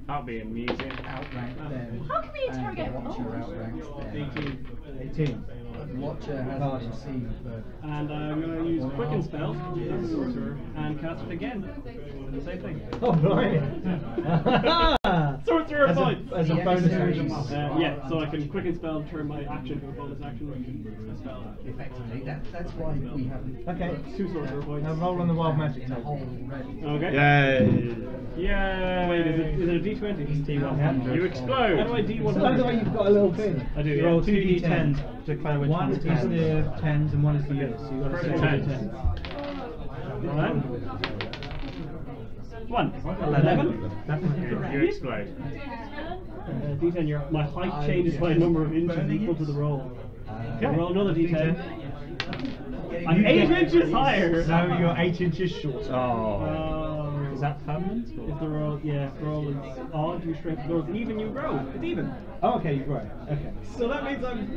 That'll be amusing. outrank them. How can we interrogate and the Watcher Hold? outranks them. 18. The Watcher hasn't received, but And I'm going to use Quicken Spell as a sorcerer and cast it again. The same thing. Oh, blimey! Sorcerer As points! a bonus action. Yeah, so I can Quicken Spell, turn my action to a bonus action. Spell. effectively, that's why we haven't Okay. 2 sorcerer points. Now roll on the wild magic in the table. hole already. Okay. Yay! Yay! Wait, is it a D20? It's D100. You explode! How do I D100? So by the way, you've got a little thing. I do, You yeah. roll 2d10 to declare which One one's is 10. the 10s and one is the yours. So you've got to say Ten. 10. Alright. 1. 11. You explode. D10, my height changes by a number of inches equal to the roll. Okay. Roll another D10. I'm You 8 get- inches higher! No, you're 8 inches shorter. Oh. Is that permanent? If the roll, yeah, if the roll is odd, you strength. If the roll is even, you grow. It's even. Oh, okay, you grow. Okay. So that means I'm.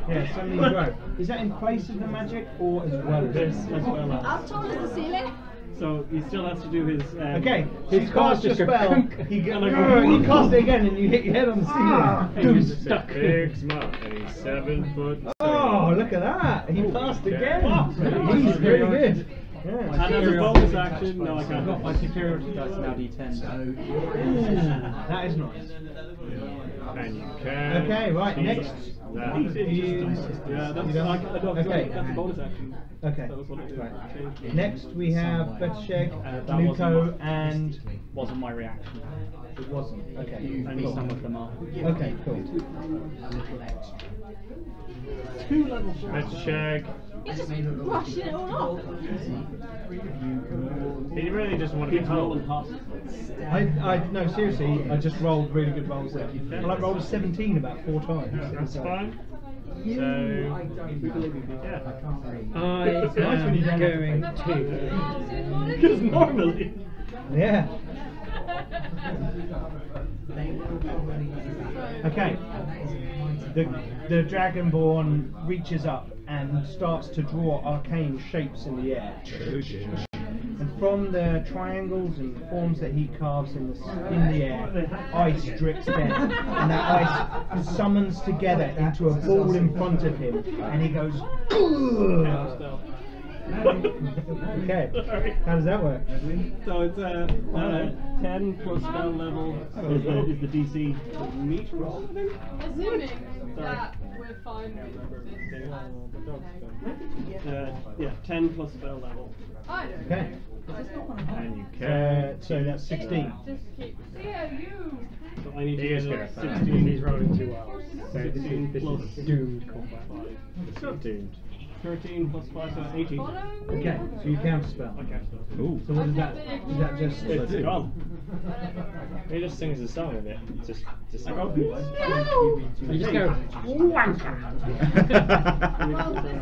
Yeah, so you grow. Is that in place of the magic or as well as This as well as. How tall is the ceiling? So he still has to do his. Okay, so you His cast your cards just go spell, clunk. you And cast it again and you hit your head on the ceiling. He's stuck. Big smile, and he's 7 foot. Oh, look at that! He passed again. Wow. He's very good. Yeah. And as a bonus action, no, I I've can't. got my superiority dice now d10. That is nice. And you can. Okay, right, next. That. Yeah, that's You don't like- that's okay. that's a bonus action. Okay. That was what I did. Right. Changed. Next we have Betsheg, That Nuko, and Wasn't my reaction. it wasn't. Okay. Only Cool. some of them are. Okay, cool. Two level 4. Let's check. He's just rushing it all off. He really just want to be Keeps rolling home. hot. No, seriously, I just rolled really good rolls there. Well, I rolled a 17 about 4 times. That's fine. So, yeah. I am going to. Because normally. Yeah. Okay. The Dragonborn reaches up and starts to draw arcane shapes in the air. And from the triangles and forms that he carves in the air, ice drips down, and that ice summons together into a ball in front of him, and he goes. Okay, how does that work? So it's 10 plus spell level is the DC to meet roll. Assuming that we're fine with Yeah, 10 plus spell level. I don't Okay. And you So that's 16. just keep. Yeah, you. So I need to He is get good a at that. 16. He's rolling 2 hours. So this 16 is plus doomed combat. 5. It's not doomed. 13 plus 5, so 18. Okay, so you counter spell. Okay. Ooh. So what is that? Is that just? It's do. gone. He just sings a song with it. Just You just go, wanker.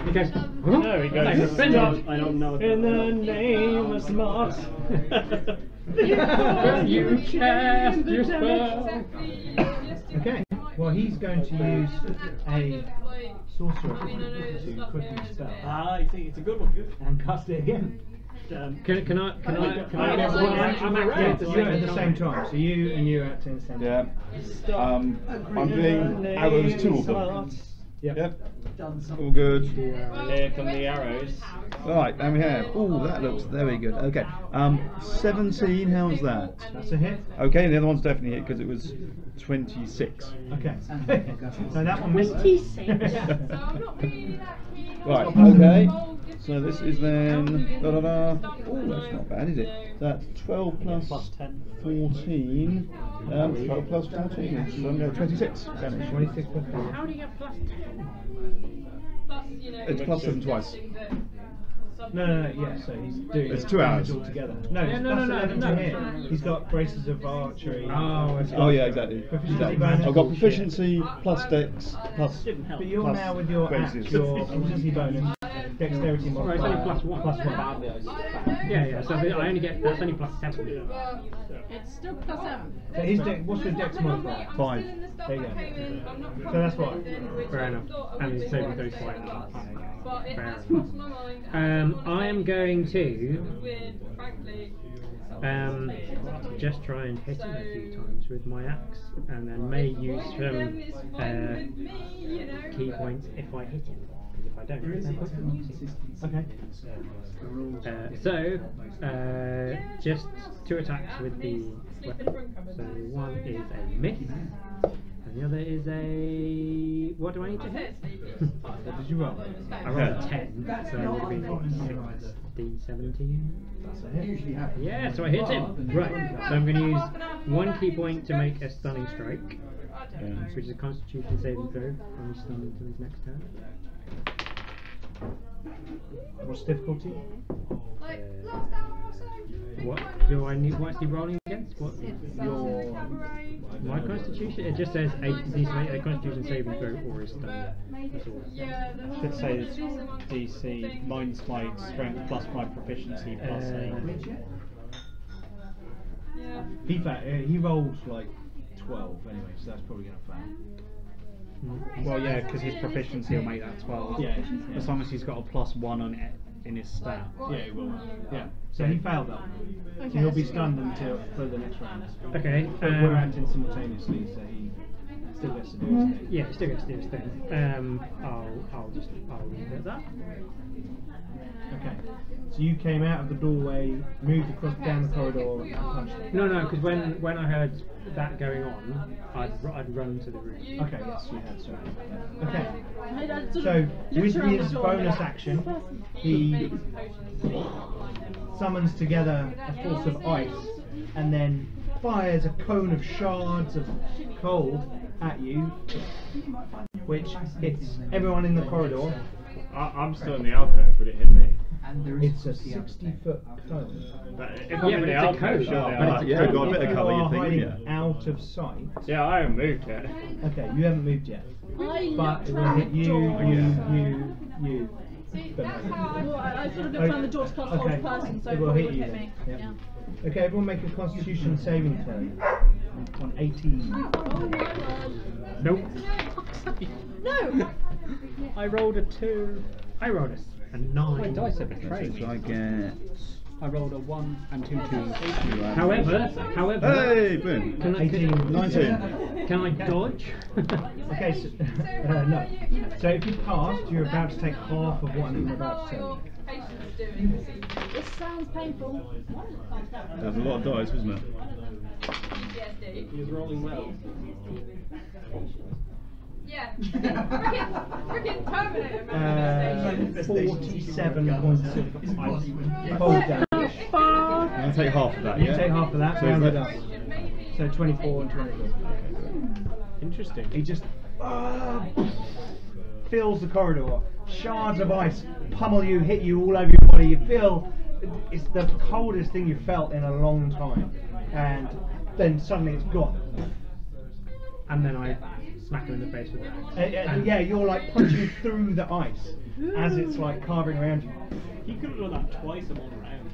He goes, No, he goes, stop. I don't know. in the name of smart. You cast your spell. Okay. Well, he's going to use a sorcerer point to quicken the spell Ah, I see. It's a good one. and cast it again. Can I Yeah, I'm acting at the you're at the same same time. So you and you are acting at the same time. Yeah. I'm doing arrows, 2 of them. Yep. All good. Here come the arrows. Right, and we have. Oh, that looks very good. Okay. 17. How's that? That's a hit. Okay, the other one's definitely hit because it was 26. Okay. So that one missed. Right. Okay. So this is then. Oh, that's not bad, is it? That's 12 plus 14. 12 plus 14. So I'm going to 26 damage. 26 plus 4. How do you get plus 10? It's plus 7 twice. No, yeah, so he's doing It's 2 hours. damage altogether. No, it's plus 11 to hit. He's got braces of archery. Oh yeah, exactly. Proficiency bonus. I've got proficiency plus dex plus. But you're plus now with your axe, braces. your proficiency bonus, dexterity Right, modifier. it's only plus 1. Plus 1. Yeah, so I only get, that's only plus 7. It's still plus 7. So his what's your dex modifier? 5. There you go. So that's what? Fair enough. And his saving throws quite enough. But it Fair has enough. crossed my mind. I am going to Weird, frankly. just try and hit him a few times with my axe, and then may use some key points if I hit him. Because if I don't, then I can use it. Okay. Just 2 attacks with the weapon. So one is a miss, and the other is a. What do I need to hit? What did you roll? I rolled a 10, so it would have been 16, 17. Yeah, so I hit him. Right, so I'm going to use 1 key point to make a stunning strike, which is a Constitution saving throw. I'm stunned until his next turn. What's difficulty? What do I need? What's he rolling against? What your my Constitution? It just says he needs to make a Constitution saving throw or is stunned. That's all. Should say DC minus my strength plus my proficiency plus He rolls like 12 anyway, so that's probably going to fail. Well, yeah, because his proficiency will make that 12. Yeah. As long as he's got a +1 on it in his stat. Yeah, he will. Yeah. So he failed that. So he'll be stunned until for the next round. Okay. But we're acting simultaneously, so he still gets to do his thing. Yeah, still gets to do his thing. I'll leave it at that. Okay. So you came out of the doorway, moved across down the corridor, and punched him. No, because when I heard that going on, I'd run to the room. Okay, yes, you had. Sorry. Okay. So So with his bonus action, he summons together a force of ice, and then fires a cone of shards of cold at you, which hits everyone in the corridor. I'm still in the alcove, but it hit me. It's a 60-foot cone. But if I'm in the alcove, surely Yeah, got a bit of You cover, are you think, hiding wouldn't you? out of sight. Yeah, I haven't moved yet. Okay, you haven't moved yet. But it will hit you. But no. Well, I sort of looked around the door to cast hold person, so it will probably hit would you. hit me. Then. Yeah. Okay, everyone make a Constitution saving throw. on 18. Nope. No! I rolled a 2. I rolled a 9. My dice are betraying So I me. get. I rolled a 1 and 2 2s. However, Hey, boom. can I, 18. 19. can I dodge? Okay, so, no. So if you passed, you're about to take half of what I'm about to tell you. This sounds painful. That was a lot of dice, wasn't it? PTSD. He's rolling well. Yeah. Freaking Terminator man. 47 points of ice cold damage. I'm going to take half of that, You yeah? take half of that, So round is it that- up. So 24 and 24. Interesting. He just fills the corridor. Shards of ice pummel you, hit you all over your body. You feel it's the coldest thing you've felt in a long time. And then suddenly it's gone. And then I smack him in the face with that. Yeah, you're like punching through the ice as it's like carving around you. He could have done that twice in one round.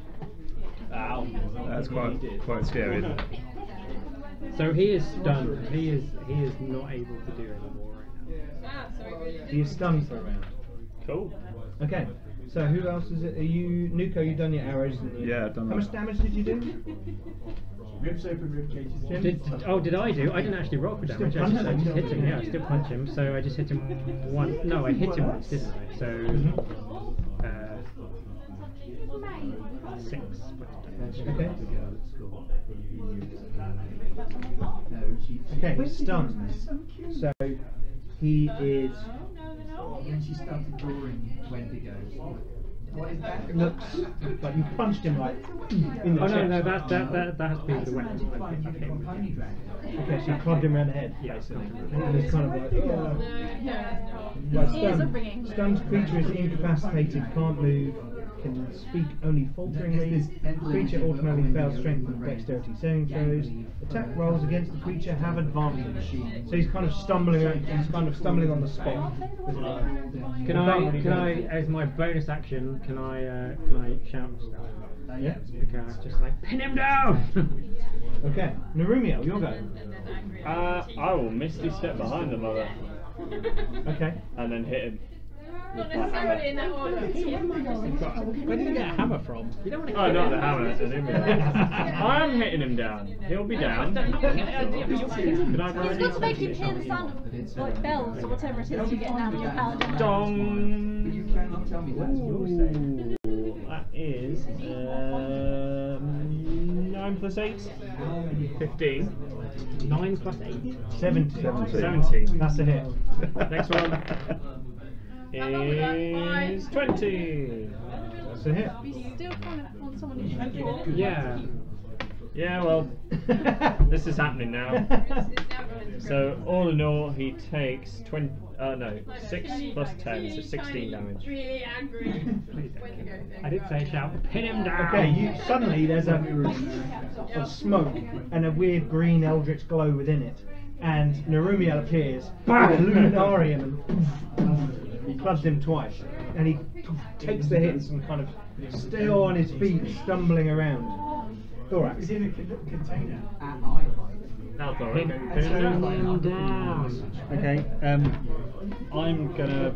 Ow. That's quite scary, isn't it? So he is stunned. He is not able to do any more right now. Ah, sorry. You're stunned for a round. Cool. Okay, so who else is it? Are you, Nuko, you've done your arrows, didn't you? Yeah, I've done How that. much damage did you do? Ribs open, rib cages. Did I do? I didn't actually roll for damage. I just hit him. Yeah, I still punch him. So I just hit him once. No, I hit him once, didn't I? So 6. Okay. Okay, stunned. So he is. And she started drawing Wendigo. What is that? Looks like you punched him like in the Oh chest. no, that has to be the weapon. I hit him. Okay, so you clubbed him around the head, basically. And it's kind of like, His ears are ringing. Stunned creature is incapacitated, can't move, can speak only falteringly. Creature automatically fails strength and dexterity saving throws. Attack rolls against the creature have advantage. So he's kind of stumbling on the spot. Can I, as my bonus action, can I shout? Yeah. Okay, just like pin him down. Okay, Narumio, your go. I will Misty step behind the mother Okay. and then hit him. Not necessarily in that order. Where did you get a hammer from? You don't want to Oh, not the hammer. It's an image. I'm hitting him down. He'll be down. Can I It's good to make you hear the sound of like bells or whatever it is you get now when you're paladin. Dong. You cannot tell me that's your save. That is 9 plus 8. 15. 9 plus 8. 17. That's a hit. Next one is 20. That's a hit. We still kind of want someone who's control. Yeah. Yeah, well, this is happening now. So all in all, he takes 6 plus 10, so 16 damage. Really angry. Wendigo thing. I did say shout, pin him down. Okay, suddenly there's a smoke and a weird green eldritch glow within it, and Narumiel appears, Luminarium, and he clubs him twice, and he takes the hits and kind of still on his feet, stumbling around. Thorax. He's in a container. Now, Pin him down. Okay, I'm gonna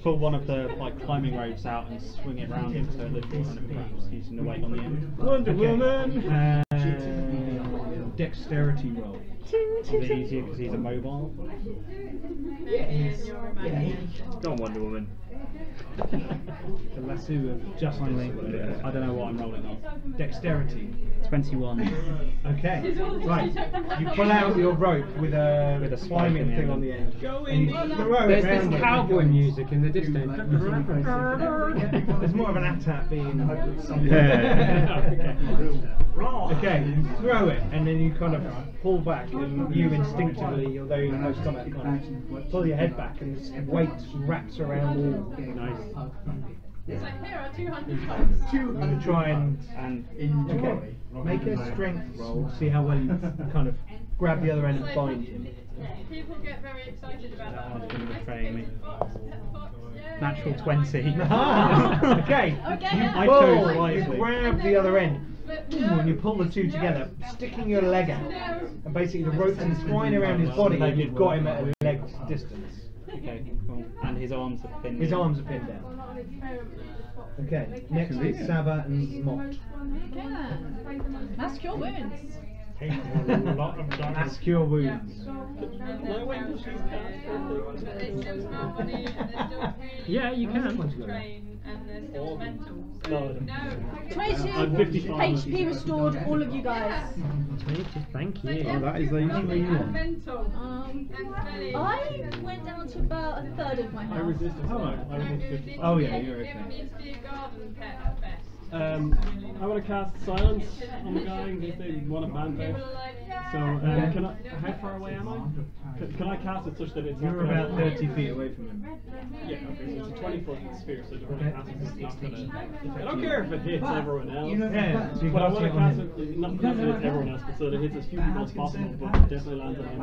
pull one of the climbing ropes out and swing it round him so that he's perhaps using the weight on the end. Wonder Woman! Dexterity roll. Is it easier because he's immobile? Go on, Wonder Woman. The lasso of justly. I don't know what I'm rolling on. Dexterity. 21. Okay, right. You pull out your rope with a spike climbing in the thing end. on the end. And you throw it There's around this him. cowboy music in the distance. There's more of an AT-AT being. Yeah. Okay, you throw it and then you kind of pull back, and you instinctively, although you're in close combat, kind of pull your head back, and this weight wraps around all. Nice. It's like, here are 200 bucks. You try and Enjoy. make a strength roll, see how well you kind of grab the other end and bind him. People get very excited about that. One's going to betray me. Fox, yay. Natural 20. Okay, Okay. you I pull, chose you wisely. grab the other end, and you pull the two together, sticking your leg out, and basically the rope entwined around his body, and you've got him at a leg's distance. Okay, cool. And his arms are pinned. His arms are pinned down. Okay, next is Saba and Mott. That's cure wounds. That's cure wounds. Yeah, you can. 22 I'm 55. HP restored, all of you guys. Thank you. Oh, that is a usually one. I went down to about a third of my health. Oh yeah, you're okay. I want to cast silence on the guy in case they want to ban there. So, can I? How far away am I? Can I cast it such that it's You're not about 30 feet away from him. Yeah, okay, so it's a 20-foot sphere, so I don't want to cast it, it's not gonna. I don't care if it hits everyone else. Yeah, so you but I cast want it to on cast him. it, not that it hits everyone else, but so that it hits as few people as possible, but it definitely lands on him.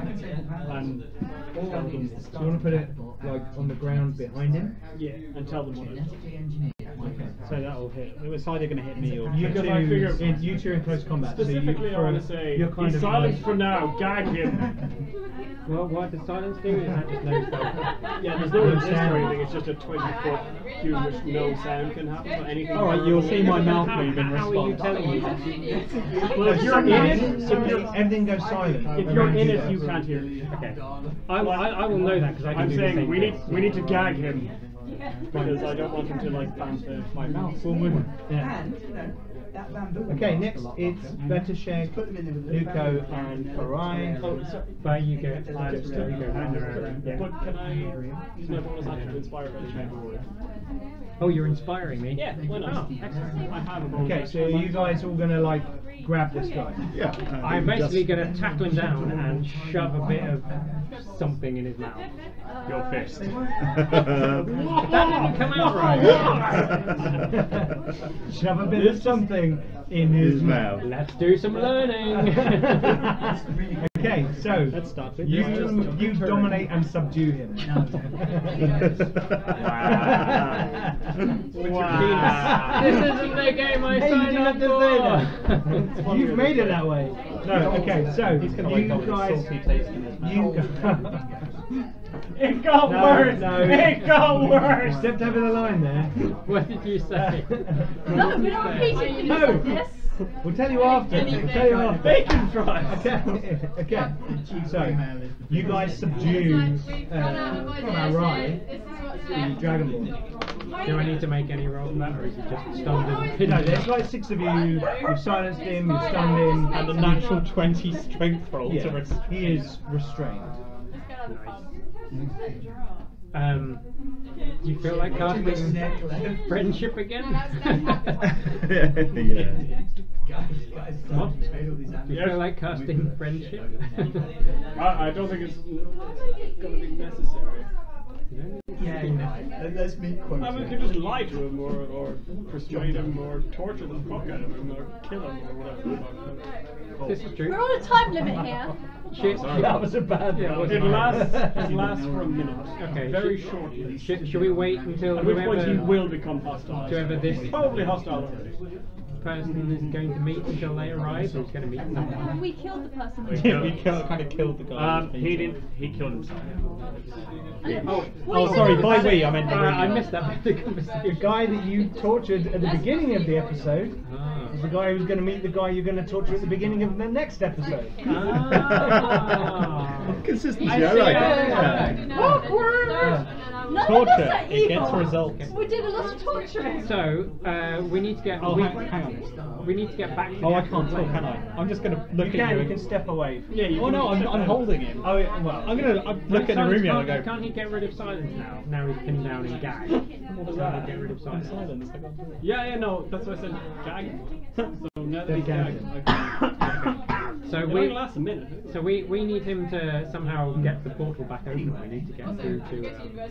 And tell them. Do you want to put it like on the ground behind him? Yeah, and tell them what it is. So that'll hit. It's either going to hit me or. You Because I figure- two are in close combat. Specifically, so I want to say, you're kind he's of silent like- for now, gag him. Well, what does silence do? Is that just no stuff? Yeah, there's no resist or anything, it's just a 20-foot cube which no sound can happen, so anything. Alright, you'll see my mouth move in How are you response. telling me that? Well, if you're in it, everything goes silent. if you're in it, you can't hear it. Okay. I will know that because I can I'm do the saying same we thing. need to gag him because I don't want him to like bounce my mouth. Yeah. Okay, next it's Betasheg, Nuko, and Farai. But you go. But can I use my bonus action to inspire by the chamber? Oh, you're inspiring me. Yeah, why not? Oh, excellent. I have a bonus Okay, so you guys all gonna like grab this guy? Yeah. I'm basically going to tackle him down and shove a bit of something in his mouth. Your fist. That didn't come out right. Shove a bit of something in his mouth. Let's do some learning. Okay, so Let's start with you dominate and subdue him. Wow. This isn't the game I Hey, you signed didn't up have to say that. for. You've made it that way. No, okay, so He's going to you wake up with a guys, salty taste in his mouth. It got No, worse! no. It got worse! You stepped over the line there. What did you say? No, we're not repeating No. this. We'll tell you after. We'll tell you after. Bacon fries! Okay, okay. So, you guys subdue Farai, the Dragonborn. Do I need to make any rolls on that, or is he just stunned and pinned? No, there's like 6 of you. You've silenced him, you've stunned him. And a natural 20 strength roll to Yeah, he is restrained. Do you feel like casting friendship again? Yeah. What? Do you feel like casting friendship? I don't think it's going to be necessary. Let's meet quotes. I mean, we could just lie to him, or persuade him, or torture the fuck out of him, or kill him, or whatever. This is true. We're on a time limit here. That was a bad Yeah, one. It lasts for a minute. Okay. Very shortly. Should we wait until At which point he whoever, will become hostile. whoever this Probably hostile already. person is going to meet until they arrive, or is going to meet someone? We killed the person. Yeah, we kind of killed the guy. He didn't. He killed himself. Oh, sorry, by we, I meant I missed that bit of the The conversation. guy that you tortured at the beginning of the episode Ah. is the guy who's going to meet the guy you're going to torture at the beginning of the next episode. Ah. Consistency, I I see. like Yeah. it. Awkward! None of Torture, us are it evil. gets results. We did a lot of torturing. So we need to get. Oh, we, hang on. we need to get back to Oh, the I actual can't talk, plane. can I? I'm just going to look You at you. can step away. Yeah, you Oh can no, step I'm out. holding him. Oh, well. I'm going to look at Silence Narumia and can't, go. can't he get rid of silence now? Now he's pinned down and gagged. What was Can't that? he get rid of silence? Silence. I can't do it. Yeah, no, that's what I said. Gag. So now that he's Gag. gagged, So it we only lasts a minute. so we need him to somehow get the portal back open. We need to get through to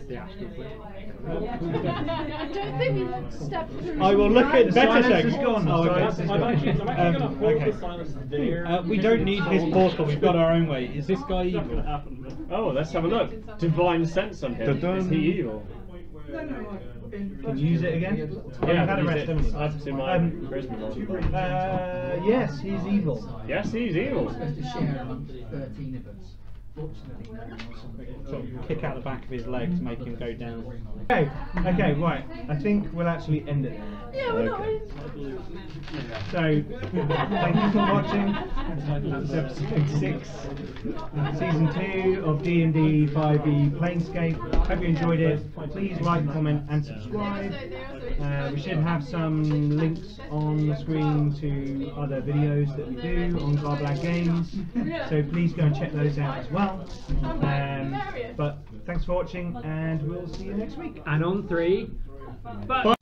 the astral plane. I don't think we looked step through. I will look at silence Betasheg. is gone. Oh, okay. Silence is I'm gone. actually going to hold okay. the silence there. We don't need his portal, we've got our own way. Is this guy It's not going to evil? happen. But Oh, let's have a look. Divine sense on him. Dun-dun. Is he evil? Can you use it again? Yeah, You've had a use rest, it. haven't you? That's in my charisma roll. Yes, he's evil. Yes, he's evil. Supposed to share amongst 13 of us. Fortunately, no one was on the Sort of kick out the back of his leg to make him go down. Okay, right. I think we'll actually end it there. Yeah, we're not. So, thank you for watching. That's episode 6, season 2 of D&D 5e Planescape. Hope you enjoyed it. Please like, comment, and subscribe. We should have some links on the screen to other videos that we do on Garblag Games. So please go and check those out as well. But thanks for watching, and we'll see you next week. And on 3, bye.